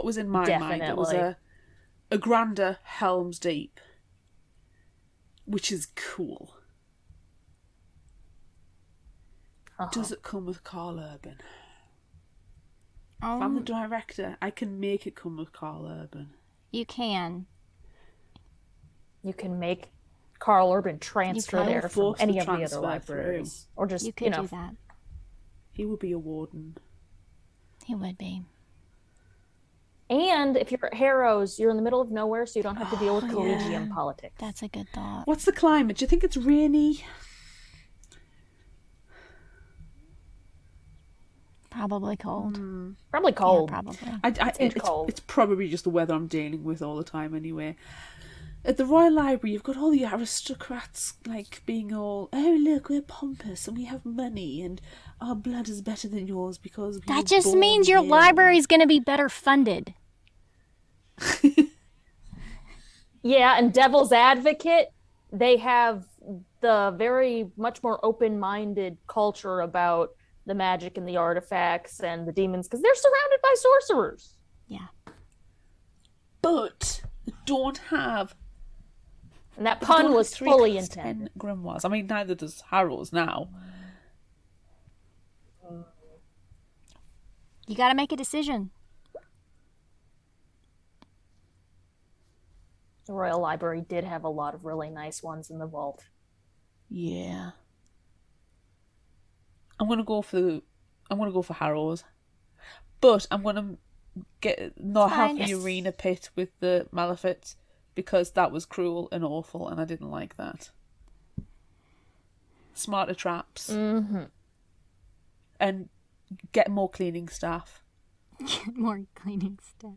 Speaker 2: was in my mind. It was
Speaker 6: Definitely.
Speaker 2: a grander Helm's Deep, which is cool.
Speaker 6: Uh-huh.
Speaker 2: Does it come with Carl Urban? If
Speaker 1: Oh,
Speaker 2: I'm the director, I can make it come with Carl Urban.
Speaker 1: you can.
Speaker 6: You can make Carl Urban transfer
Speaker 1: can.
Speaker 6: there from
Speaker 2: Force the
Speaker 6: any of the other
Speaker 2: transfer
Speaker 6: libraries, or just
Speaker 1: You could do that.
Speaker 2: He would be a warden.
Speaker 1: He would be.
Speaker 6: And if you're at Harrow's, you're in the middle of nowhere, so you don't have to deal with
Speaker 2: Oh,
Speaker 6: collegium
Speaker 2: yeah.
Speaker 6: politics.
Speaker 1: That's a good thought.
Speaker 2: What's the climate? Do you think it's rainy?
Speaker 1: Probably cold.
Speaker 6: Probably
Speaker 1: Yeah,
Speaker 6: cold.
Speaker 1: probably.
Speaker 2: It's probably just the weather I'm dealing with all the time anyway. At the Royal Library, you've got all the aristocrats, like, being all, oh, look, we're pompous and we have money and our blood is better than yours because we
Speaker 1: That
Speaker 2: were
Speaker 1: just
Speaker 2: born
Speaker 1: means your
Speaker 2: here."
Speaker 1: library's going to be better funded.
Speaker 6: Yeah, and Devil's Advocate, they have the very much more open-minded culture about the magic and the artifacts and the demons because they're surrounded by sorcerers.
Speaker 1: Yeah.
Speaker 2: But don't have...
Speaker 6: And that pun was fully intended.
Speaker 2: 10 grimoires. I mean, neither does Harrow's now.
Speaker 1: You got to make a decision.
Speaker 6: The Royal Library did have a lot of really nice ones in the vault.
Speaker 2: Yeah. I'm gonna go for Harrow's. But I'm gonna not have the arena pit with the Malefics because that was cruel and awful and I didn't like that. Smarter traps.
Speaker 6: Mm-hmm.
Speaker 2: And get more cleaning staff.
Speaker 1: Get more cleaning stuff.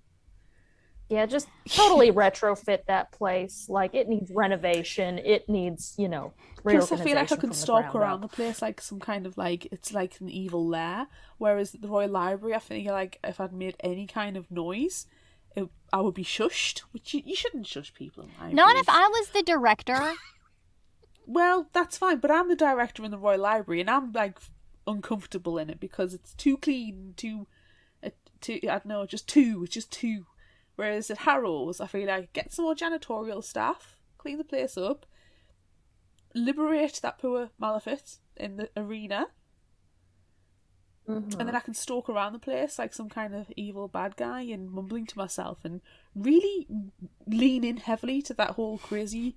Speaker 6: Yeah, just totally retrofit that place. Like, it needs renovation. It needs,
Speaker 2: Plus, I feel like I could
Speaker 6: from the
Speaker 2: stalk
Speaker 6: ground
Speaker 2: around
Speaker 6: up.
Speaker 2: the place like some kind of it's like an evil lair. Whereas at the Royal Library, I feel like if I'd made any kind of noise, I would be shushed. Which you shouldn't shush people in libraries.
Speaker 1: Not if I was the director.
Speaker 2: Well, that's fine, but I'm the director in the Royal Library, and I'm uncomfortable in it because it's too clean, I don't know, it's just too. Whereas at Harrow's, I feel like get some more janitorial staff, clean the place up, liberate that poor Malefic in the arena, and then I can stalk around the place like some kind of evil bad guy and mumbling to myself and really lean in heavily to that whole craziness.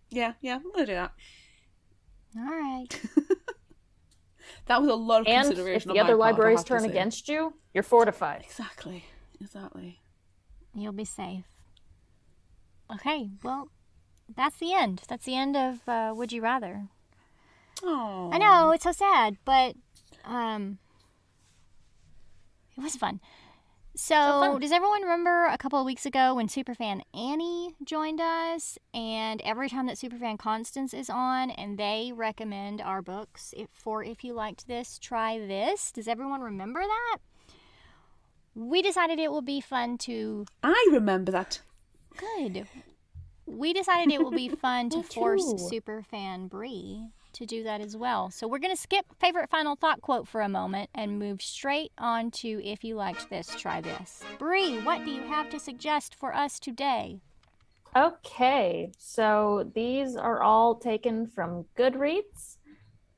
Speaker 2: Yeah, I'm gonna do that.
Speaker 1: All right.
Speaker 2: That was a lot of
Speaker 6: And
Speaker 2: consideration.
Speaker 6: if the other libraries turn against you, you're fortified.
Speaker 2: Exactly.
Speaker 1: You'll be safe. Okay, well, that's the end. That's the end of Would You Rather.
Speaker 2: Oh,
Speaker 1: I know, it's so sad, but it was fun. So, does everyone remember a couple of weeks ago when Superfan Annie joined us? And every time that Superfan Constance is on and they recommend our books if you liked this, try this. Does everyone remember that? We decided it would be fun to...
Speaker 2: I remember that.
Speaker 1: Good. We decided it would be fun to force Superfan Bree to do that as well. So we're going to skip favorite final thought quote for a moment and move straight on to if you liked this, try this. Bree, what do you have to suggest for us today?
Speaker 6: Okay, so these are all taken from Goodreads,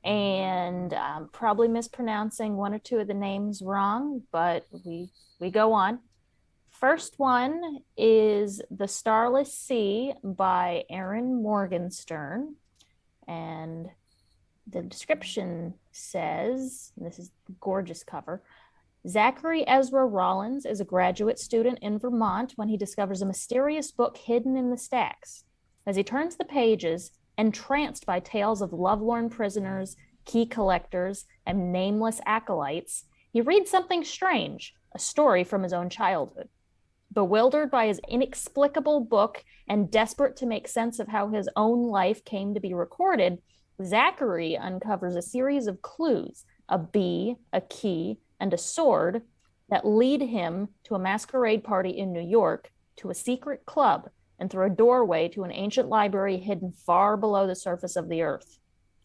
Speaker 6: and I'm probably mispronouncing one or two of the names wrong, but we go on. First one is The Starless Sea by Erin Morgenstern, and the description says, and this is the gorgeous cover, Zachary Ezra Rollins is a graduate student in Vermont when he discovers a mysterious book hidden in the stacks. As he turns the pages, entranced by tales of lovelorn prisoners, key collectors, and nameless acolytes, he reads something strange, a story from his own childhood. Bewildered by his inexplicable book and desperate to make sense of how his own life came to be recorded, Zachary uncovers a series of clues, a bee, a key, and a sword that lead him to a masquerade party in New York, to a secret club, and through a doorway to an ancient library hidden far below the surface of the earth.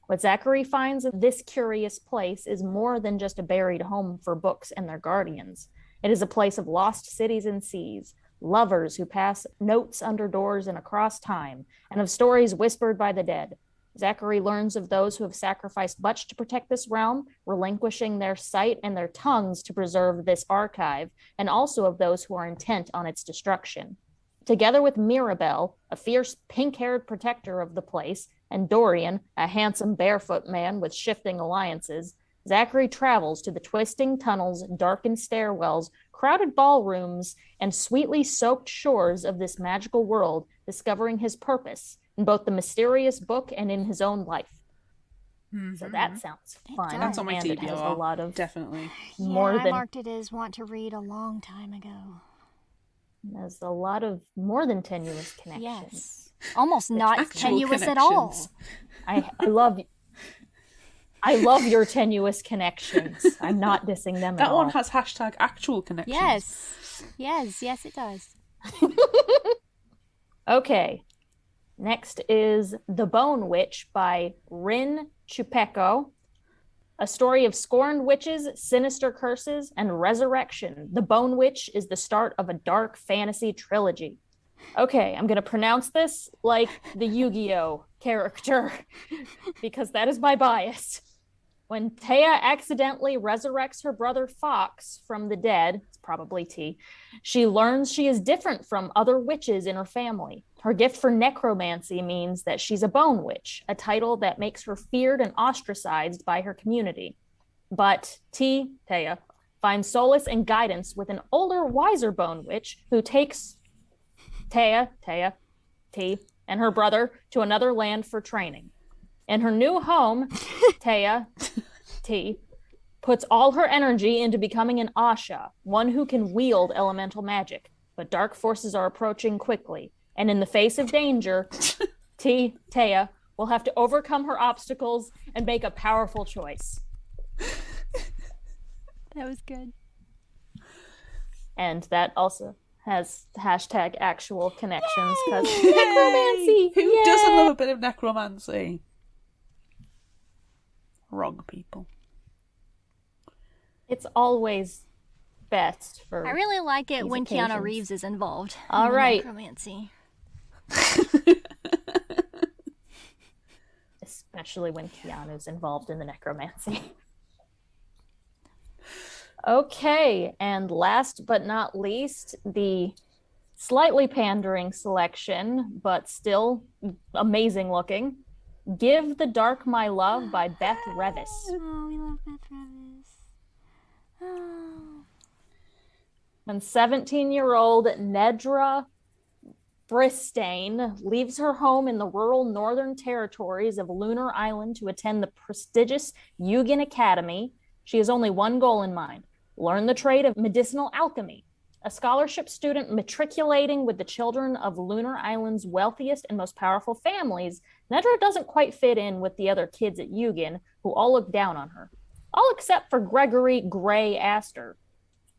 Speaker 6: What Zachary finds in this curious place is more than just a buried home for books and their guardians. It is a place of lost cities and seas, lovers who pass notes under doors and across time, and of stories whispered by the dead. Zachary learns of those who have sacrificed much to protect this realm, relinquishing their sight and their tongues to preserve this archive, and also of those who are intent on its destruction. Together with Mirabelle, a fierce pink-haired protector of the place, and Dorian, a handsome barefoot man with shifting alliances, Zachary travels to the twisting tunnels, darkened stairwells, crowded ballrooms, and sweetly soaked shores of this magical world, discovering his purpose in both the mysterious book and in his own life. So that sounds fun.
Speaker 1: does.
Speaker 2: That's on my
Speaker 6: and it has a
Speaker 2: TBR.
Speaker 6: lot of
Speaker 2: Definitely.
Speaker 6: more
Speaker 1: I
Speaker 6: than
Speaker 1: marked it as want to read a long time ago.
Speaker 6: has a lot of more than tenuous connections.
Speaker 1: Yes. Almost not
Speaker 2: Actual
Speaker 1: tenuous at all.
Speaker 2: connections.
Speaker 6: I love your tenuous connections. I'm not dissing them at
Speaker 2: That
Speaker 6: all.
Speaker 2: one has hashtag actual connections.
Speaker 1: Yes, it does.
Speaker 6: Okay. Next is The Bone Witch by Rin Chupeco. A story of scorned witches, sinister curses, and resurrection. The Bone Witch is the start of a dark fantasy trilogy. Okay, I'm going to pronounce this like the Yu-Gi-Oh character because that is my bias. When Taya accidentally resurrects her brother Fox from the dead, it's probably T, she learns she is different from other witches in her family. Her gift for necromancy means that she's a bone witch, a title that makes her feared and ostracized by her community. But T, Taya, finds solace and guidance with an older, wiser bone witch who takes Taya, T, and her brother to another land for training. In her new home, Taya, T, puts all her energy into becoming an Asha, one who can wield elemental magic. But dark forces are approaching quickly, and in the face of danger, Taya, will have to overcome her obstacles and make a powerful choice.
Speaker 1: That was good.
Speaker 6: And that also has hashtag actual connections because necromancy.
Speaker 2: Who
Speaker 6: Yay!
Speaker 2: doesn't love a bit of necromancy? Wrong people.
Speaker 6: It's always best for.
Speaker 1: I really like it
Speaker 6: these
Speaker 1: when
Speaker 6: occasions.
Speaker 1: Keanu Reeves is involved.
Speaker 6: All
Speaker 1: in the
Speaker 6: right.
Speaker 1: necromancy.
Speaker 6: Especially when Keanu's involved in the necromancy. Okay, and last but not least, the slightly pandering selection, but still amazing looking. Give the Dark My Love by Beth Revis.
Speaker 1: Oh, we love Beth Revis. Oh.
Speaker 6: When 17-year-old Nedra Bristane leaves her home in the rural northern territories of Lunar Island to attend the prestigious Yugen Academy, she has only one goal in mind: learn the trade of medicinal alchemy. A scholarship student matriculating with the children of Lunar Island's wealthiest and most powerful families, Nedra doesn't quite fit in with the other kids at Yugen, who all look down on her. All except for Gregory Gray Astor.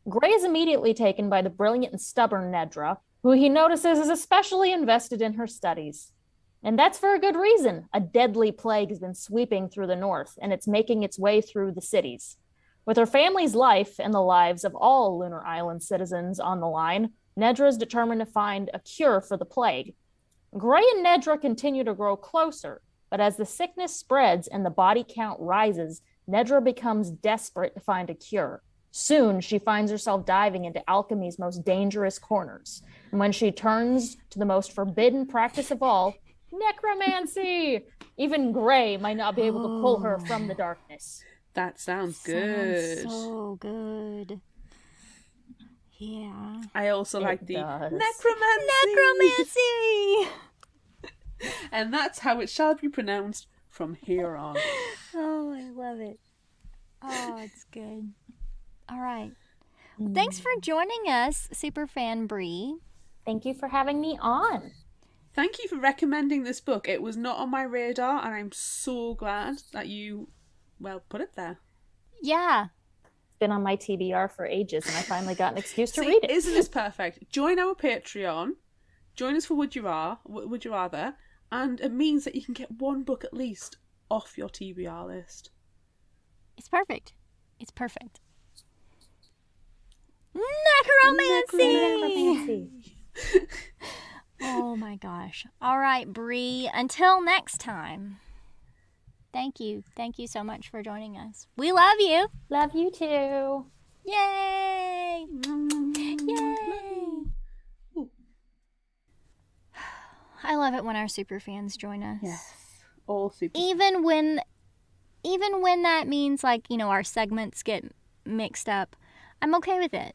Speaker 6: Gray is immediately taken by the brilliant and stubborn Nedra, who he notices is especially invested in her studies. And that's for a good reason. A deadly plague has been sweeping through the north, and it's making its way through the cities. With her family's life and the lives of all Lunar Island citizens on the line, Nedra is determined to find a cure for the plague. Gray and Nedra continue to grow closer, but as the sickness spreads and the body count rises, Nedra becomes desperate to find a cure. Soon, she finds herself diving into alchemy's most dangerous corners. And when she turns to the most forbidden practice of all, necromancy, even Gray might not be able to pull her from the darkness.
Speaker 2: That sounds good.
Speaker 1: Sounds so good. Yeah.
Speaker 2: I also like the
Speaker 6: does.
Speaker 2: necromancy.
Speaker 1: Necromancy!
Speaker 2: And that's how it shall be pronounced from here on.
Speaker 1: Oh, I love it. Oh, it's good. All right. Well, thanks for joining us, Superfan Bree.
Speaker 6: Thank you for having me on.
Speaker 2: Thank you for recommending this book. It was not on my radar, and I'm so glad that you, put it there.
Speaker 1: Yeah.
Speaker 6: It's been on my TBR for ages, and I finally got an excuse to read it.
Speaker 2: Isn't this perfect? Join our Patreon. Join us for Would You Rather, and it means that you can get one book at least off your TBR list.
Speaker 1: It's perfect. It's perfect. Necromancy! Oh my gosh. All right, Bree. Until next time. Thank you. Thank you so much for joining us. We love you.
Speaker 6: Love you too.
Speaker 1: Yay! Yay! I love it when our super fans join us.
Speaker 2: Yes. All super.
Speaker 1: Even when that means our segments get mixed up, I'm okay with it.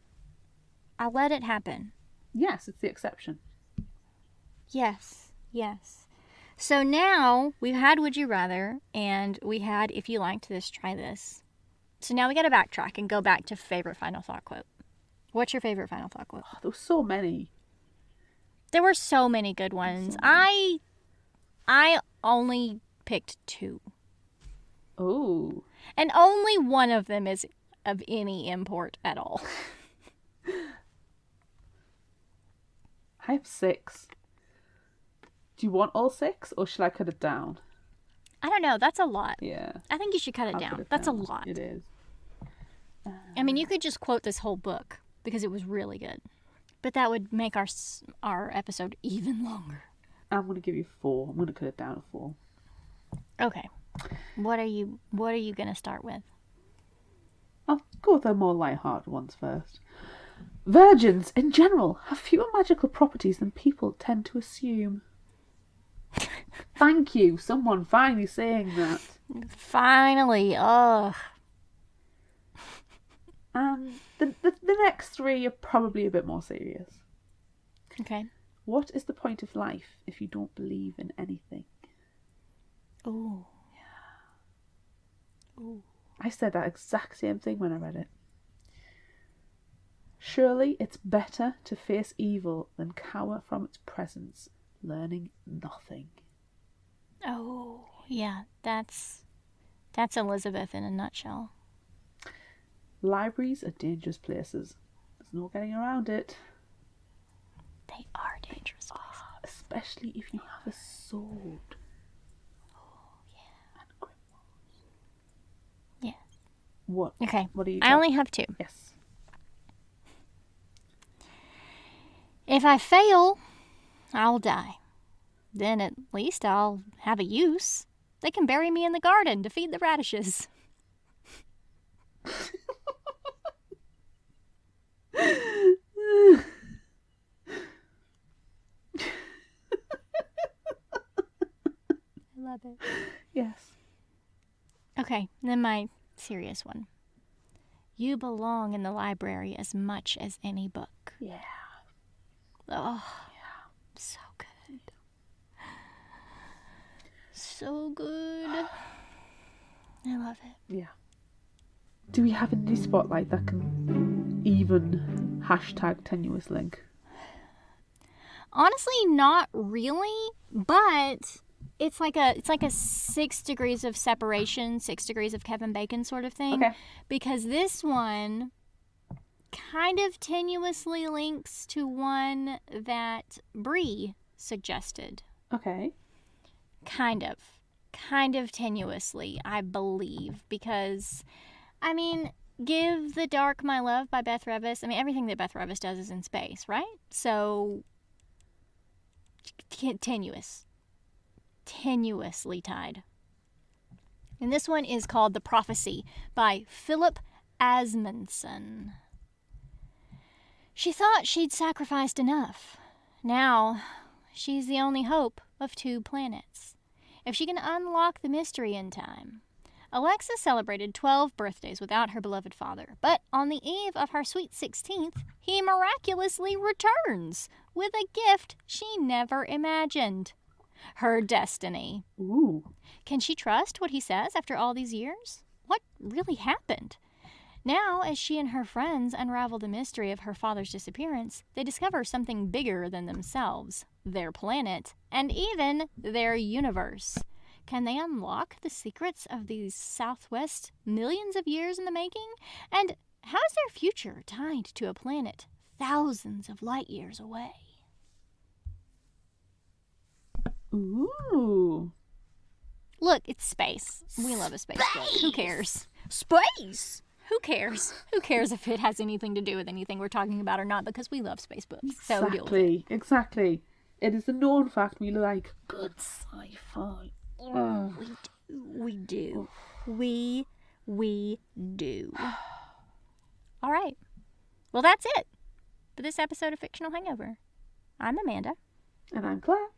Speaker 1: I'll let it happen.
Speaker 2: Yes, it's the exception.
Speaker 1: Yes. So now we've had Would You Rather, and we had If You Liked This, Try This. So now we got to backtrack and go back to favorite final thought quote. What's your favorite final thought quote?
Speaker 2: Oh, there were so many.
Speaker 1: There were so many good ones. I only picked 2.
Speaker 2: Oh.
Speaker 1: And only one of them is of any import at all.
Speaker 2: I have 6. Do you want all 6, or should I cut it down?
Speaker 1: I don't know. That's a lot.
Speaker 2: Yeah.
Speaker 1: I think you should cut it
Speaker 2: I'll
Speaker 1: down.
Speaker 2: cut it
Speaker 1: That's
Speaker 2: down.
Speaker 1: a lot.
Speaker 2: It is.
Speaker 1: I mean, you could just quote this whole book because it was really good. But that would make our episode even longer.
Speaker 2: I'm going to give you 4. I'm going to cut it down to 4.
Speaker 1: Okay. What are you going to start with?
Speaker 2: I'll go with the more light-hearted ones first. Virgins, in general, have fewer magical properties than people tend to assume. Thank you, someone finally saying that.
Speaker 1: Finally. Ugh.
Speaker 2: And the next 3 are probably a bit more serious.
Speaker 1: Okay.
Speaker 2: What is the point of life if you don't believe in anything?
Speaker 1: Ooh. Ooh.
Speaker 2: I said that exact same thing when I read it. Surely it's better to face evil than cower from its presence, learning nothing.
Speaker 1: Oh, yeah. That's Elizabeth in a nutshell.
Speaker 2: Libraries are dangerous places. There's no getting around it.
Speaker 1: They are dangerous places.
Speaker 2: Especially if you have a sword.
Speaker 1: Oh, yeah.
Speaker 2: And grimoires.
Speaker 1: Yeah.
Speaker 2: What?
Speaker 1: Okay.
Speaker 2: What do you
Speaker 1: I
Speaker 2: got?
Speaker 1: only have 2.
Speaker 2: Yes.
Speaker 1: If I fail, I'll die. Then at least I'll have a use. They can bury me in the garden to feed the radishes. I love it.
Speaker 2: Yes.
Speaker 1: Okay, then my serious one. You belong in the library as much as any book.
Speaker 2: Yeah.
Speaker 1: Oh, yeah. So good. So good. I love it.
Speaker 2: Yeah. Do we have any spotlight that can even hashtag tenuous link?
Speaker 1: Honestly, not really, but it's like a 6 degrees of separation, 6 degrees of Kevin Bacon sort of thing.
Speaker 2: Okay.
Speaker 1: Because this one kind of tenuously links to one that Bree suggested.
Speaker 2: Okay.
Speaker 1: Kind of tenuously, I believe, because, I mean, Give the Dark My Love by Beth Revis. I mean, everything that Beth Revis does is in space, right? So, tenuously tied. And this one is called The Prophecy by Philip Asmundson. She thought she'd sacrificed enough. Now, she's the only hope of 2 planets. If she can unlock the mystery in time. Alexa celebrated 12 birthdays without her beloved father, but on the eve of her sweet 16th, he miraculously returns with a gift she never imagined. Her destiny.
Speaker 2: Ooh.
Speaker 1: Can she trust what he says after all these years? What really happened? Now, as she and her friends unravel the mystery of her father's disappearance, they discover something bigger than themselves, their planet, and even their universe. Can they unlock the secrets of these Southwest millions of years in the making? And how's their future tied to a planet thousands of light years away?
Speaker 2: Ooh.
Speaker 1: Look, it's space. We love a space book. Who cares? Space! Who cares? Who cares if it has anything to do with anything we're talking about or not? Because we love space books. So deal with it.
Speaker 2: Exactly. It is a known fact we like good sci-fi.
Speaker 1: We do. We do. All right. Well, that's it for this episode of Fictional Hangover. I'm Amanda.
Speaker 2: And I'm Claire.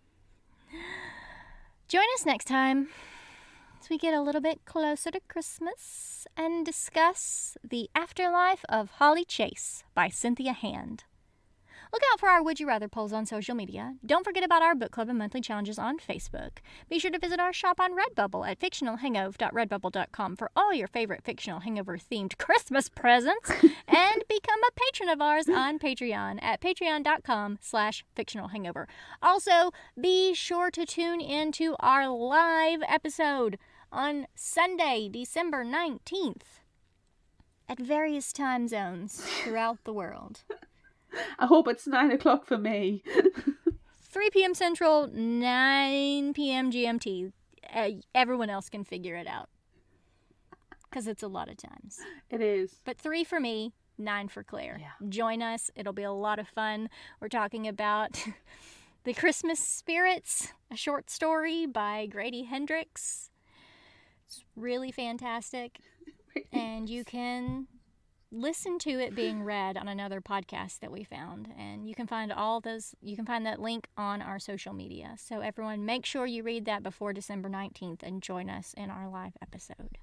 Speaker 1: Join us next time as we get a little bit closer to Christmas and discuss The Afterlife of Holly Chase by Cynthia Hand. Look out for our Would You Rather polls on social media. Don't forget about our book club and monthly challenges on Facebook. Be sure to visit our shop on Redbubble at fictionalhangover.redbubble.com for all your favorite fictional hangover-themed Christmas presents. And become a patron of ours on Patreon at patreon.com/fictionalhangover. Also, be sure to tune into our live episode on Sunday, December 19th at various time zones throughout the world.
Speaker 2: I hope it's 9 o'clock for me.
Speaker 1: 3 p.m. Central, 9 p.m. GMT. Everyone else can figure it out. Because it's a lot of times.
Speaker 2: It is.
Speaker 1: But 3 for me, 9 for Claire.
Speaker 2: Yeah.
Speaker 1: Join us. It'll be a lot of fun. We're talking about The Christmas Spirits, a short story by Grady Hendrix. It's really fantastic. And you can listen to it being read on another podcast that we found, and you can find that link on our social media. So everyone, make sure you read that before December 19th and join us in our live episode.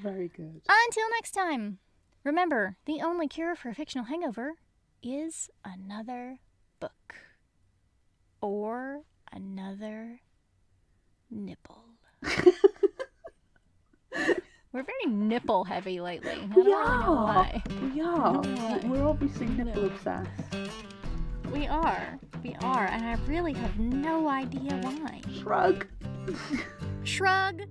Speaker 2: Very good.
Speaker 1: Until next time, remember, the only cure for a fictional hangover is another book or another nipple. We're very nipple heavy lately. I don't really know why.
Speaker 2: We are. We're obviously nipple obsessed.
Speaker 1: We are, and I really have no idea why.
Speaker 2: Shrug.
Speaker 1: Shrug.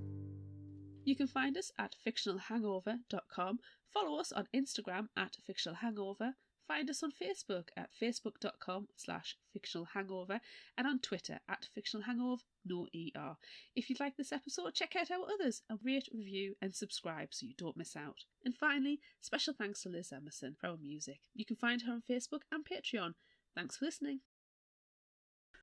Speaker 2: You can find us at fictionalhangover.com, follow us on Instagram at fictionalhangover, find us on Facebook at facebook.com/fictionalhangover, and on Twitter at fictionalhangover, no ER. If you'd like this episode, check out our others and rate, review and subscribe so you don't miss out. And finally, special thanks to Liz Emerson for our music. You can find her on Facebook and Patreon. Thanks for listening.